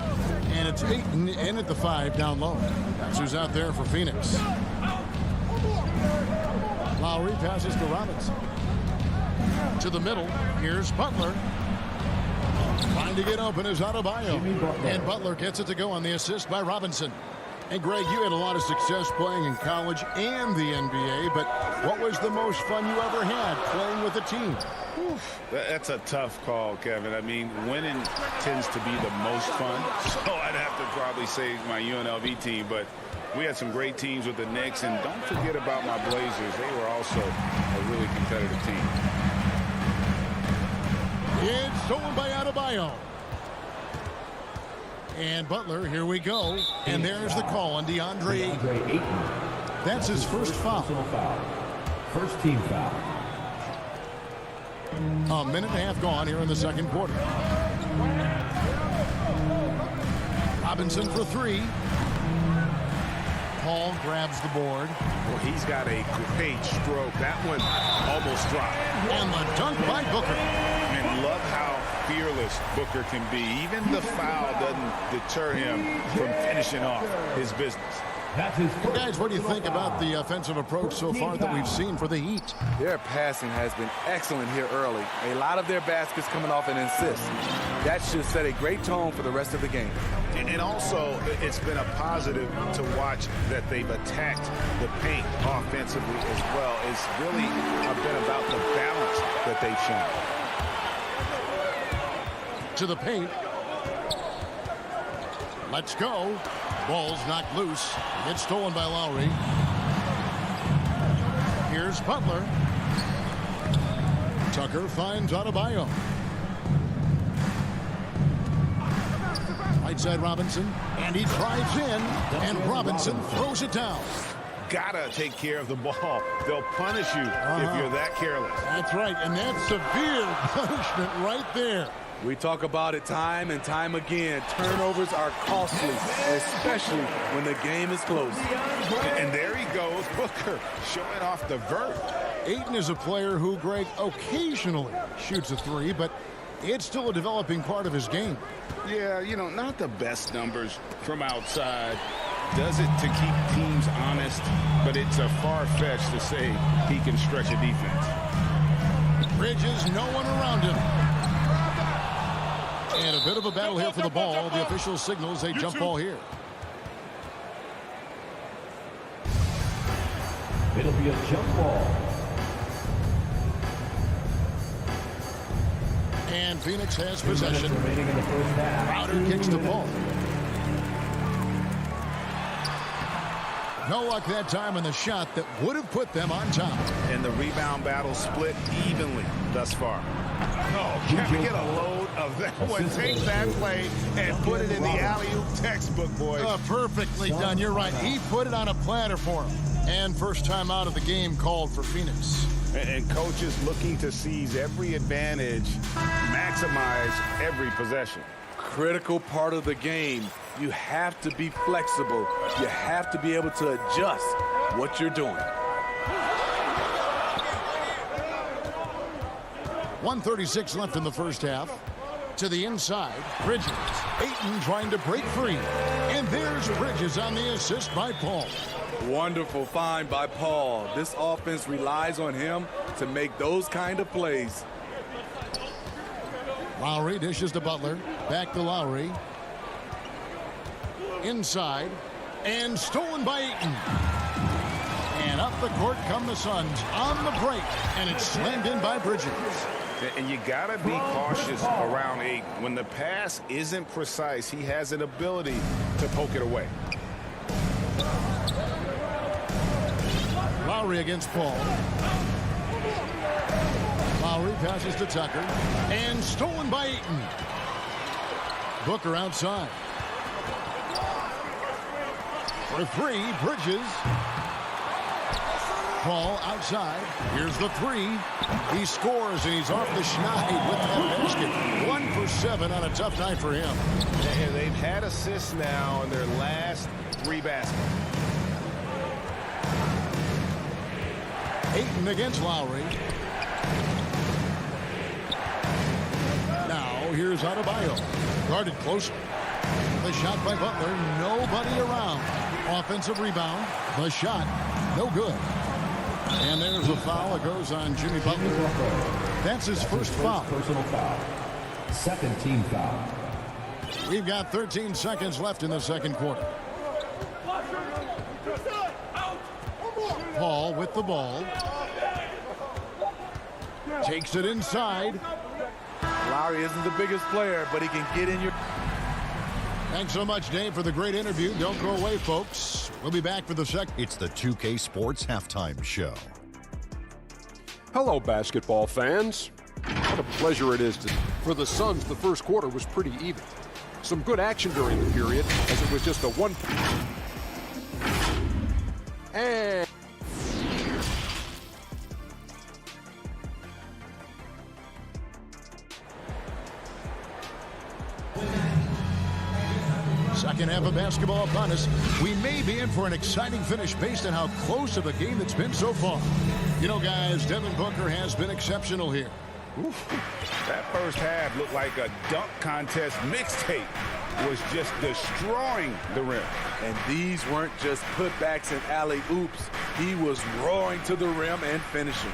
J: And it's Ayton in at the 5 down low. That's who's out there for Phoenix. Lowry passes to Robinson. To the middle, here's Butler. Trying to get open is Adebayo. And Butler gets it to go on the assist by Robinson. And Greg, you had a lot of success playing in college and the NBA, but what was the most fun you ever had playing with a team?
L: That's a tough call, Kevin. I mean, winning tends to be the most fun. So I'd have to probably say my UNLV team, but we had some great teams with the Knicks, and don't forget about my Blazers. They were also a really competitive team.
J: It's stolen by Adebayo. And Butler, here we go. And there's the call on DeAndre Ayton. That's his first foul.
F: First team foul.
J: A minute and a half gone here in the second quarter. Robinson for 3. Paul grabs the board.
L: Well, he's got a great stroke. That one almost dropped.
J: And the dunk by Booker.
L: And love how fearless Booker can be. Even the foul doesn't deter him from finishing off his business.
J: Well, guys, what do you think about the offensive approach so far that we've seen for the Heat?
D: Their passing has been excellent here early. A lot of their baskets coming off an assist. That should set a great tone for the rest of the game.
L: And also, it's been a positive to watch that they've attacked the paint offensively as well. It's really been about the balance that they've shown.
J: To the paint. Let's go. Ball's knocked loose. It's stolen by Lowry. Here's Butler. Tucker finds Adebayo. Right side Robinson. And he drives in. And Robinson throws it down.
L: Gotta take care of the ball. They'll punish you if you're that careless.
J: That's right. And that's severe punishment right there.
D: We talk about it time and time again. Turnovers are costly, especially when the game is close.
L: And there he goes, Booker, showing off the vert.
J: Ayton is a player who, Greg, occasionally shoots a 3, but It's still a developing part of his game.
L: Yeah, you know, not the best numbers from outside. Does it to keep teams honest, but it's a far-fetch to say he can stretch a defense.
J: Bridges, no one around him. And a bit of a battle here for the ball. The official signals a jump ball here.
F: It'll be a jump ball.
J: And Phoenix has possession. Crowder kicks the ball. No luck that time on the shot that would have put them on top.
L: And the rebound battle split evenly thus far. Oh, can we get a load of that one? Take that play and put it in the alley-oop textbook, boys.
J: Perfectly done. You're right. He put it on a platter for him. And first time out of the game called for Phoenix.
L: And coaches looking to seize every advantage, maximize every possession.
D: Critical part of the game. You have to be flexible. You have to be able to adjust what you're doing.
J: 1:36 left in the first half. To the inside, Bridges. Ayton trying to break free. And there's Bridges on the assist by Paul.
D: Wonderful find by Paul. This offense relies on him to make those kind of plays.
J: Lowry dishes to Butler. Back to Lowry. Inside. And stolen by Ayton. And up the court come the Suns on the break. And it's slammed in by Bridges.
L: And you got to be cautious around Ayton. When the pass isn't precise, he has an ability to poke it away.
J: Lowry against Paul. Lowry passes to Tucker. And stolen by Ayton. Booker outside. For three, Bridges. Paul outside. Here's the three. He scores, and he's off the schneid with that basket. 1 for 7 on a tough night for him.
L: And they've had assists now in their last 3 baskets.
J: Ayton against Lowry. Now here's Adebayo. Guarded closer. The shot by Butler. Nobody around. Offensive rebound. The shot. No good. And there's a foul. It goes on Jimmy Butler. That's his first foul.
F: Personal foul. Second team foul.
J: We've got 13 seconds left in the second quarter. Paul with the ball. Takes it inside.
D: Lowry isn't the biggest player, but he can get in your...
J: Thanks so much, Dave, for the great interview. Don't go away, folks. We'll be back for the second.
G: It's the 2K Sports Halftime Show.
H: Hello, basketball fans. What a pleasure it is for the Suns. The first quarter was pretty even. Some good action during the period, as it was just a one. And
J: second half of basketball upon us. We may be in for an exciting finish based on how close of a game it's been so far. You know, guys, Devin Booker has been exceptional here.
L: Oof. That first half looked like a dunk contest mixtape. Was just destroying the rim.
D: And these weren't just putbacks and alley-oops. He was roaring to the rim and finishing.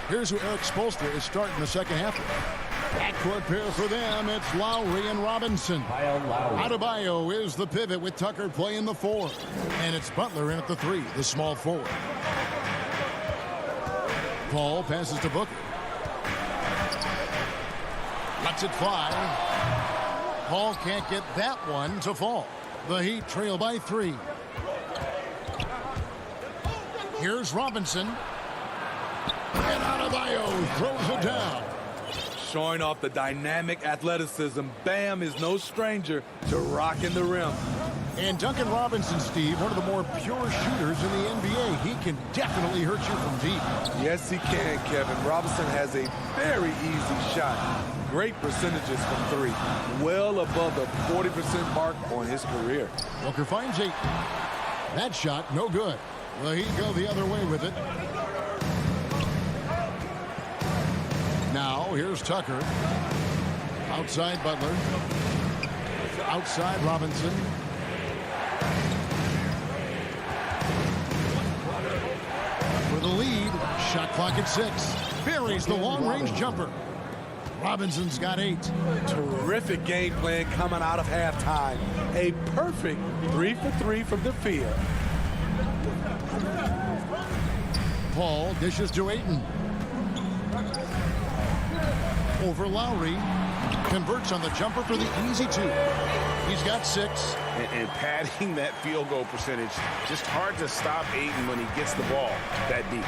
J: Here's who Eric Spoelstra is starting the second half with. Backcourt pair for them. It's Lowry and Robinson. Adebayo is the pivot with Tucker playing the 4. And it's Butler in at the 3, the small forward. Paul passes to Booker. Lets it fly. Paul can't get that one to fall. The Heat trail by 3. Here's Robinson. And Adebayo throws it down.
D: Showing off the dynamic athleticism, Bam is no stranger to rocking the rim.
J: And Duncan Robinson, Steve, one of the more pure shooters in the NBA. He can definitely hurt you from deep.
D: Yes, he can, Kevin. Robinson has a very easy shot. Great percentages from 3. Well above the 40% mark on his career.
J: Booker finds 8. That shot, no good. The Heat go the other way with it. Now, here's Tucker. Outside Butler. Outside Robinson. For the lead. Shot clock at 6. Buries the long-range jumper. Robinson's got 8.
D: Terrific game plan coming out of halftime. A perfect 3 for 3 from the field.
J: Paul dishes to Ayton. Over Lowry. Converts on the jumper for the easy 2. He's got 6.
L: And padding that field goal percentage, just hard to stop Ayton when he gets the ball that deep.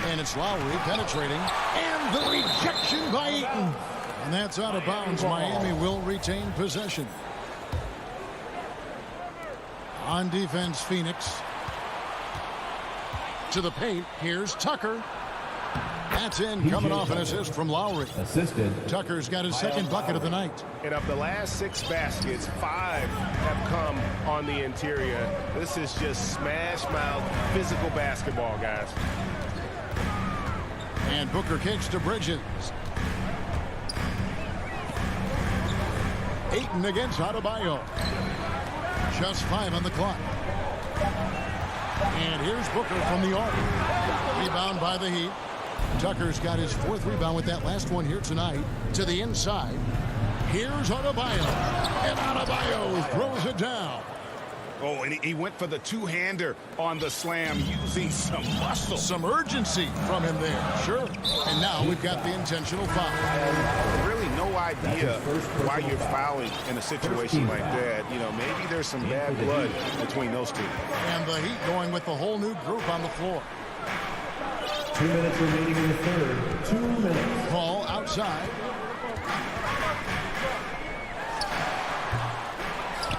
J: And it's Lowry penetrating. And the rejection by Ayton. And that's out of bounds. Miami will retain possession. On defense, Phoenix. To the paint. Here's Tucker. That's in, coming off an assist from Lowry.
F: Assisted.
J: Tucker's got his second bucket of the night.
O: And of the last 6 baskets, 5 have come on the interior. This is just smash mouth physical basketball, guys.
J: And Booker kicks to Bridges. Ayton against Adebayo. Just 5 on the clock. And here's Booker from the arc. Rebound by the Heat. Tucker's got his 4th rebound with that last one here tonight. To the inside. Here's Adebayo. And Adebayo throws it down.
L: Oh, and he went for the two-hander on the slam using some muscle.
J: Some urgency from him there. Sure. And now we've got the intentional foul.
L: Really no idea why you're fouling in a situation like that. You know, maybe there's some bad blood between those two.
J: And the Heat going with the whole new group on the floor.
F: 2 minutes remaining in the third. 2 minutes.
J: Paul outside.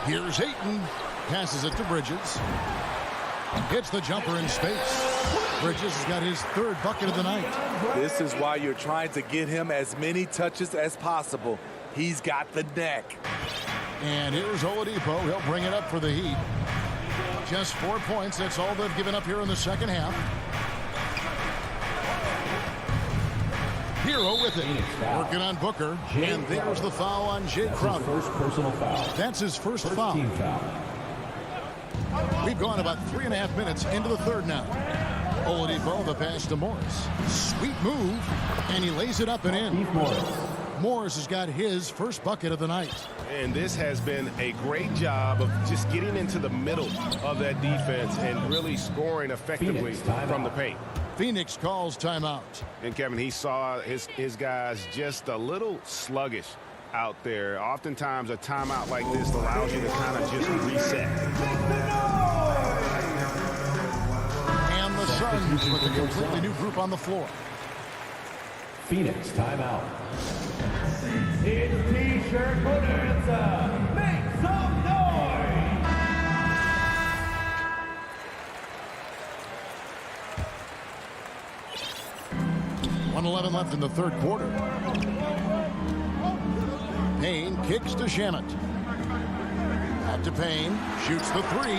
J: Here's Ayton. Passes it to Bridges. Hits the jumper in space. Bridges has got his 3rd bucket of the night.
D: This is why you're trying to get him as many touches as possible. He's got the neck.
J: And here's Oladipo. He'll bring it up for the Heat. Just 4 points. That's all they've given up here in the second half. Hero with it. Working on Booker. And there's the foul on Jay Crowder.
F: First personal foul.
J: That's his first foul.
F: Team foul.
J: We've gone about 3.5 minutes into the third now. Oladipo, the pass to Morris. Sweet move. And he lays it up and in. Morris has got his first bucket of the night.
O: And this has been a great job of just getting into the middle of that defense and really scoring effectively from the paint.
J: Phoenix calls timeout.
O: And Kevin, he saw his guys just a little sluggish out there. Oftentimes a timeout like this allows you to kind of just reset.
J: And the Suns with a completely new group on the floor.
F: Phoenix timeout. It's T-shirt bonanza. Make some noise.
J: 1:11 left in the third quarter. Payne kicks to Shamet. Out to Payne. Shoots the 3.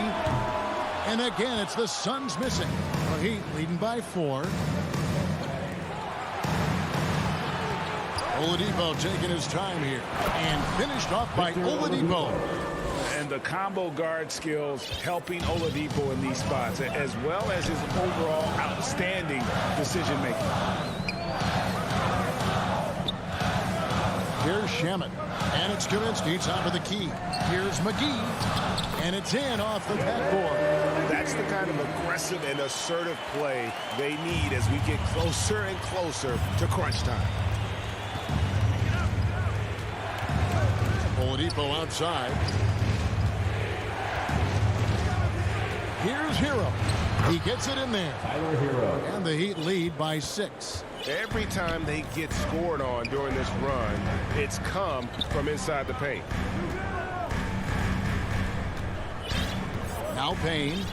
J: And again, it's the Suns missing. The Heat leading by 4. Oladipo taking his time here. And finished off by Oladipo.
O: And the combo guard skills helping Oladipo in these spots, as well as his overall outstanding decision-making.
J: Here's Shamet. And it's Kaminsky top of the key. Here's McGee. And it's in off the backboard.
O: That's the kind of aggressive and assertive play they need as we get closer and closer to crunch time.
J: Oladipo outside. Here's Hero. He gets it in there.
F: Tyler Hero.
J: And the Heat lead by 6.
O: Every time they get scored on during this run, it's come from inside the paint.
J: Now Payne.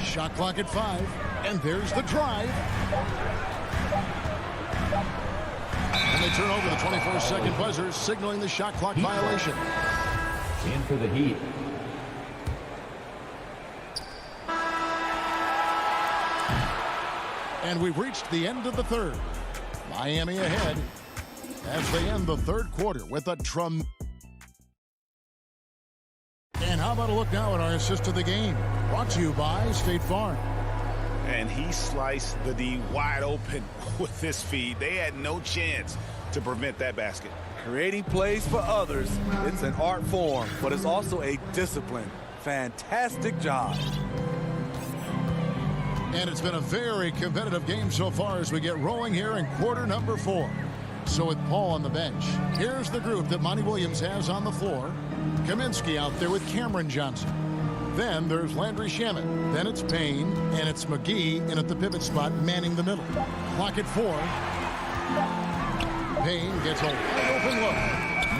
J: Shot clock at 5. And there's the drive. And they turn over the 24-second buzzer, signaling the shot clock violation.
F: In for the Heat.
J: And we've reached the end of the third. Miami ahead as they end the third quarter with a And how about a look now at our assist of the game? Brought to you by State Farm.
O: And he sliced the D wide open with this feed. They had no chance to prevent that basket.
D: Creating plays for others, it's an art form, but it's also a discipline. Fantastic job.
J: And it's been a very competitive game so far as we get rolling here in quarter number 4. So with Paul on the bench, here's the group that Monty Williams has on the floor. Kaminsky out there with Cameron Johnson. Then there's Landry Shamet. Then it's Payne, and it's McGee in at the pivot spot, manning the middle. Clock at 4. Payne gets a wide open look.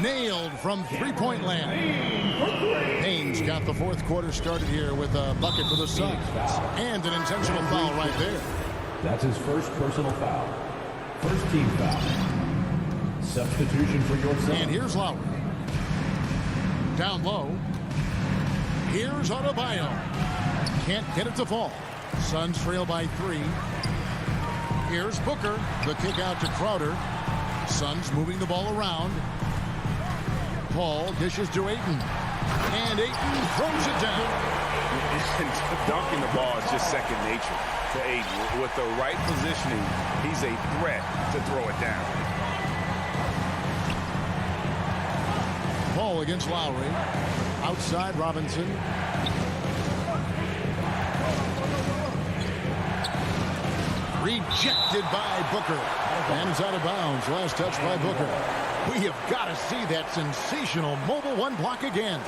J: Nailed from three-point land. Payne's got the fourth quarter started here with a bucket for the Suns. And an intentional foul right there.
F: That's his first personal foul. First team foul. Substitution for your Suns.
J: And here's Lowry. Down low. Here's Adebayo. Can't get it to fall. Suns trail by 3. Here's Booker. The kick out to Crowder. Suns moving the ball around. Paul dishes to Ayton. And Ayton throws it down.
O: Dunking the ball is just second nature to Ayton. With the right positioning, he's a threat to throw it down.
J: Paul against Lowry. Outside Robinson. Rejected by Booker. And it's out of bounds. Last touch by Booker. We have got to see that sensational mobile one block again.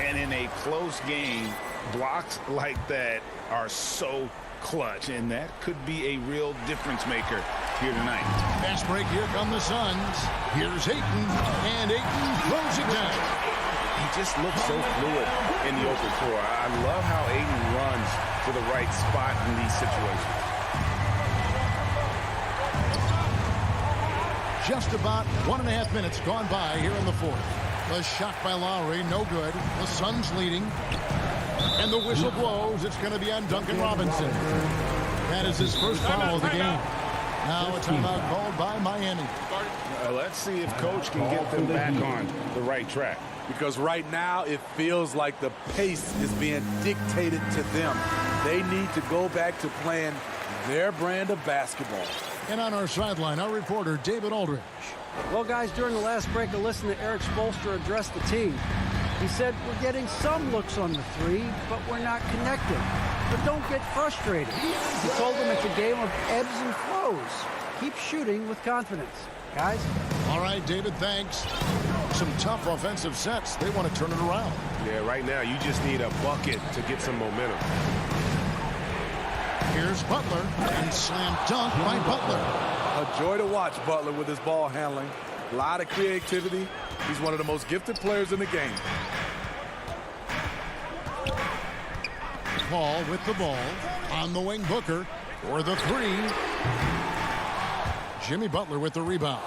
O: And in a close game, blocks like that are so clutch. And that could be a real difference maker here tonight.
J: Fast break. Here come the Suns. Here's Ayton. And Ayton throws it down.
O: He just looks so fluid in the open floor. I love how Ayton runs to the right spot in these situations.
J: Just about 1.5 minutes gone by here in the fourth. The shot by Lowry, no good. The Suns leading. And the whistle blows. It's going to be on Duncan Robinson. That is his first foul of the game. Now a timeout called by Miami.
O: Let's see if Coach can get them back on the right track.
D: Because right now it feels like the pace is being dictated to them. They need to go back to playing their brand of basketball.
J: And on our sideline, our reporter, David Aldridge.
P: Well, guys, during the last break, I listened to Eric Spoelstra address the team. He said, we're getting some looks on the three, but we're not connecting. But don't get frustrated. He told them it's a game of ebbs and flows. Keep shooting with confidence. Guys?
J: All right, David, thanks. Some tough offensive sets. They want to turn it around.
O: Yeah, right now you just need a bucket to get some momentum.
J: Here's Butler, and slam dunk by Butler.
D: A joy to watch Butler with his ball handling. A lot of creativity. He's one of the most gifted players in the game.
J: Paul with the ball. On the wing, Booker for the three. Jimmy Butler with the rebound.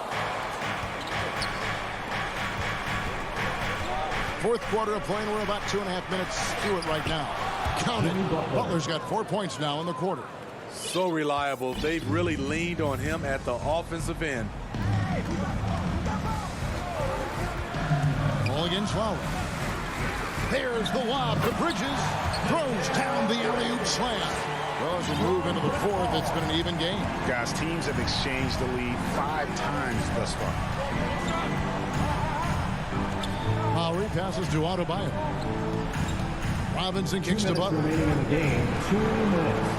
J: Fourth quarter of play, and we're about 2.5 minutes through it right now. Count it. Butler's got 4 points now in the quarter.
D: So reliable. They've really leaned on him at the offensive end.
J: Ball against Lowry. There's the lob to Bridges. Throws down the alley-oop slam. Well, as we move into the fourth, it's been an even game.
O: Guys, teams have exchanged the lead 5 times thus far.
J: Lowry passes to Adebayo. Robinson kicks to Butler.
F: Remaining in the game, 2 minutes.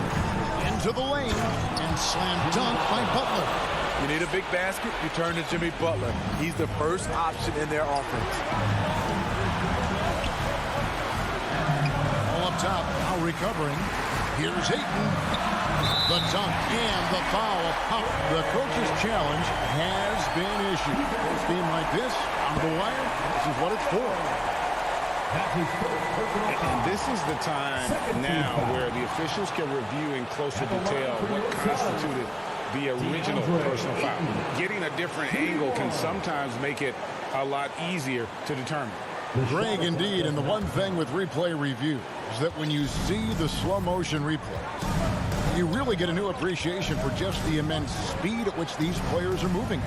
J: Into the lane and slam dunk by Butler.
D: You need a big basket, you turn to Jimmy Butler. He's the first option in their offense.
J: All up top, now recovering. Here's Ayton. The dunk and the foul. The coach's challenge has been issued. It's being like this, on the wire, this is what it's for.
O: And this is the time now where the officials can review in closer detail what constituted the original personal foul. Getting a different angle can sometimes make it a lot easier to determine.
J: Greg, indeed, and the one thing with replay review is that when you see the slow motion replays, You really get a new appreciation for just the immense speed at which these players are moving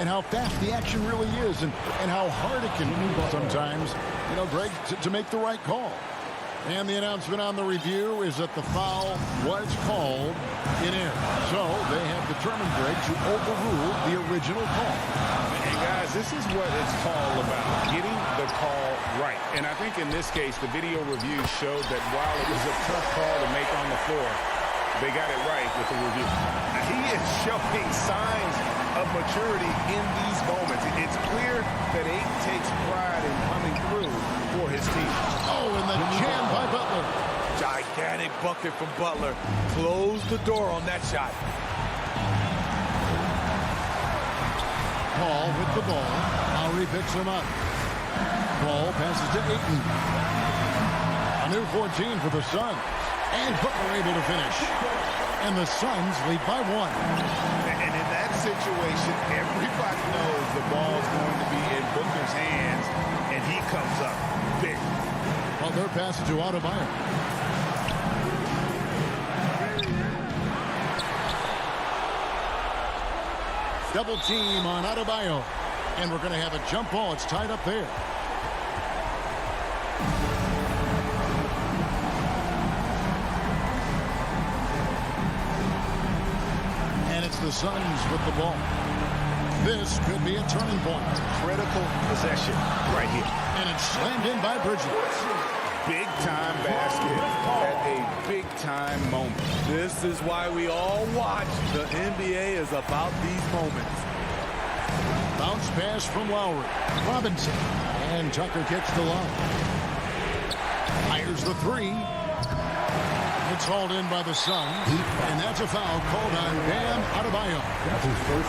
J: and how fast the action really is and how hard it can be sometimes, you know, Greg, to make the right call. And the announcement on the review is that the foul was called in air. So they have determined, Greg, to overrule the original call.
O: And guys, this is what it's all about, getting the call right. And I think in this case, the video review showed that while it was a tough call to make on the floor, they got it right with the review. He is showing signs of maturity in these moments. It's clear that Ayton takes pride in coming through for his team.
J: Oh, and the jam by Butler.
D: Gigantic bucket from Butler. Close the door on that shot.
J: Paul with the ball. Lowry picks him up. Paul passes to Ayton. A new 14 for the Suns. And Booker able to finish. And the Suns lead by 1.
O: And in that situation, everybody knows the ball's going to be in Booker's hands, and he comes up big.
J: Well, their pass to Adebayo. Double team on Adebayo. And we're going to have a jump ball. It's tied up there. And it's the Suns with the ball. This could be a turning point.
O: Critical possession right here.
J: And it's slammed in by Bridges.
O: Big-time basket at a big-time moment.
D: This is why we all watch. The NBA is about these moments.
J: Bounce pass from Lowry. Robinson. And Tucker gets the line. Fires the three. It's hauled in by the Suns. And that's a foul called on Bam Adebayo.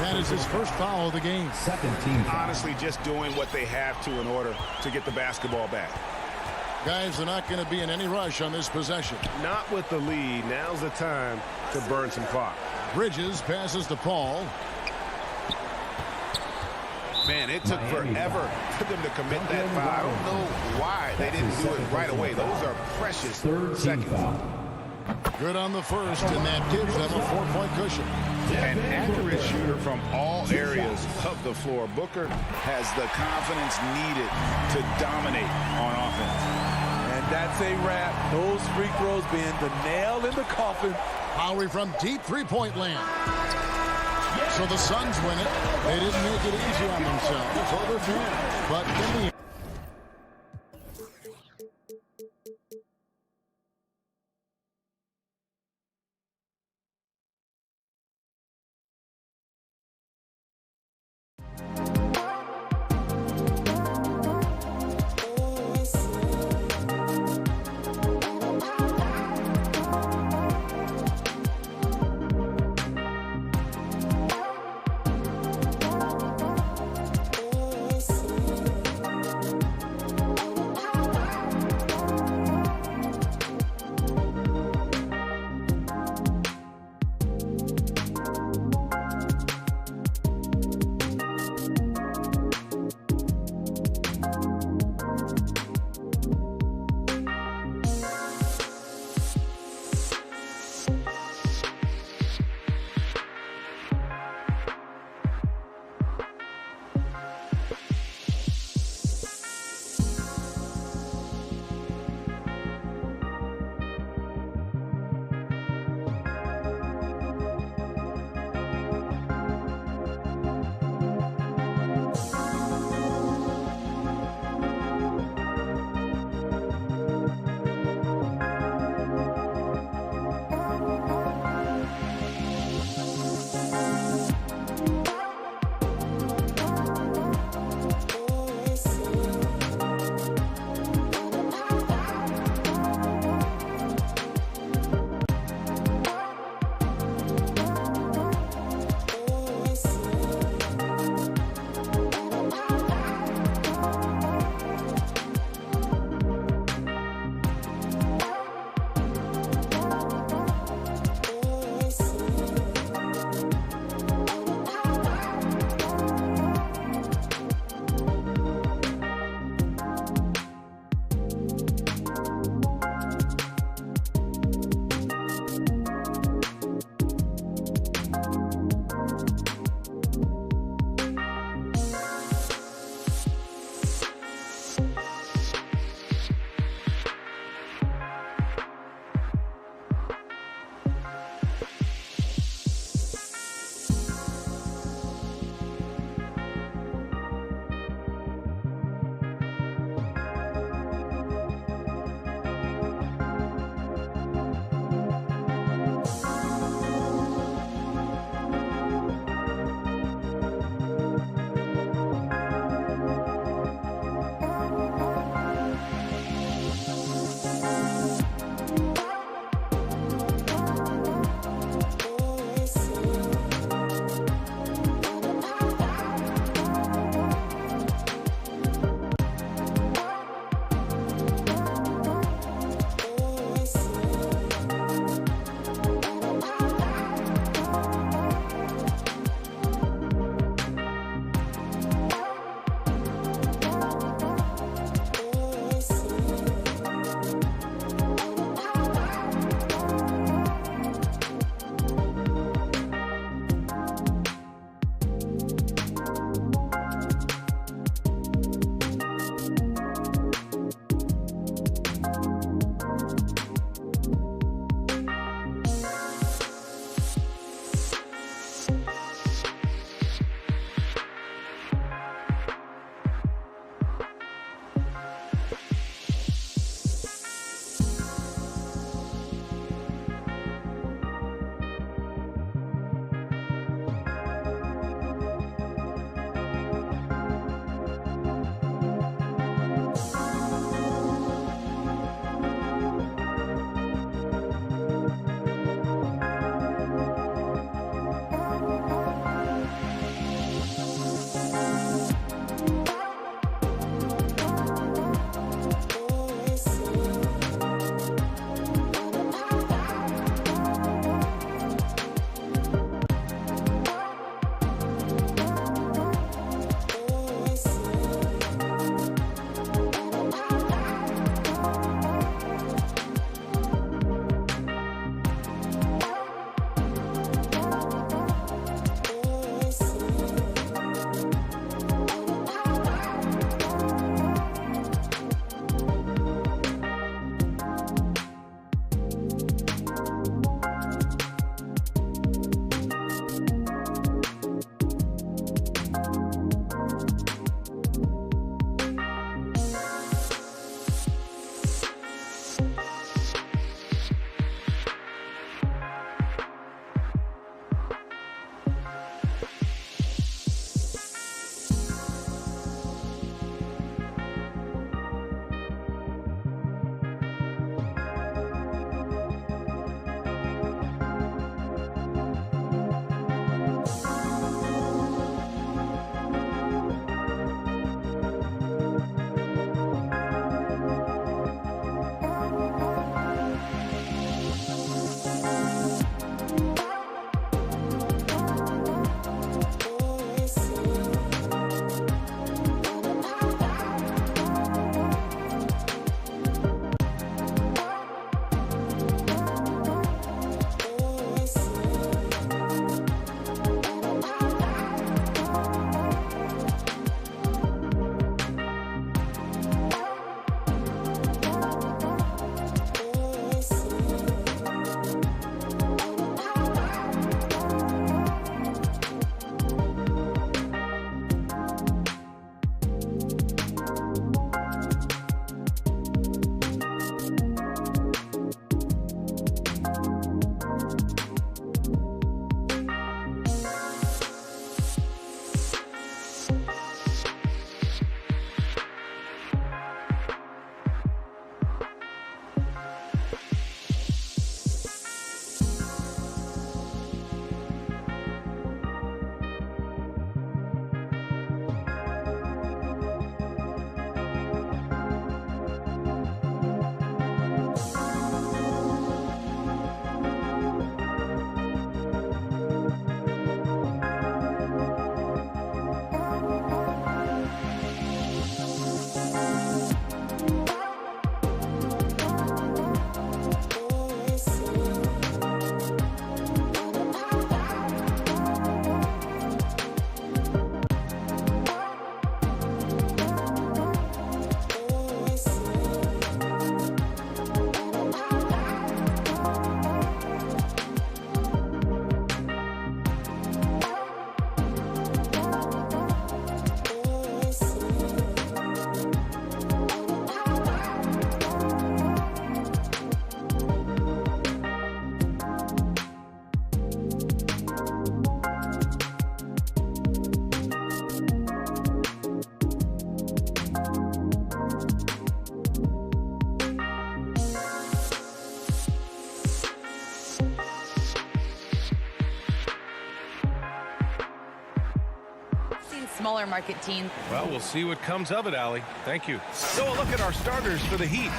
J: That is his first foul of the game.
F: Second team foul.
O: Honestly, just doing what they have to in order to get the basketball back.
J: Guys, they're not going to be in any rush on this possession.
B: Not with the lead. Now's the time to burn some clock.
J: Bridges passes to Paul.
O: Man, it took forever for them to commit that foul. I don't know why they didn't do it right away. Those are precious seconds.
J: Good on the first, and that gives them a 4-point cushion.
O: An accurate shooter from all areas of the floor. Booker has the confidence needed to dominate on offense.
D: And that's a wrap. Those free throws being the nail in the coffin.
J: Lowry from deep three-point land. So the Suns win it. They didn't make it easy on themselves or their fans. But in the
C: smaller market teams.
B: Well, we'll see what comes of it, Allie. Thank you. So a look at our starters for the Heat.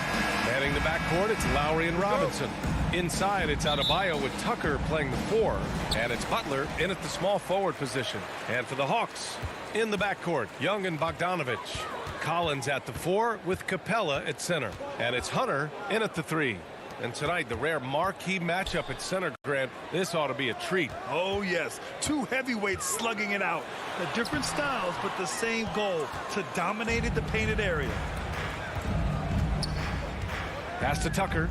B: Manning the backcourt, it's Lowry and Robinson. Inside, it's Adebayo with Tucker playing the 4. And it's Butler in at the small forward position. And for the Hawks, in the backcourt, Young and Bogdanovich. Collins at the 4 with Capella at center. And it's Hunter in at the 3. And tonight, the rare marquee matchup at center, Grant. This ought to be a treat.
E: Oh, yes. Two heavyweights slugging it out. The different styles, but the same goal, to dominate the painted area.
B: Pass to Tucker.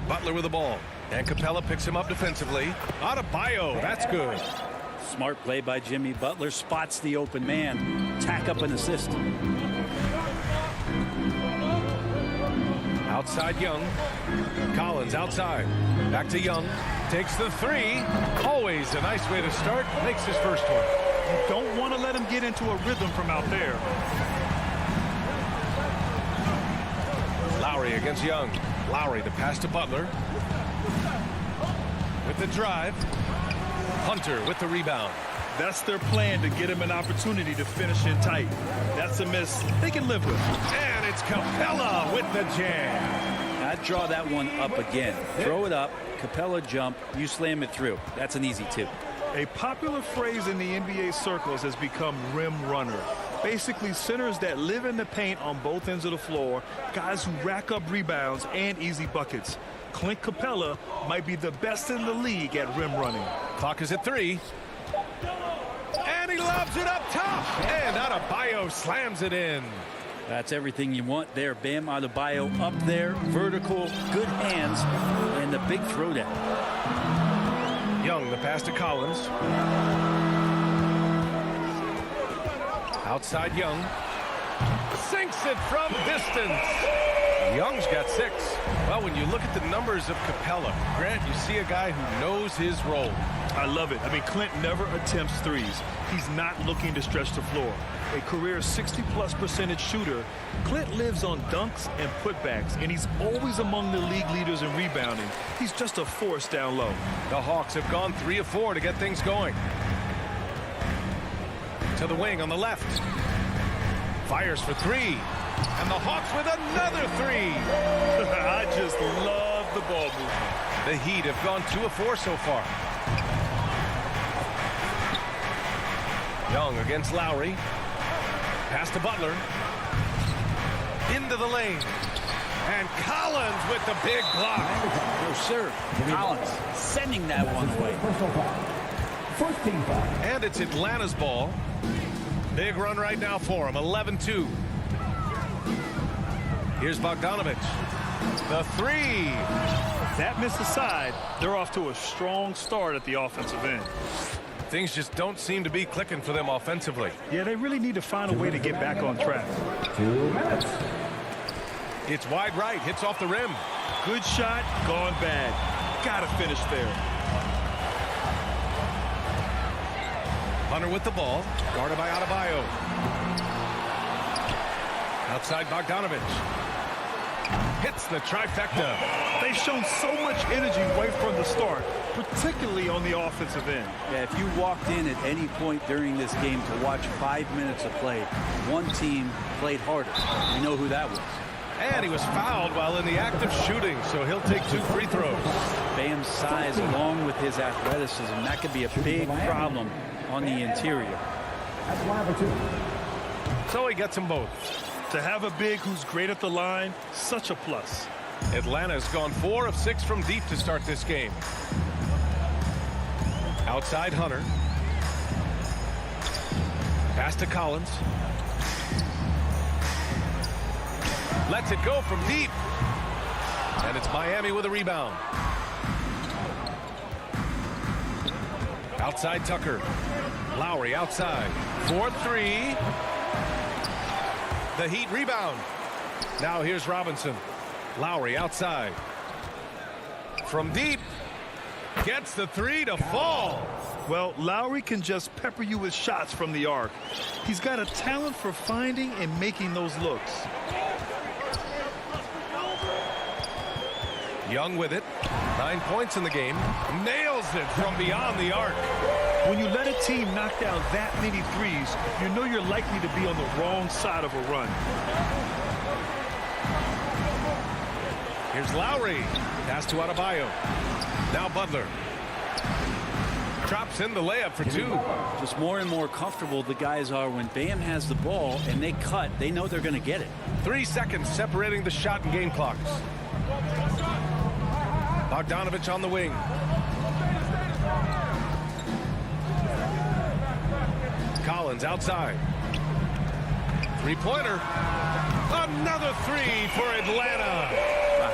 B: Butler with the ball. And Capella picks him up defensively. Adebayo, that's good.
K: Smart play by Jimmy Butler. Spots the open man. Tack up an assist.
B: Outside Young. Collins outside. Back to Young. Takes the 3. Always a nice way to start. Makes his first one.
E: You don't want to let him get into a rhythm from out there.
B: Lowry against Young. Lowry, the pass to Butler. With the drive. Hunter with the rebound.
E: That's their plan, to get him an opportunity to finish in tight. That's a miss they can live with.
B: And it's Capella with the jam.
K: I'd draw that one up again. Throw it up, Capella jump, you slam it through. That's an easy 2.
E: A popular phrase in the NBA circles has become rim runner. Basically, centers that live in the paint on both ends of the floor, guys who rack up rebounds and easy buckets. Clint Capella might be the best in the league at rim running.
B: Clock is at 3. And he lobs it up top. And Adebayo slams it in.
K: That's everything you want there. Bam Adebayo up there, vertical, good hands, and the big throwdown.
B: Young, the pass to Collins. Outside Young. Sinks it from distance. Young's got 6. Well, when you look at the numbers of Capella, Grant, you see a guy who knows his role.
E: I love it. I mean, Clint never attempts threes. He's not looking to stretch the floor. A career 60+% shooter, Clint lives on dunks and putbacks, and he's always among the league leaders in rebounding. He's just a force down low.
B: The Hawks have gone 3 of 4 to get things going. To the wing on the left. Fires for 3. And the Hawks with another 3.
E: I just love the ball movement.
B: The Heat have gone 2 of 4 so far. Young against Lowry. Pass to Butler. Into the lane. And Collins with the big block.
K: No, sir. Collins sending that one away.
B: And it's Atlanta's ball. Big run right now for him. 11-2. Here's Bogdanovich. The 3.
E: That missed aside. They're off to a strong start at the offensive end.
B: Things just don't seem to be clicking for them offensively.
E: Yeah, they really need to find a way to get back on track.
F: 2 minutes.
B: It's wide right. Hits off the rim.
E: Good shot, gone bad. Gotta finish there.
B: Hunter with the ball. Guarded by Adebayo. Outside Bogdanovich. Hits the trifecta.
E: They've shown so much energy right from the start, particularly on the offensive end.
K: Yeah, if you walked in at any point during this game to watch 5 minutes of play, one team played harder. You know who that was.
B: And he was fouled while in the act of shooting, so he'll take 2 free throws.
K: Bam's size along with his athleticism, that could be a big problem on the interior.
F: That's 1 of 2.
B: So he gets them both.
E: To have a big who's great at the line, such a plus.
B: Atlanta's gone 4 of 6 from deep to start this game. Outside Hunter. Pass to Collins. Lets it go from deep. And it's Miami with a rebound. Outside Tucker. Lowry outside. 4-3. The Heat rebound. Now here's Robinson. Lowry outside. From deep. Gets the 3 to fall.
E: Well, Lowry can just pepper you with shots from the arc. He's got a talent for finding and making those looks.
B: Young with it. 9 points in the game. Nails it from beyond the arc.
E: When you let a team knock down that many threes, you know you're likely to be on the wrong side of a run.
B: Here's Lowry. Pass to Adebayo. Now Butler. Drops in the layup for two.
K: Just more and more comfortable the guys are when Bam has the ball and they cut. They know they're going to get it.
B: 3 seconds separating the shot and game clocks. Bogdanovich on the wing. Collins outside. Three-pointer. Another three for Atlanta.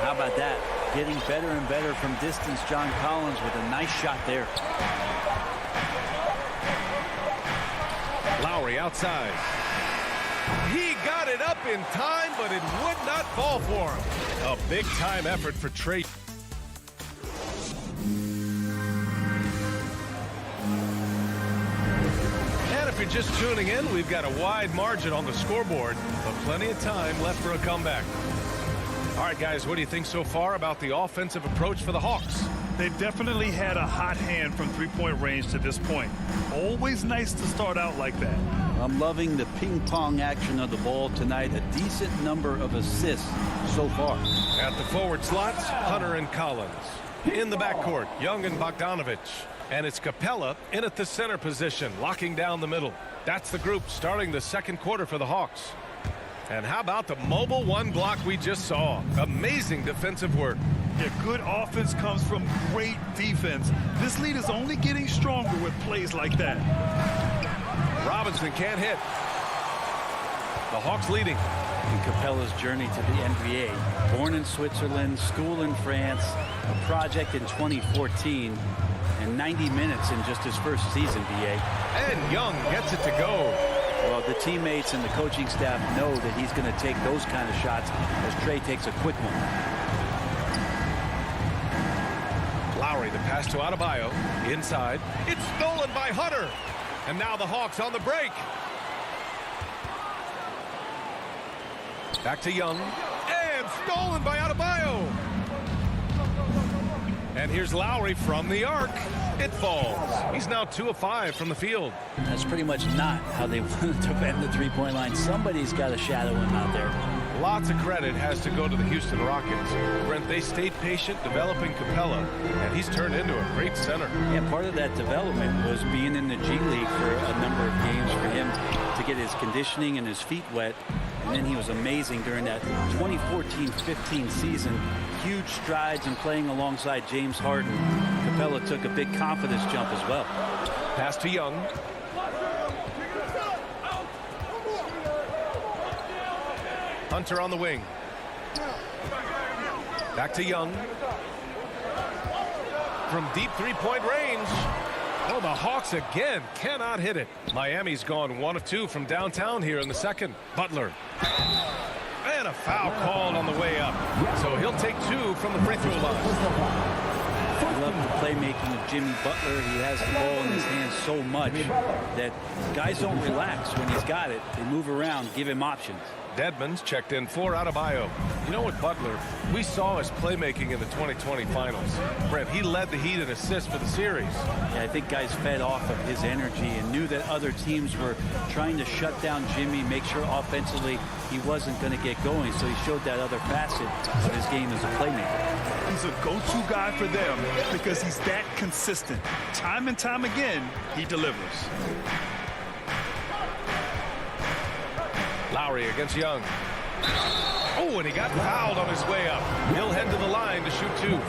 K: How about that? Getting better and better from distance. John Collins with a nice shot there.
B: Lowry outside. He got it up in time, but it would not fall for him. A big-time effort for Trey. And if you're just tuning in, we've got a wide margin on the scoreboard, but plenty of time left for a comeback. All right, guys, what do you think so far about the offensive approach for the Hawks?
E: They've definitely had a hot hand from three-point range to this point. Always nice to start out like that.
K: I'm loving the ping-pong action of the ball tonight. A decent number of assists so far.
B: At the forward slots, Hunter and Collins. In the backcourt, Young and Bogdanovich. And it's Capella in at the center position, locking down the middle. That's the group starting the second quarter for the Hawks. And how about the mobile one block we just saw? Amazing defensive work.
E: Yeah, good offense comes from great defense. This lead is only getting stronger with plays like that.
B: Robinson can't hit. The Hawks leading.
K: In Capella's journey to the NBA. Born in Switzerland, school in France, a project in 2014, and 90 minutes in just his first season, BA.
B: And Young gets it to go.
K: Well, the teammates and the coaching staff know that he's going to take those kind of shots as Trey takes a quick one.
B: Lowry, the pass to Adebayo. Inside. It's stolen by Hunter. And now the Hawks on the break. Back to Young. And stolen by Adebayo. And here's Lowry from the arc. It falls. He's now 2 of 5 from the field.
K: That's pretty much not how they want to defend the three-point line. Somebody's got to shadow him out there.
B: Lots of credit has to go to the Houston Rockets. Brent, they stayed patient developing Capella, and he's turned into a great center.
K: Yeah, part of that development was being in the G League for a number of games for him to get his conditioning and his feet wet. And then he was amazing during that 2014-15 season. Huge strides in playing alongside James Harden. Capella took a big confidence jump as well.
B: Pass to Young. Hunter on the wing. Back to Young. From deep three-point range. Oh, the Hawks again cannot hit it. Miami's gone 1 of 2 from downtown here in the second. Butler. And a foul called on the way up. So he'll take 2 from the free throw line.
K: I love the playmaking of Jimmy Butler. He has the ball in his hands so much that guys don't relax when he's got it. They move around, give him options.
B: Dedmon's checked in for Adebayo. You know what, Butler, we saw his playmaking in the 2020 finals. Brent, he led the Heat in assists for the series.
K: Yeah, I think guys fed off of his energy and knew that other teams were trying to shut down Jimmy, make sure offensively he wasn't going to get going. So he showed that other facet of his game as a playmaker.
E: He's a go-to guy for them because he's that consistent. Time and time again, he delivers.
B: Lowry against Young. Oh, and he got fouled on his way up. He'll head to the line to shoot 2.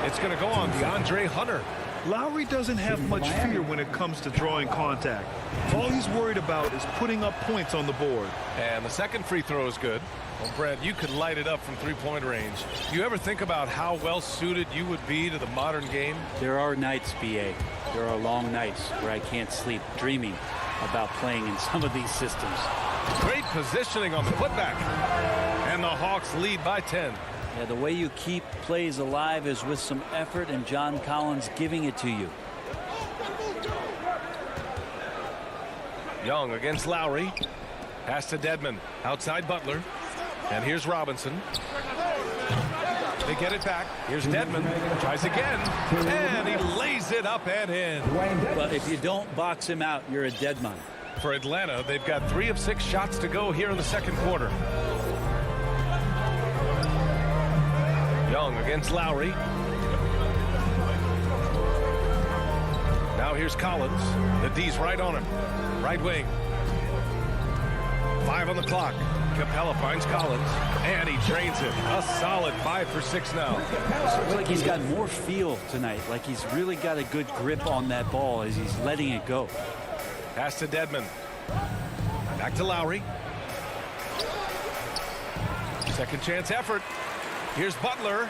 B: It's going to go on DeAndre Hunter.
E: Lowry doesn't have much fear when it comes to drawing contact. All he's worried about is putting up points on the board.
B: And the second free throw is good. Well, Brent, you could light it up from three-point range. Do you ever think about how well-suited you would be to the modern game?
K: There are nights, BA. There are long nights where I can't sleep dreaming about playing in some of these systems.
B: Great positioning on the putback. And the Hawks lead by 10.
K: Yeah, the way you keep plays alive is with some effort and John Collins giving it to you.
B: Young against Lowry. Pass to Dedmon. Outside Butler. And here's Robinson. They get it back. Here's Dedmon. Tries again. And he lays it up and in.
K: But if you don't box him out, you're a dead man.
B: For Atlanta, they've got 3 of 6 shots to go here in the second quarter. Young against Lowry. Now here's Collins. The D's right on him. Right wing. 5 on the clock. Capella finds Collins, and he drains it. A solid 5 for 6 now.
K: Looks like he's got more feel tonight. Like he's really got a good grip on that ball as he's letting it go.
B: Pass to Dedmon. Back to Lowry. Second chance effort. Here's Butler.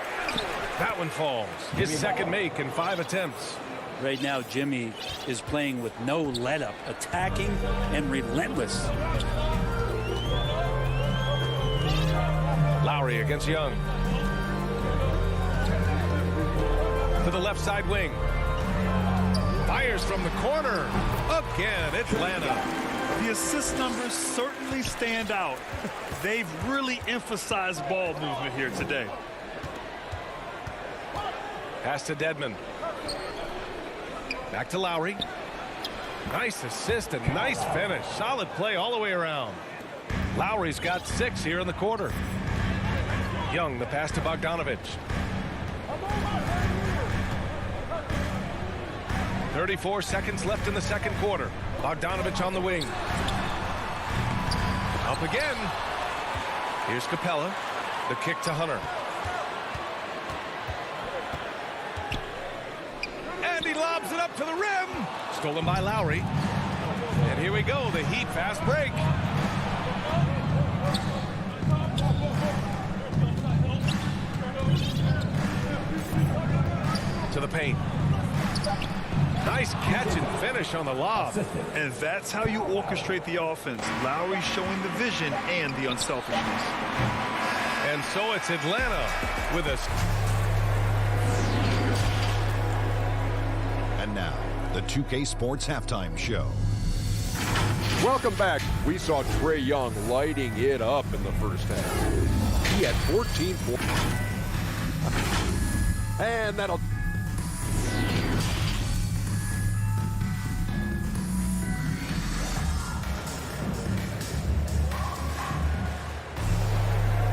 B: That one falls. His second make in 5 attempts.
K: Right now, Jimmy is playing with no let-up, attacking and relentless.
B: Lowry against Young. To the left side wing. Fires from the corner. Again, Atlanta.
E: The assist numbers certainly stand out. They've really emphasized ball movement here today.
B: Pass to Dedmon. Back to Lowry. Nice assist and nice finish. Solid play all the way around. Lowry's got 6 here in the quarter. Young, the pass to Bogdanovich. 34 seconds left in the second quarter. Bogdanovich on the wing. Up again. Here's Capella. The kick to Hunter. And he lobs it up to the rim. Stolen by Lowry. And here we go. The Heat fast break. To the paint. Nice catch and finish on the lob.
E: And that's how you orchestrate the offense. Lowry showing the vision and the unselfishness.
B: And so it's Atlanta with us.
G: And now, the 2K Sports Halftime Show.
H: Welcome back. We saw Trae Young lighting it up in the first half. He had 14 points. And that'll...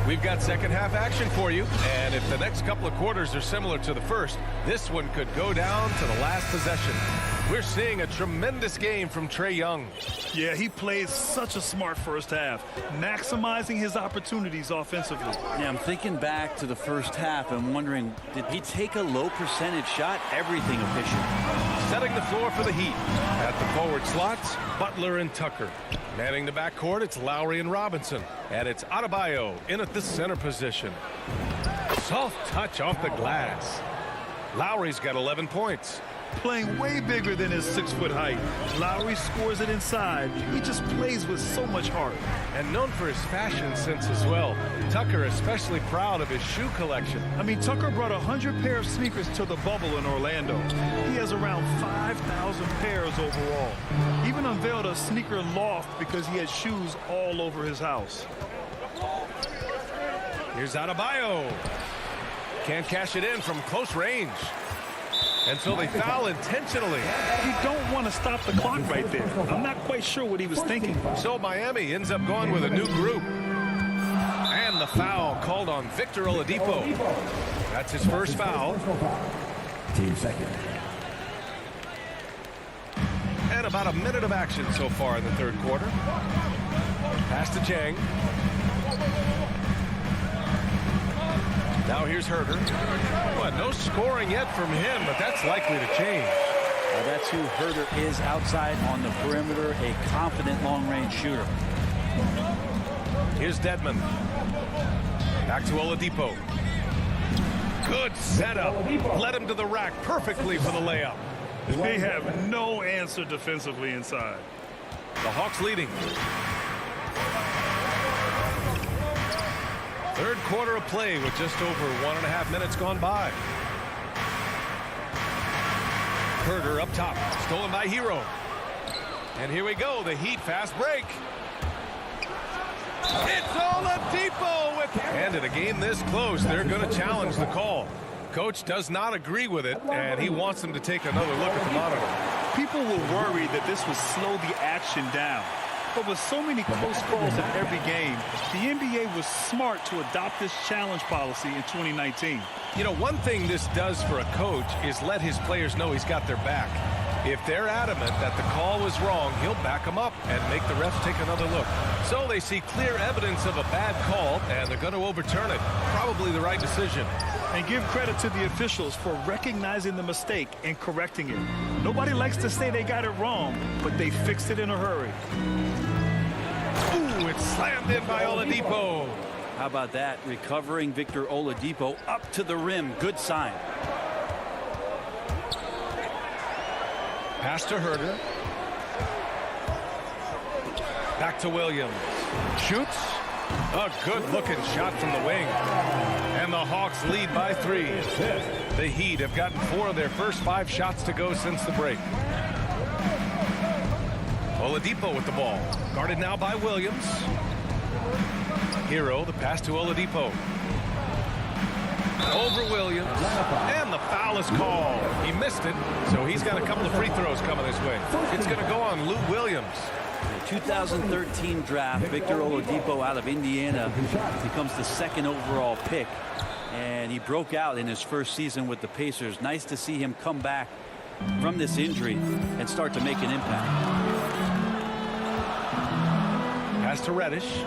B: We've got second half action for you, and if the next couple of quarters are similar to the first, this one could go down to the last possession. We're seeing a tremendous game from Trae Young.
E: Yeah, he played such a smart first half, maximizing his opportunities offensively.
K: Yeah, I'm thinking back to the first half and wondering, did he take a low percentage shot? Everything efficient.
B: Setting the floor for the Heat. At the forward slots, Butler and Tucker. Manning the backcourt, it's Lowry and Robinson. And it's Adebayo in at the center position. Soft touch off the glass. Lowry's got 11 points.
E: Playing way bigger than his 6-foot height. Lowry scores it inside. He just plays with so much heart.
B: And known for his fashion sense as well. Tucker especially proud of his shoe collection.
E: I mean, Tucker brought 100 pair of sneakers to the bubble in Orlando. He has around 5,000 pairs overall. Even unveiled a sneaker loft because he had shoes all over his house.
B: Here's Adebayo. Can't cash it in from close range. And so they foul intentionally.
E: You don't want to stop the clock right there. I'm not quite sure what he was thinking.
B: So Miami ends up going with a new group. And the foul called on Victor Oladipo. That's his first foul.
F: Team second.
B: And about a minute of action so far in the third quarter. Pass to Chang. Now here's Herter. Well, no scoring yet from him, but that's likely to change.
K: Well, that's who Herter is outside on the perimeter, a confident long-range shooter.
B: Here's Dedmon. Back to Oladipo. Good setup. Led him to the rack perfectly for the layup.
E: They have no answer defensively inside.
B: The Hawks leading. Third quarter of play with just over 1.5 minutes gone by. Herter up top, stolen by Hero. And here we go, the Heat fast break. It's Oladipo with... And in a game this close, they're going to challenge the call. Coach does not agree with it, and he wants them to take another look at the monitor.
E: People were worried that this would slow the action down. But with so many close calls in every game, the NBA was smart to adopt this challenge policy in 2019.
B: You know, one thing this does for a coach is let his players know he's got their back. If they're adamant that the call was wrong, he'll back them up and make the refs take another look. So they see clear evidence of a bad call, and they're going to overturn it. Probably the right decision.
E: And give credit to the officials for recognizing the mistake and correcting it. Nobody likes to say they got it wrong, but they fixed it in a hurry.
B: Ooh, it's slammed in by Oladipo.
K: How about that? Recovering Victor Oladipo up to the rim. Good sign.
B: Pass to Herter. Back to Williams. Shoots. A good-looking shot from the wing. And the Hawks lead by 3. The Heat have gotten 4 of their first 5 shots to go since the break. Oladipo with the ball. Guarded now by Williams. Hero, the pass to Oladipo. Over Williams. And the foul is called. He missed it, so he's got a couple of free throws coming his way. It's going to go on Lou Williams.
K: The 2013 draft, Victor Oladipo out of Indiana becomes the 2nd overall pick. And he broke out in his first season with the Pacers. Nice to see him come back from this injury and start to make an impact.
B: Pass to Reddish.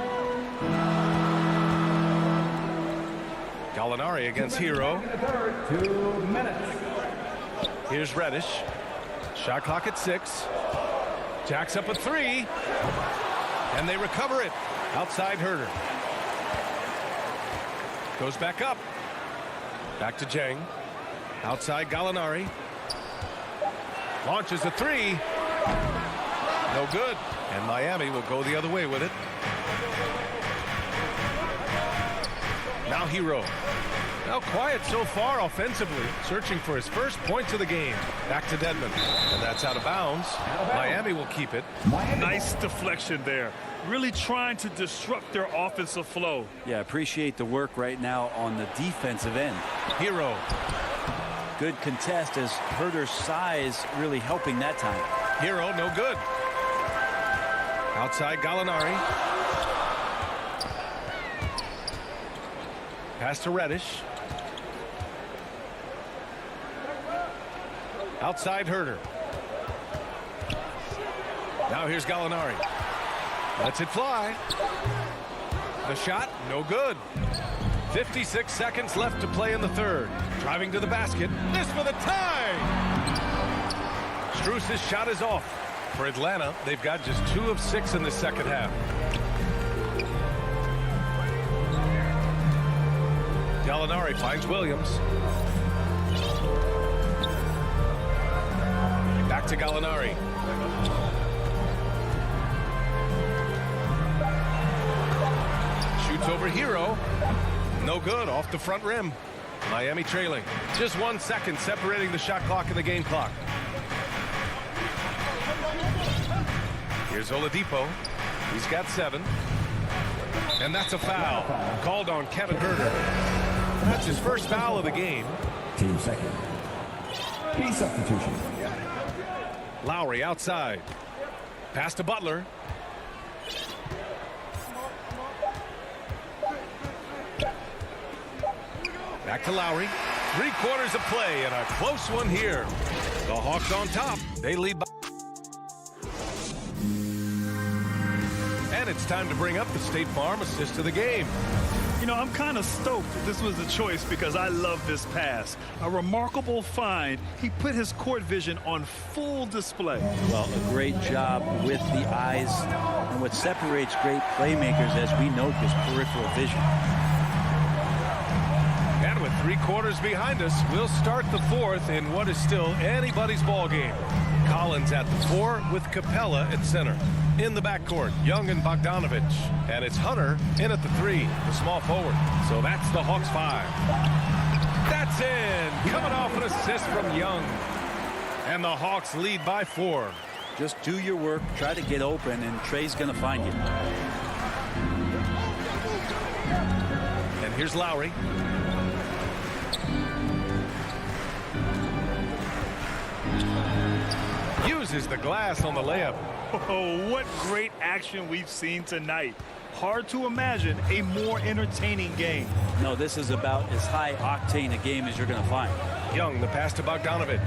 B: Gallinari against Hero.
F: 2 minutes.
B: Here's Reddish. Shot clock at 6. Jacks up a 3. And they recover it. Outside Herter. Goes back up. Back to Jang. Outside Gallinari. Launches a 3. No good. And Miami will go the other way with it. Now Hero. Now quiet so far offensively. Searching for his first points of the game. Back to Dedmon. And that's out of bounds. Miami will keep it.
E: Nice deflection there. Really trying to disrupt their offensive flow.
K: Yeah, appreciate the work right now on the defensive end.
B: Hero.
K: Good contest as Herter's size really helping that time.
B: Hero, no good. Outside Gallinari. Pass to Reddish. Outside Herter. Now here's Gallinari. Lets it fly. The shot, no good. 56 seconds left to play in the 3rd. Driving to the basket. This for the tie! Strus's shot is off. For Atlanta, they've got just 2 of 6 in the second half. Gallinari finds Williams. Back to Gallinari. Shoots over Hero. No good, off the front rim. Miami trailing. Just 1 second separating the shot clock and the game clock. Here's Oladipo. He's got 7. And that's a foul. Called on Kevin Herter. That's his first foul of the game.
F: Team second. Key substitution.
B: Lowry outside. Pass to Butler. Back to Lowry. 3/4 of play and a close one here. The Hawks on top. They lead by... And it's time to bring up the State Farm assist of the game.
E: You know, I'm kind of stoked this was the choice because I love this pass. A remarkable find. He put his court vision on full display.
K: Well, a great job with the eyes. And what separates great playmakers, as we note, is peripheral vision.
B: And with 3/4 behind us, we'll start the 4th in what is still anybody's ball game. Collins at the 4 with Capella at center. In the backcourt, Young and Bogdanovich. And it's Hunter in at the 3, the small forward. So that's the Hawks 5. That's in. Coming off an assist from Young. And the Hawks lead by 4.
K: Just do your work, try to get open, and Trey's going to find you.
B: Here's Lowry. Uses the glass on the layup.
E: Oh, what great action we've seen tonight. Hard to imagine a more entertaining game.
K: No, this is about as high octane a game as you're going to find.
B: Young, the pass to Bogdanovich.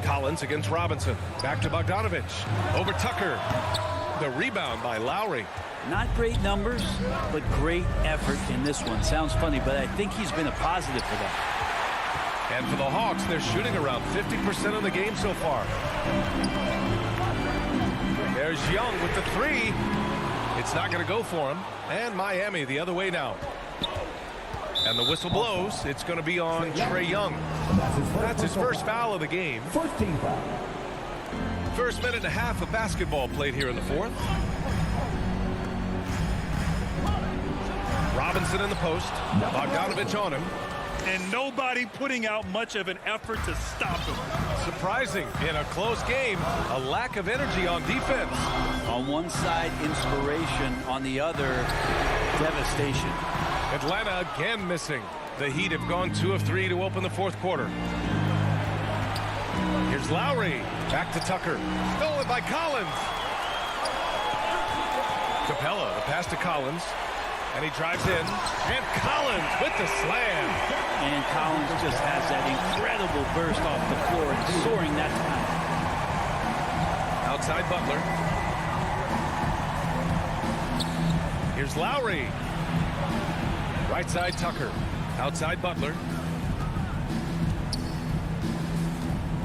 B: Collins against Robinson. Back to Bogdanovich. Over Tucker. The rebound by Lowry.
K: Not great numbers, but great effort in this one. Sounds funny, but I think he's been a positive for that.
B: And for the Hawks, they're shooting around 50% of the game so far. There's Young with the three. It's not going to go for him. And Miami the other way now. And the whistle blows. It's going to be on Trae Young. That's his first foul of the game. First minute and a half of basketball played here in the fourth. Robinson in the post. Bogdanovich on him.
E: And nobody putting out much of an effort to stop him.
B: Surprising in a close game, a lack of energy on defense.
K: On one side, inspiration. On the other, devastation.
B: Atlanta again missing. The Heat have gone 2 of 3 to open the fourth quarter. Here's Lowry. Back to Tucker. Stolen by Collins. Capella, the pass to Collins. And he drives in. And Collins with the slam.
K: And Collins just has that incredible burst off the floor and soaring that time.
B: Outside Butler. Here's Lowry. Right side Tucker. Outside Butler.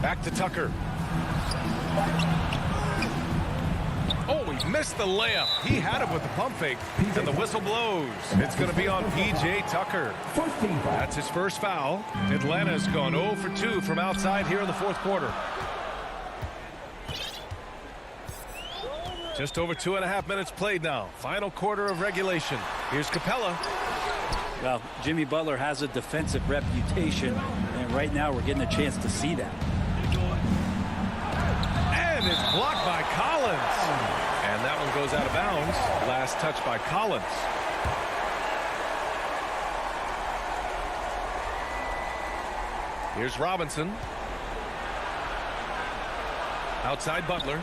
B: Back to Tucker. Oh, he missed the layup. He had it with the pump fake. And the whistle blows. It's going to be on P.J. Tucker. That's his first foul. Atlanta's gone 0 for 2 from outside here in the fourth quarter. Just over 2.5 minutes played now. Final quarter of regulation. Here's Capella.
K: Well, Jimmy Butler has a defensive reputation, and right now we're getting a chance to see that.
B: And it's blocked by Collins. And that one goes out of bounds. Last touch by Collins. Here's Robinson. Outside Butler.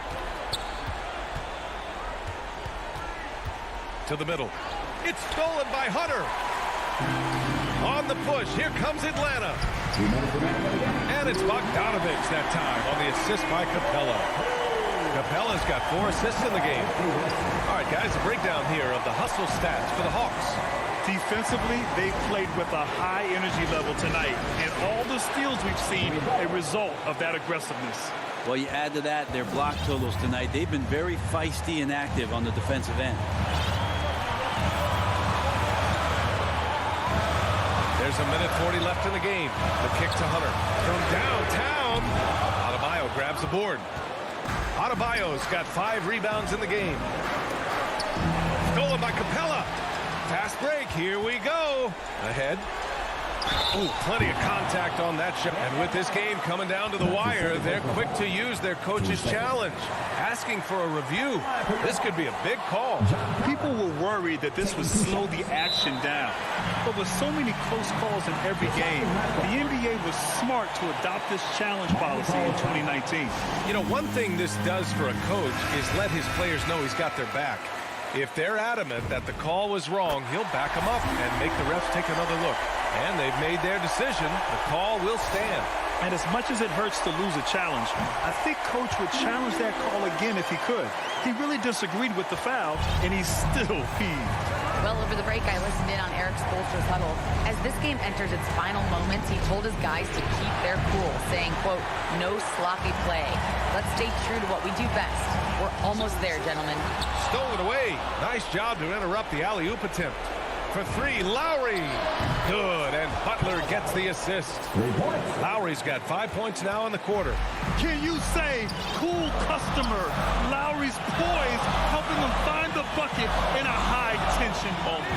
B: To the middle. It's stolen by Hunter. On the push. Here comes Atlanta. And it's Bogdanovich that time on the assist by Capella. Capella's got 4 assists in the game. All right, guys, a breakdown here of the hustle stats for the Hawks.
E: Defensively, they played with a high energy level tonight. And all the steals we've seen, a result of that aggressiveness.
K: Well, you add to that their block totals tonight. They've been very feisty and active on the defensive end.
B: There's a minute 40 left in the game. The kick to Hunter. From downtown, Adebayo grabs the board. Adebayo's got 5 rebounds in the game. Stolen by Capella. Fast break. Here we go. Ahead. Ooh, plenty of contact on that shot. And with this game coming down to the wire, they're quick to use their coach's challenge. Asking for a review. This could be a big call.
E: People were worried that this would slow the action down. But with so many close calls in every game, the NBA was smart to adopt this challenge policy in 2019.
B: You know, one thing this does for a coach is let his players know he's got their back. If they're adamant that the call was wrong, he'll back them up and make the refs take another look. And they've made their decision. The call will stand.
E: And as much as it hurts to lose a challenge, I think Coach would challenge that call again if he could. He really disagreed with the foul, and he's still peeved.
C: Well, over the break, I listened in on Eric Spoelstra's huddle. As this game enters its final moments, he told his guys to keep their cool, saying, quote, no sloppy play. Let's stay true to what we do best. We're almost there, gentlemen.
B: Stolen away. Nice job to interrupt the alley-oop attempt. For 3, Lowry. Good, and Butler gets the assist. Lowry's got 5 points now in the quarter.
E: Can you say, cool customer? Lowry's poise, helping them find the bucket in a high-tension moment.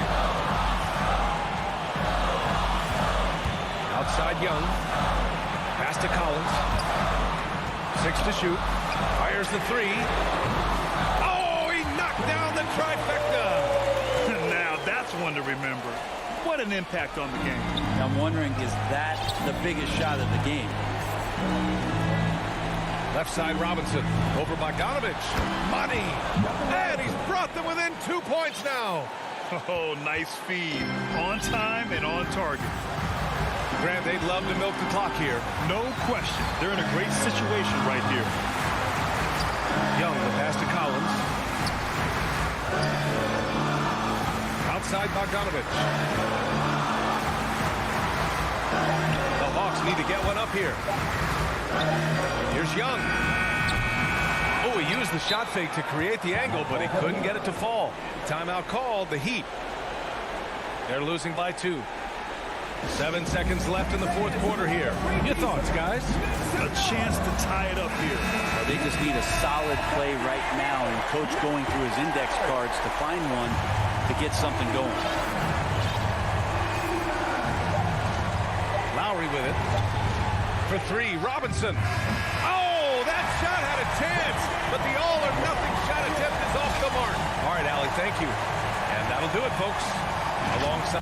B: Outside Young. Pass to Collins. 6 to shoot. Fires the 3. Oh, he knocked down the trifecta.
E: one to remember. What an impact on the game.
K: I'm wondering, is that the biggest shot of the game?
B: Left side Robinson. Over Bogdanovich. Money. And he's brought them within 2 points now.
E: Oh, nice feed. On time and on target.
B: Grant, they'd love to milk the clock here.
E: No question. They're in a great situation right here.
B: Young, the pass to Collins. Outside Bogdanovich. The Hawks need to get one up here. Here's Young. Oh, he used the shot fake to create the angle, but he couldn't get it to fall. Timeout called, the Heat. They're losing by 2. 7 seconds left in the fourth quarter here. Your thoughts, guys?
E: A chance to tie it up here.
K: Well, they just need a solid play right now, and coach going through his index cards to find one to get something going.
B: Lowry with it. For 3, Robinson. Oh, that shot had a chance, but the all-or-nothing shot attempt is off the mark. All right, Allie, thank you. And that'll do it, folks. Alongside...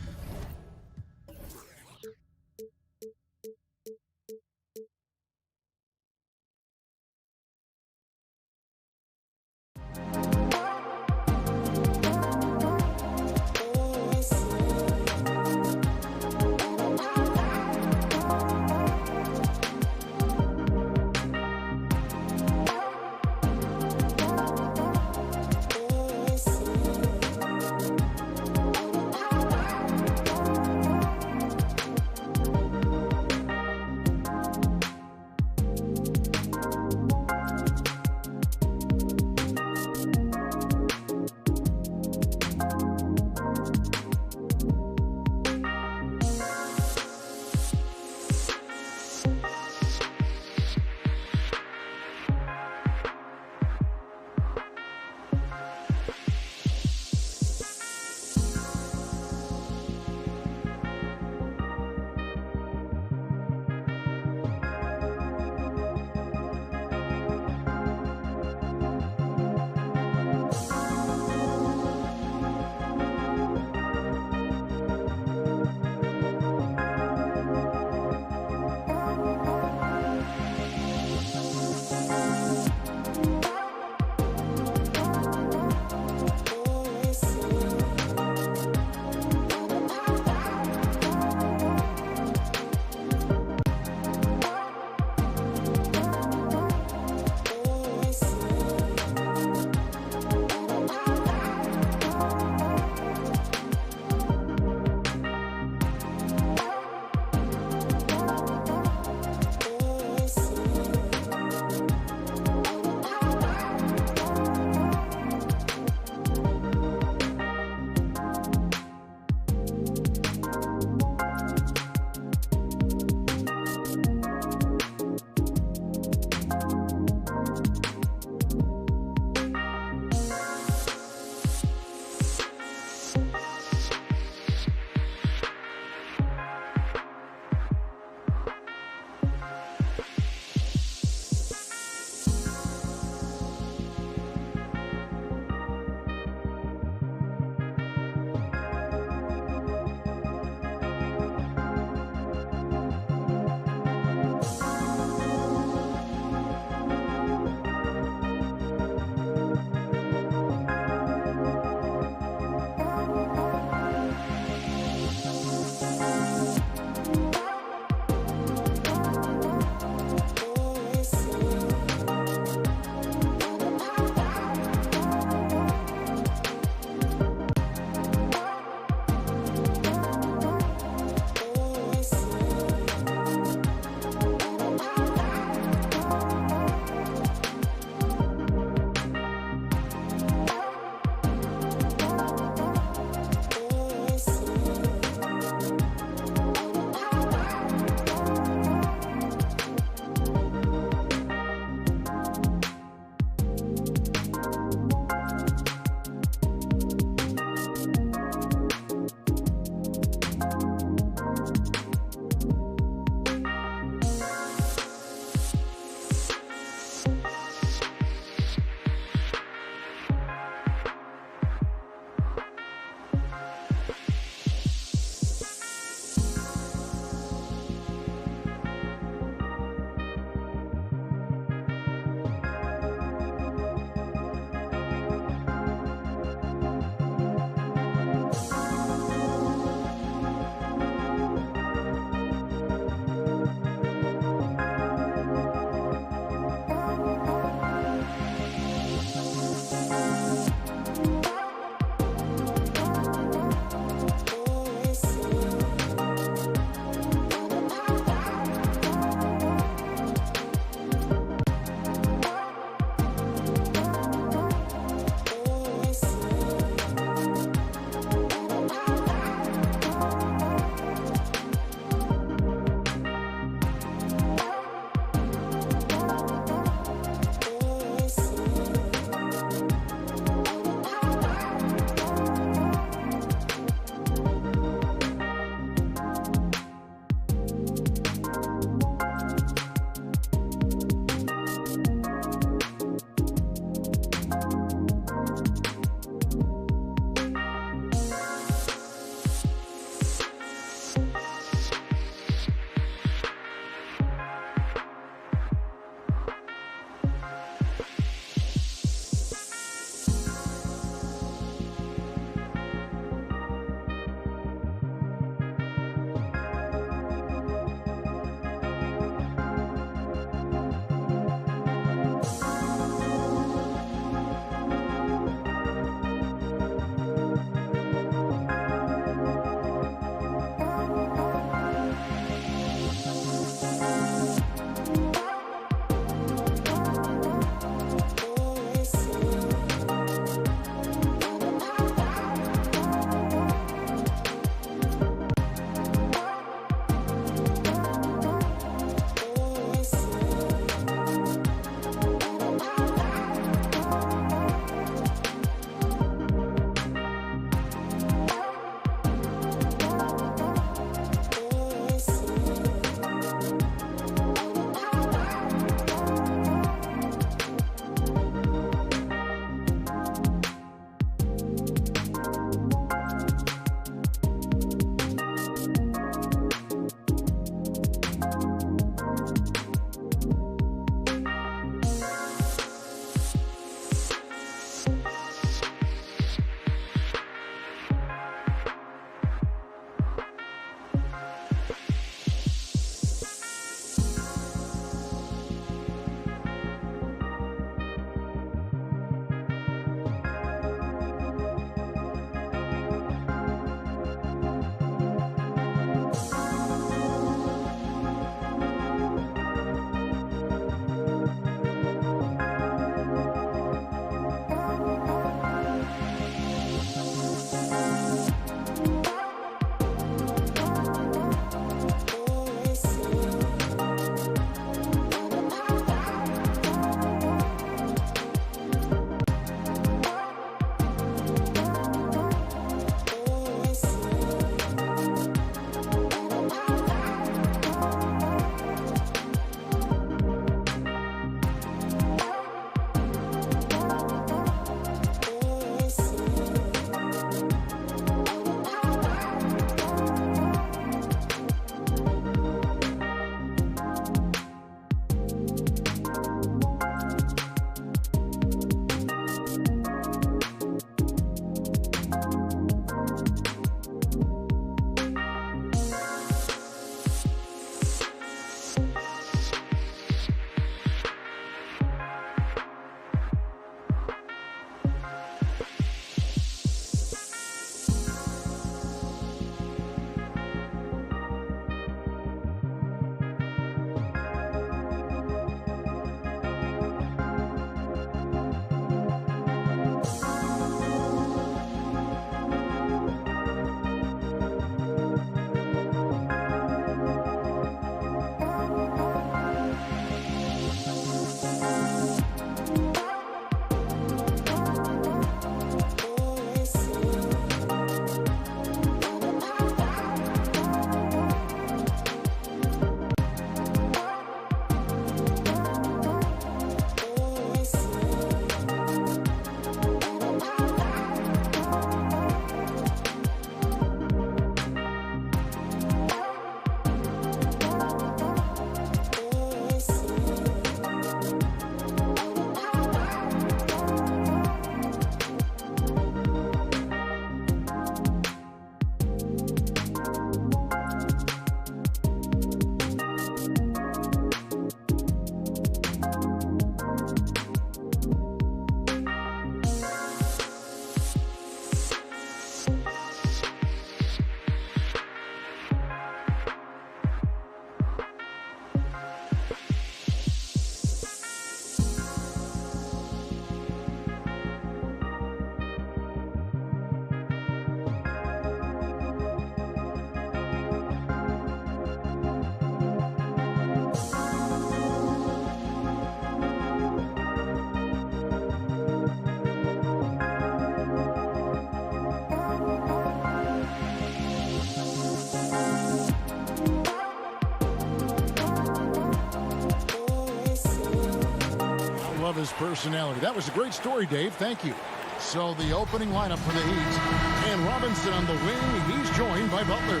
J: love his personality. That was a great story, Dave. Thank you. So the opening lineup for the Heat. And Robinson on the wing. He's joined by Butler.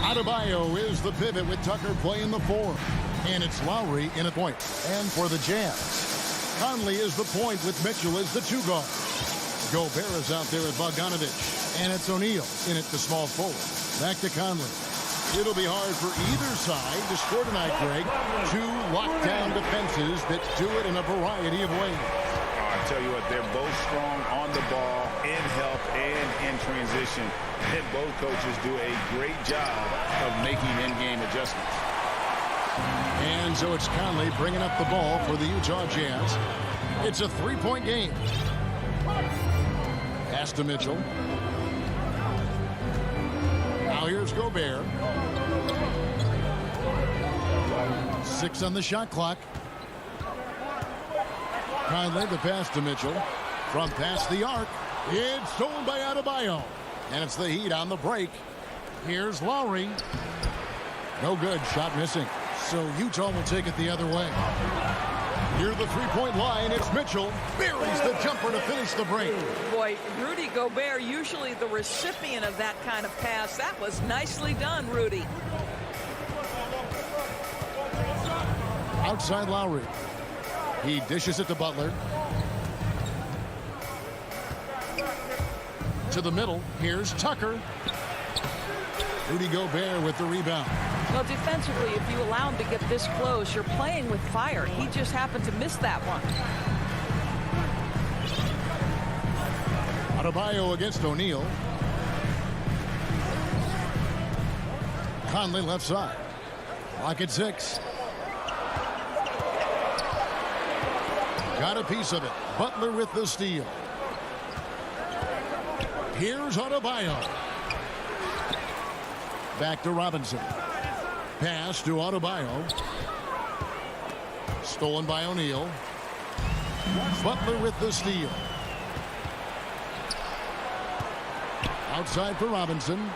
J: Adebayo is the pivot with Tucker playing the 4. And it's Lowry in at point. And for the Jazz, Conley is the point with Mitchell as the 2 guard. Gobert is out there with Bogdanovich. And it's O'Neal in at the small forward. Back to Conley. It'll be hard for either side to score tonight, Greg. 2 lockdown defenses that do it in a variety of ways.
L: I tell you what, they're both strong on the ball, in help, and in transition. And both coaches do a great job of making in-game adjustments.
J: And so it's Conley bringing up the ball for the Utah Jazz. It's a 3-point game. Pass to Mitchell. Now here's Gobert. 6 on the shot clock. Conley the pass to Mitchell. From past the arc. It's stolen by Adebayo. And it's the Heat on the break. Here's Lowry. No good. Shot missing. So Utah will take it the other way. Near the 3-point line, it's Mitchell. Buries the jumper to finish the break.
M: Boy, Rudy Gobert, usually the recipient of that kind of pass. That was nicely done, Rudy.
J: Outside Lowry. He dishes it to Butler. To the middle. Here's Tucker. Rudy Gobert with the rebound.
M: Well, defensively, if you allow him to get this close, you're playing with fire. He just happened to miss that one.
J: Adebayo against O'Neal. Conley left side. Clock at 6. Got a piece of it. Butler with the steal. Here's Adebayo. Back to Robinson. Pass to Adebayo. Stolen by O'Neal. Butler with the steal. Outside for Robinson.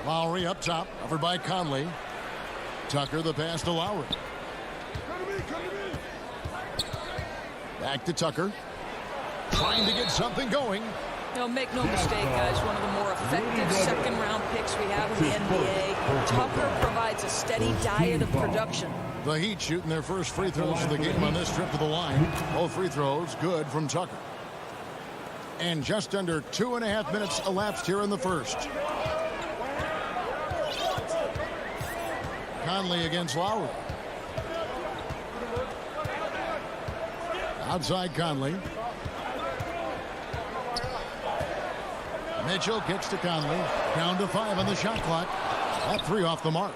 J: Lowry up top. Covered by Conley. Tucker the pass to Lowry. Back to Tucker. Trying to get something going.
M: No, make no mistake, guys. One of the more effective second-round picks we have in the NBA. Tucker provides a steady diet of production.
J: The Heat shooting their first free throws of the game on this trip to the line. Both free throws good from Tucker. And just under 2.5 minutes elapsed here in the first. Conley against Lowry. Outside Conley. Mitchell kicks to Conley. Down to 5 on the shot clock. That 3 off the mark.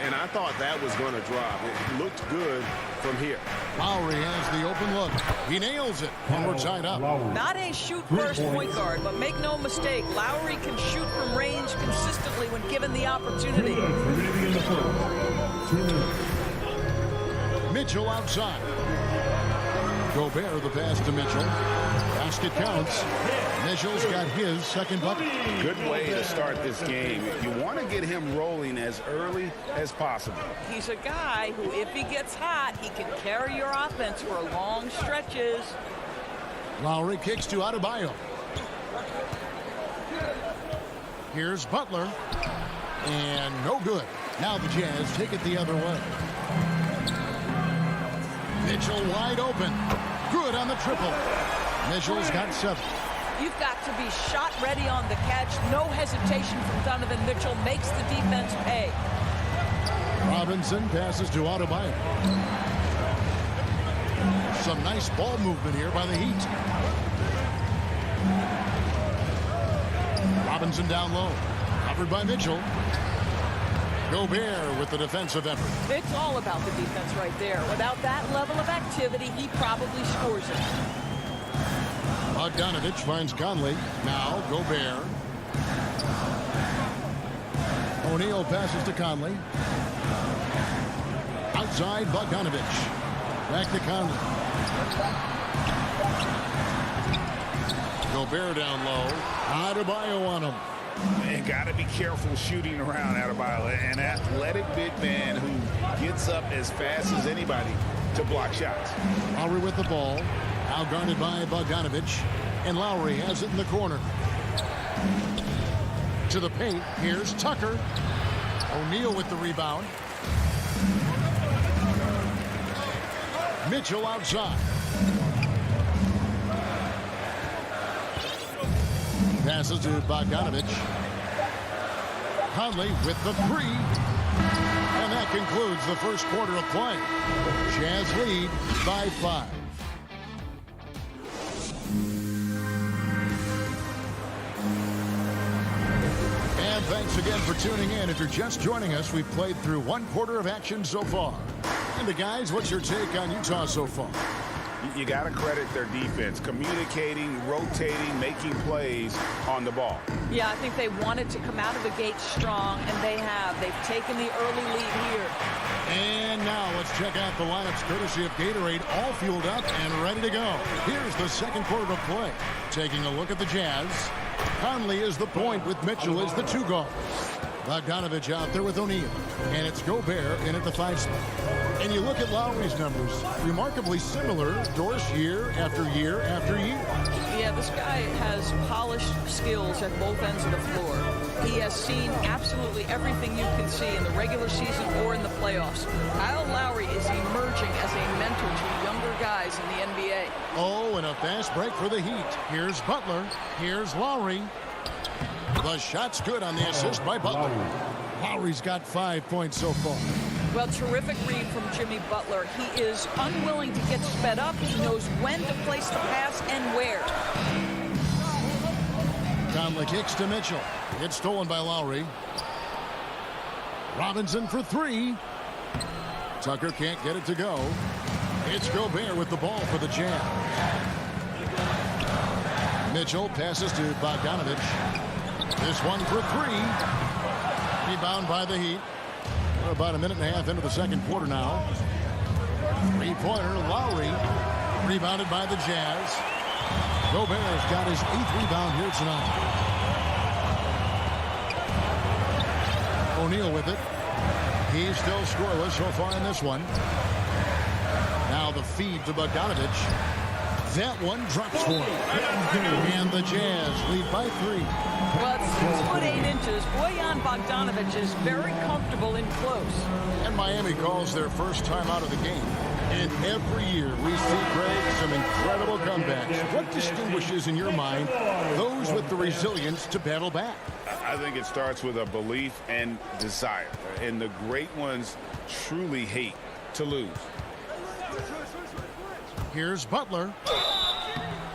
Q: And I thought that was going to drop. It looked good from here.
J: Lowry has the open look. He nails it. And we're tied up.
M: Not a shoot-first point guard, but make no mistake, Lowry can shoot from range consistently when given the opportunity.
J: Mitchell outside. Gobert the pass to Mitchell. Basket counts. Mitchell's got his second bucket.
L: Good way to start this game. You want to get him rolling as early as possible.
M: He's a guy who, if he gets hot, he can carry your offense for long stretches.
J: Lowry kicks to Adebayo. Here's Butler. And no good. Now the Jazz take it the other way. Mitchell wide open. Good on the triple. Mitchell's got 7.
M: You've got to be shot ready on the catch. No hesitation from Donovan Mitchell. Makes the defense pay.
J: Robinson passes to Adebayo. Some nice ball movement here by the Heat. Robinson down low. Covered by Mitchell. Gobert with the defensive effort.
M: It's all about the defense right there. Without that level of activity, he probably scores it.
J: Bogdanovich finds Conley. Now Gobert. O'Neal passes to Conley. Outside Bogdanovich. Back to Conley. Gobert down low. Adebayo on him.
L: And got to be careful shooting around Adebayo. An athletic big man who gets up as fast as anybody to block shots.
J: Lowry with the ball. Now guarded by Bogdanovich. And Lowry has it in the corner. To the paint. Here's Tucker. O'Neal with the rebound. Mitchell outside. Passes to Bogdanovich. Conley with the three. And that concludes the first quarter of play. Jazz lead by 5. And thanks again for tuning in. If you're just joining us, we've played through one quarter of action so far. And the guys, what's your take on Utah so far?
L: You got to credit their defense, communicating, rotating, making plays on the ball.
M: Yeah, I think they wanted to come out of the gate strong, and they have. They've taken the early lead here.
J: And now let's check out the lineups courtesy of Gatorade, all fueled up and ready to go. Here's the second quarter of play. Taking a look at the Jazz. Conley is the point with Mitchell as the 2 guards. Bogdanovich out there with O'Neal. And it's Gobert in at the 5 spot. And you look at Lowry's numbers, remarkably similar, Doris, year after year after year.
M: Yeah, this guy has polished skills at both ends of the floor. He has seen absolutely everything you can see in the regular season or in the playoffs. Kyle Lowry is emerging as a mentor to younger guys in the NBA.
J: Oh, and a fast break for the Heat. Here's Butler. Here's Lowry. The shot's good on the assist by Butler. Lowry's got 5 points so far.
M: Well, terrific read from Jimmy Butler. He is unwilling to get sped up. He knows when to place the pass and where.
J: Conley kicks to Mitchell. It's stolen by Lowry. Robinson for 3. Tucker can't get it to go. It's Gobert with the ball for the Jazz. Mitchell passes to Bogdanovich. This one for 3. Rebound by the Heat. We're about a minute and a half into the second quarter now. 3-pointer, Lowry. Rebounded by the Jazz. Gobert's got his 8th rebound here tonight. O'Neal with it. He's still scoreless so far in this one. Now the feed to Bogdanovich. That one drops for him. And the Jazz lead by 3.
M: Well, it's 6'8". Bojan Bogdanovich is very comfortable in close.
J: And Miami calls their first time out of the game. And every year we see, Greg, some incredible comebacks. What distinguishes, in your mind, those with the resilience to battle back?
L: I think it starts with a belief and desire. And the great ones truly hate to lose.
J: Here's Butler.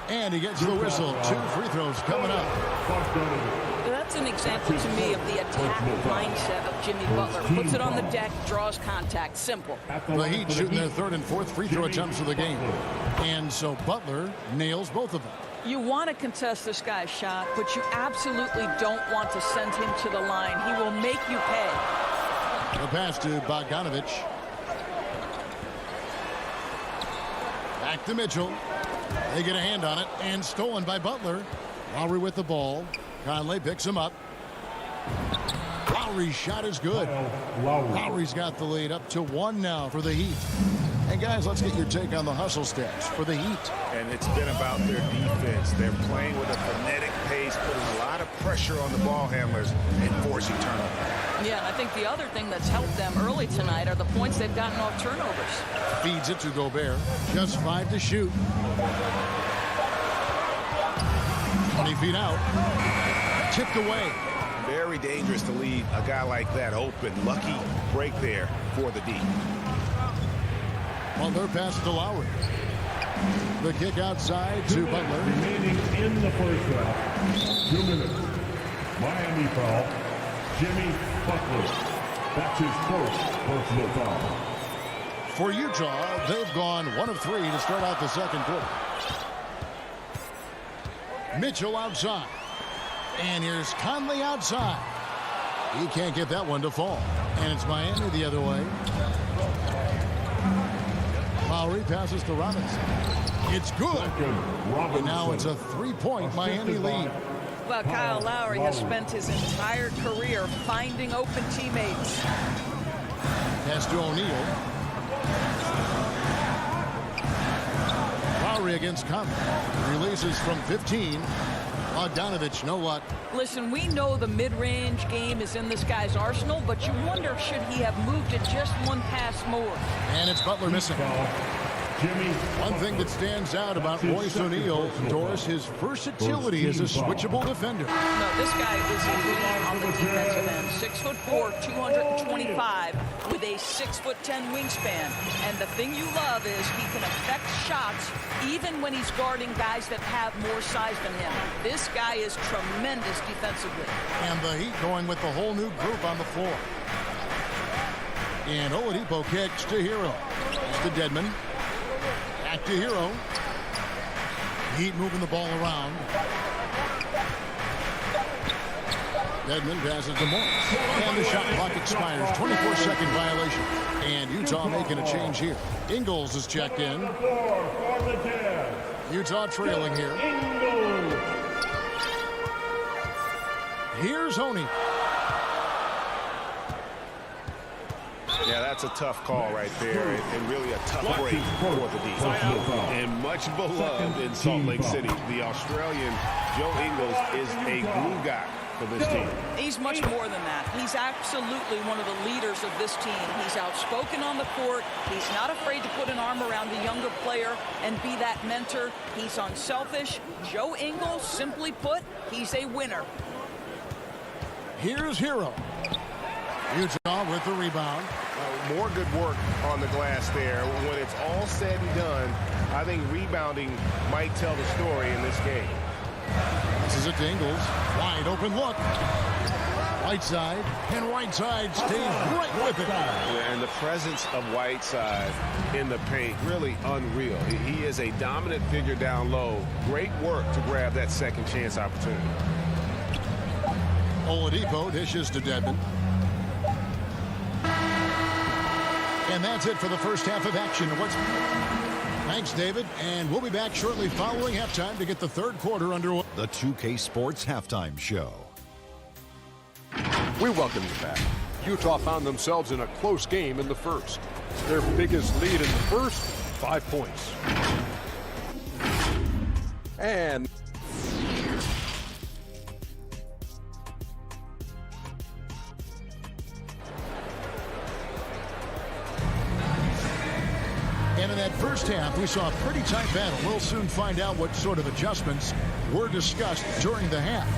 J: And he gets the whistle. 2 free throws coming up.
M: That's an example to me of the attack mindset of Jimmy Butler. Puts it on the deck, draws contact. Simple.
J: The Heat shooting their 3rd and 4th free throw attempts of the game. And so Butler nails both of them.
M: You want to contest this guy's shot, but you absolutely don't want to send him to the line. He will make you pay.
J: The pass to Bogdanovich. Back to Mitchell. They get a hand on it, and stolen by Butler. Lowry with the ball. Conley picks him up. Lowry's shot is good. Lowry's got the lead up to 1 now for the Heat. And guys, let's get your take on the hustle stats for the Heat.
L: And it's been about their defense. They're playing with a frenetic pace, putting a lot of pressure on the ball handlers and forcing turnovers.
M: Yeah, and I think the other thing that's helped them early tonight are the points they've gotten off turnovers.
J: Feeds it to Gobert. Just 5 to shoot. 20 feet out. Tipped away.
L: Very dangerous to leave a guy like that open. Lucky break there for the D.
J: Butler pass to Lowry. The kick outside to Butler.
F: Remaining in the first half. 2 minutes. Miami foul. Jimmy Butler. That's his first personal foul.
J: For Utah, they've gone 1 of 3 to start out the second quarter. Mitchell outside. And here's Conley outside. He can't get that one to fall. And it's Miami the other way. Lowry passes to Robinson. It's good. And now it's a 3-point Miami lead.
M: Well, Kyle Lowry has spent his entire career finding open teammates.
J: Pass to O'Neal. Lowry against Conley. Releases from 15. Bogdanovich, no luck.
M: Listen, we know the mid-range game is in this guy's arsenal, but you wonder, should he have moved it just one pass more?
J: And it's Butler missing. One thing that stands out about Royce O'Neal, Doris, his versatility as a switchable defender.
M: No, this guy is elite on the defensive end. 6'4", 225, with a 6'10" wingspan. And the thing you love is he can affect shots even when he's guarding guys that have more size than him. This guy is tremendous defensively.
J: And the Heat going with the whole new group on the floor. And Oladipo kicks to Hero. To Dedmon. Back to Hero. Heat moving the ball around. Dedmon passes to Morris. And the shot clock expires. 24-second violation. And Utah making a change here. Ingles is checked in. Utah trailing here. Here's Honey.
Q: Yeah, that's a tough call right there, and really a tough break for the defense. And much beloved in Salt Lake City, the Australian Joe Ingles is a glue guy for this team.
M: He's much more than that. He's absolutely one of the leaders of this team. He's outspoken on the court. He's not afraid to put an arm around the younger player and be that mentor. He's unselfish. Joe Ingles, simply put, he's a winner.
J: Here's Hero. Utah with the rebound.
Q: More good work on the glass there. When it's all said and done, I think rebounding might tell the story in this game.
J: This is it to Ingles. Wide open look. Whiteside. And Whiteside stays right with it.
Q: And the presence of Whiteside in the paint, really unreal. He is a dominant figure down low. Great work to grab that second chance opportunity.
J: Oladipo dishes to Dedmon. And that's it for the first half of action. Thanks, David. And we'll be back shortly following halftime to get the third quarter underway.
G: The 2K Sports Halftime Show.
H: We welcome you back. Utah found themselves in a close game in the first. Their biggest lead in the first, 5 points. And
J: in that first half, we saw a pretty tight battle. We'll soon find out what sort of adjustments were discussed during the half.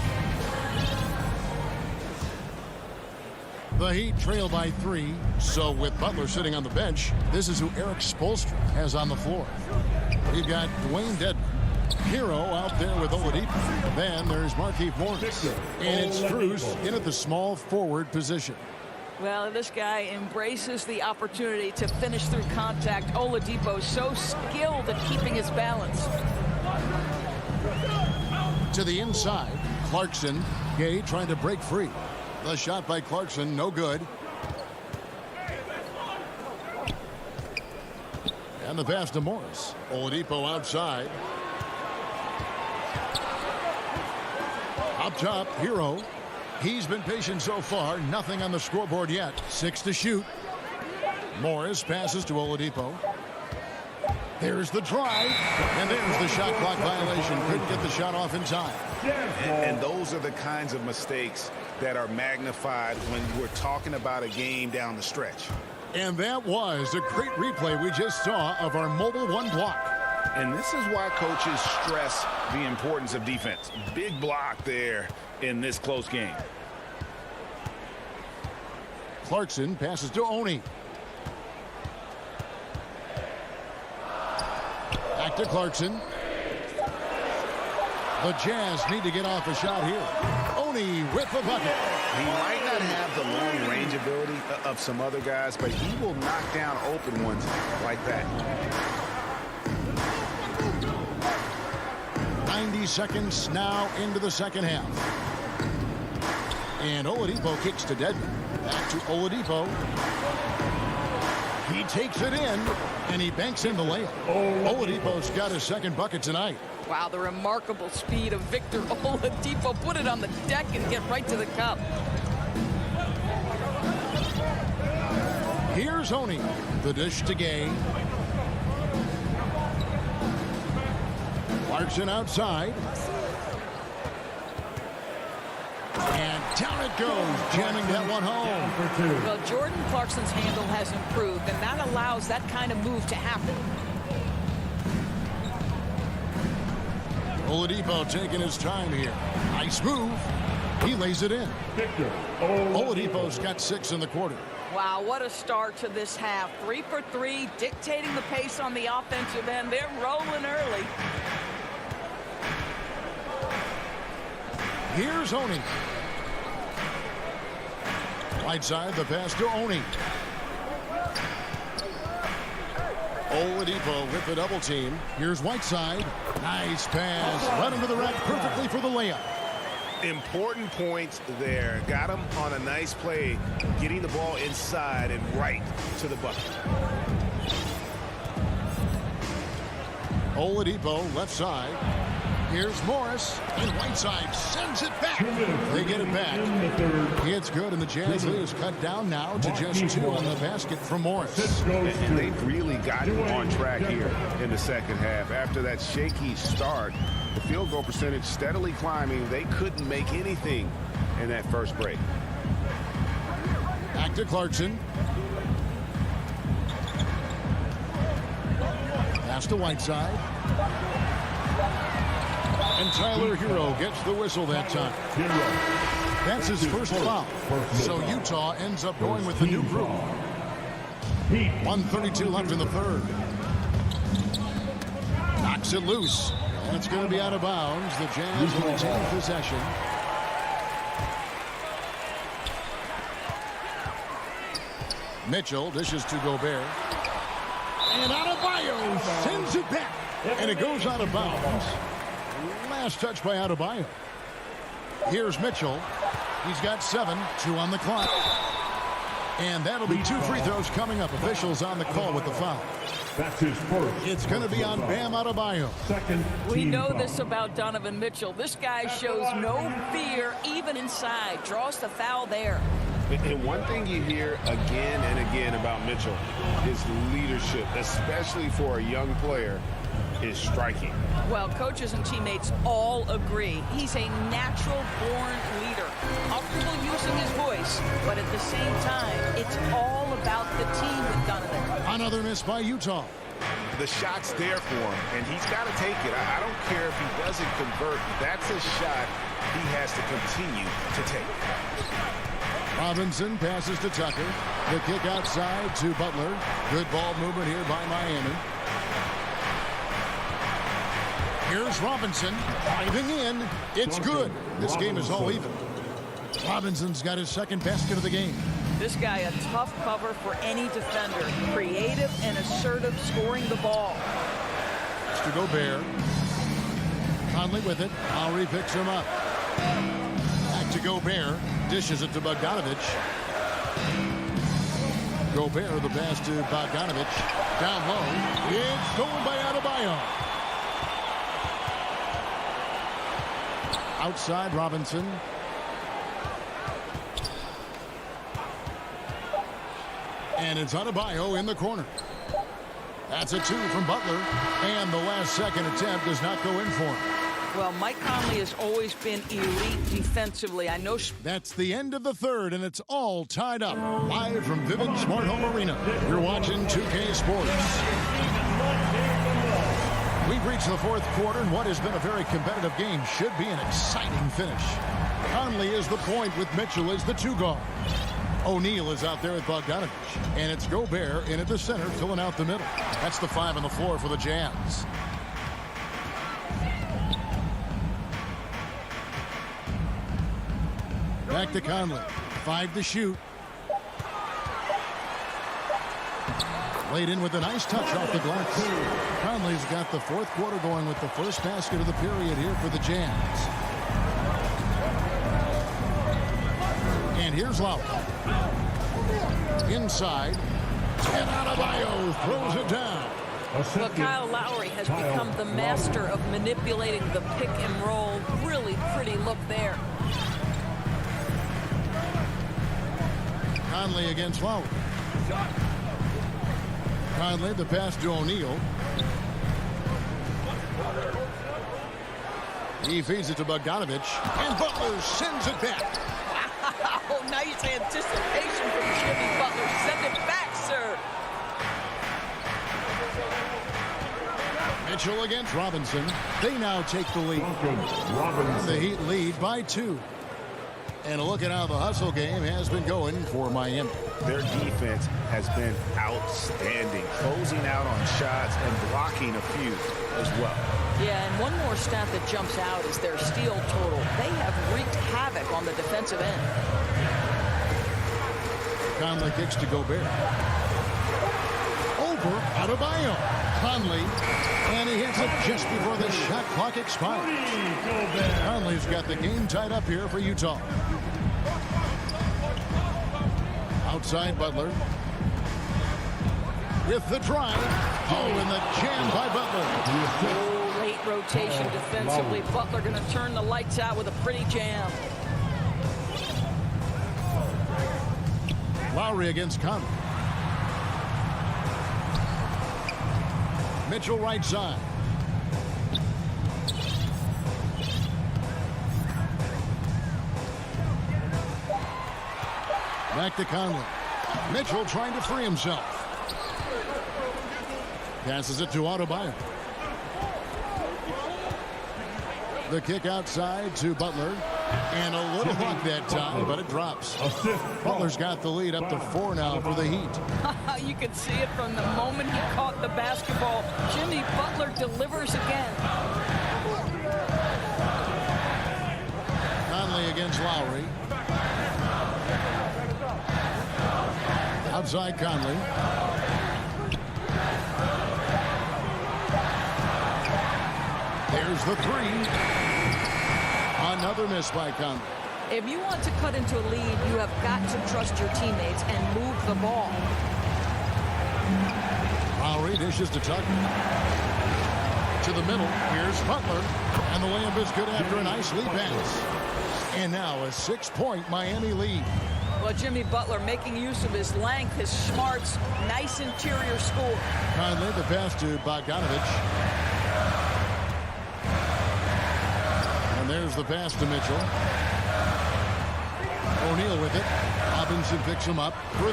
J: The Heat trail by 3. So with Butler sitting on the bench, this is who Eric Spoelstra has on the floor. We've got Dwayne Dedmon. Hero out there with Oladipo. Then there's Markieff Morris. And it's Strus in at the small forward position.
M: Well, this guy embraces the opportunity to finish through contact. Oladipo so skilled at keeping his balance.
J: To the inside, Clarkson. Gay trying to break free. The shot by Clarkson, no good. And the pass to Morris. Oladipo outside. Up top, Hero. He's been patient so far. Nothing on the scoreboard yet. 6 to shoot. Morris passes to Oladipo. There's the drive. And there's the shot clock violation. Couldn't get the shot off in time.
L: And those are the kinds of mistakes that are magnified when we're talking about a game down the stretch.
J: And that was a great replay we just saw of our Mobile One block.
L: And this is why coaches stress the importance of defense. Big block there in this close game.
J: Clarkson passes to Oni. Back to Clarkson. The Jazz need to get off a shot here. Oni with the bucket.
L: He might not have the long range ability of some other guys, but he will knock down open ones like that.
J: 90 seconds now into the second half. And Oladipo kicks to Dedmon. Back to Oladipo. He takes it in, and he banks in the layup. Oladipo's got his second bucket tonight.
M: Wow, the remarkable speed of Victor Oladipo. Put it on the deck and get right to the cup.
J: Here's Oni. The dish to Gay. Clarkson outside. And down it goes, jamming that one home.
M: Well, Jordan Clarkson's handle has improved, and that allows that kind of move to happen.
J: Oladipo taking his time here. Nice move. He lays it in. Oladipo's got 6 in the quarter.
M: Wow, what a start to this half. 3 for 3, dictating the pace on the offensive end. They're rolling early.
J: Here's Oni. Right side, the pass to Oni. Oladipo with the double team. Here's Whiteside. Nice pass. Right into the rack perfectly for the layup.
Q: Important points there. Got him on a nice play, getting the ball inside and right to the bucket.
J: Oladipo left side. Here's Morris, and Whiteside sends it back. They get it back. It's good, and the Jazz lead is cut down now to just 2 on the basket from Morris.
Q: And they've really gotten on track here in the second half. After that shaky start, the field goal percentage steadily climbing. They couldn't make anything in that first break.
J: Back to Clarkson. Pass to Whiteside. And Tyler Hero gets the whistle that time. That's his first foul. So Utah ends up going with the new group. 1:32 left in the third. Knocks it loose. And it's going to be out of bounds. The Jazz will retain possession. Mitchell dishes to Gobert. And Adebayo sends it back. And it goes out of bounds. Last touch by Adebayo. Here's Mitchell. He's got 7, 2 on the clock. And that'll be 2 free throws coming up. Officials on the call with the foul.
F: That's his first.
J: It's going to be on Bam Adebayo.
M: We know this about Donovan Mitchell. This guy shows no fear, even inside. Draws the foul there.
Q: And one thing you hear again and again about Mitchell is leadership, especially for a young player, is striking.
M: Well, coaches and teammates all agree. He's a natural-born leader, comfortable using his voice, but at the same time, it's all about the team with Donovan.
J: Another miss by Utah.
Q: The shot's there for him, and he's got to take it. I don't care if he doesn't convert. That's a shot he has to continue to take.
J: Robinson passes to Tucker. The kick outside to Butler. Good ball movement here by Miami. Here's Robinson driving in. It's good. This game is all even. Robinson's got his second basket of the game.
M: This guy a tough cover for any defender. Creative and assertive scoring the ball.
J: It's to Gobert. Conley with it. Lowry picks him up. Back to Gobert. Dishes it to Bogdanovich. Gobert the pass to Bogdanovich. Down low. It's stolen by Adebayo. Outside Robinson. And it's Adebayo in the corner. That's a 2 from Butler. And the last second attempt does not go in for him.
M: Well, Mike Conley has always been elite defensively. I know.
J: That's the end of the third, and it's all tied up. Live from Vivint Smart Home Arena. You're watching 2K Sports. We've reached the fourth quarter, and what has been a very competitive game should be an exciting finish. Conley is the point with Mitchell as the 2 guard. O'Neal is out there with Bogdanovich. And it's Gobert in at the center, filling out the middle. That's the 5 on the floor for the Jazz. Back to Conley. 5 to shoot. Laid in with a nice touch off the glass. Conley's got the fourth quarter going with the first basket of the period here for the Jazz. And here's Lowry. Inside. And Adebayo throws it down.
M: Well, Kyle Lowry has become the master of manipulating the pick and roll. Really pretty look there.
J: Conley against Lowry. Conley, the pass to O'Neal. He feeds it to Bogdanovich, and Butler sends it back.
M: Wow, nice anticipation from Jimmy Butler. Send it back, sir.
J: Mitchell against Robinson. They now take the lead. The Heat lead by 2. And a look at how the hustle game has been going for Miami.
Q: Their defense has been outstanding, closing out on shots and blocking a few as well.
M: Yeah, and one more stat that jumps out is their steal total. They have wreaked havoc on the defensive end.
J: Conley kicks to Gobert. Over Adebayo. Conley, and he hits it just before the shot clock expires. Conley's got the game tied up here for Utah. Outside Butler. With the drive. Oh, and the jam by Butler.
M: Oh, late rotation defensively. Butler going to turn the lights out with a pretty jam.
J: Lowry against Conley. Mitchell right side. Back to Conley. Mitchell trying to free himself. Passes it to Adebayo. The kick outside to Butler. And a little luck that time, but it drops. Butler's got the lead up to 4 now for the Heat.
M: You can see it from the moment he caught the basketball. Jimmy Butler delivers again.
J: Conley against Lowry. Outside Conley. There's the 3. Another miss by Conley.
M: If you want to cut into a lead, you have got to trust your teammates and move the ball.
J: Lowry dishes to Tucker. To the middle. Here's Butler. And the layup is good after a nice lead pass. And now a 6-point Miami lead.
M: Well, Jimmy Butler making use of his length, his smarts, nice interior score.
J: Conley, the pass to Bogdanovich. And there's the pass to Mitchell. O'Neal with it. Robinson picks him up for 3.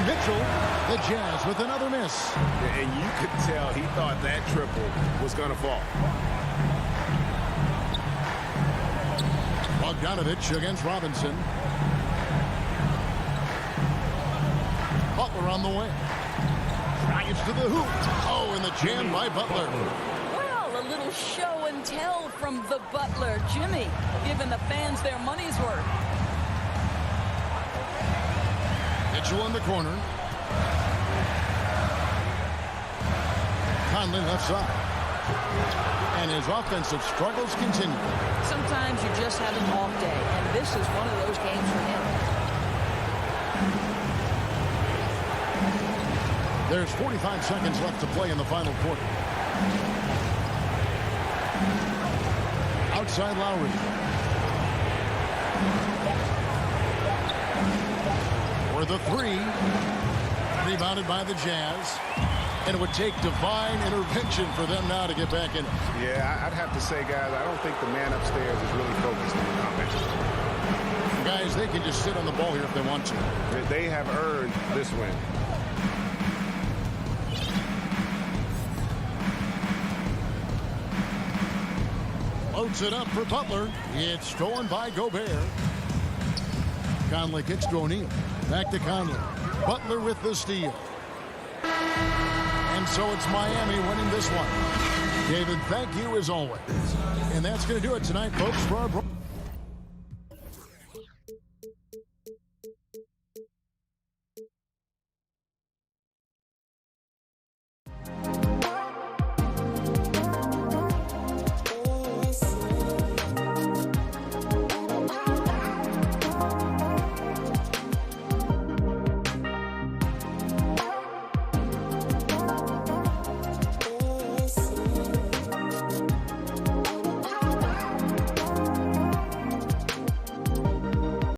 J: Mitchell, the Jazz with another miss.
Q: And you could tell he thought that triple was going to fall.
J: Bogdanovich against Robinson. Butler on the way. Drives to the hoop. Oh, and the jam by Butler.
M: Well, a little show and tell from the Butler. Jimmy giving the fans their money's worth.
J: Mitchell in the corner. Conley left side. And his offensive struggles continue.
M: Sometimes you just have an off day, and this is one of those games for him.
J: There's 45 seconds left to play in the final quarter. Outside Lowry. For the 3. Rebounded by the Jazz. And it would take divine intervention for them now to get back in.
Q: Yeah, I'd have to say, guys, I don't think the man upstairs is really focused on the offense.
J: Guys, they can just sit on the ball here if they want to.
Q: They have earned this win.
J: Loads it up for Butler. It's stolen by Gobert. Conley kicks to O'Neal. Back to Conley. Butler with the steal. And so it's Miami winning this one. David, thank you as always. And that's going to do it tonight, folks, for our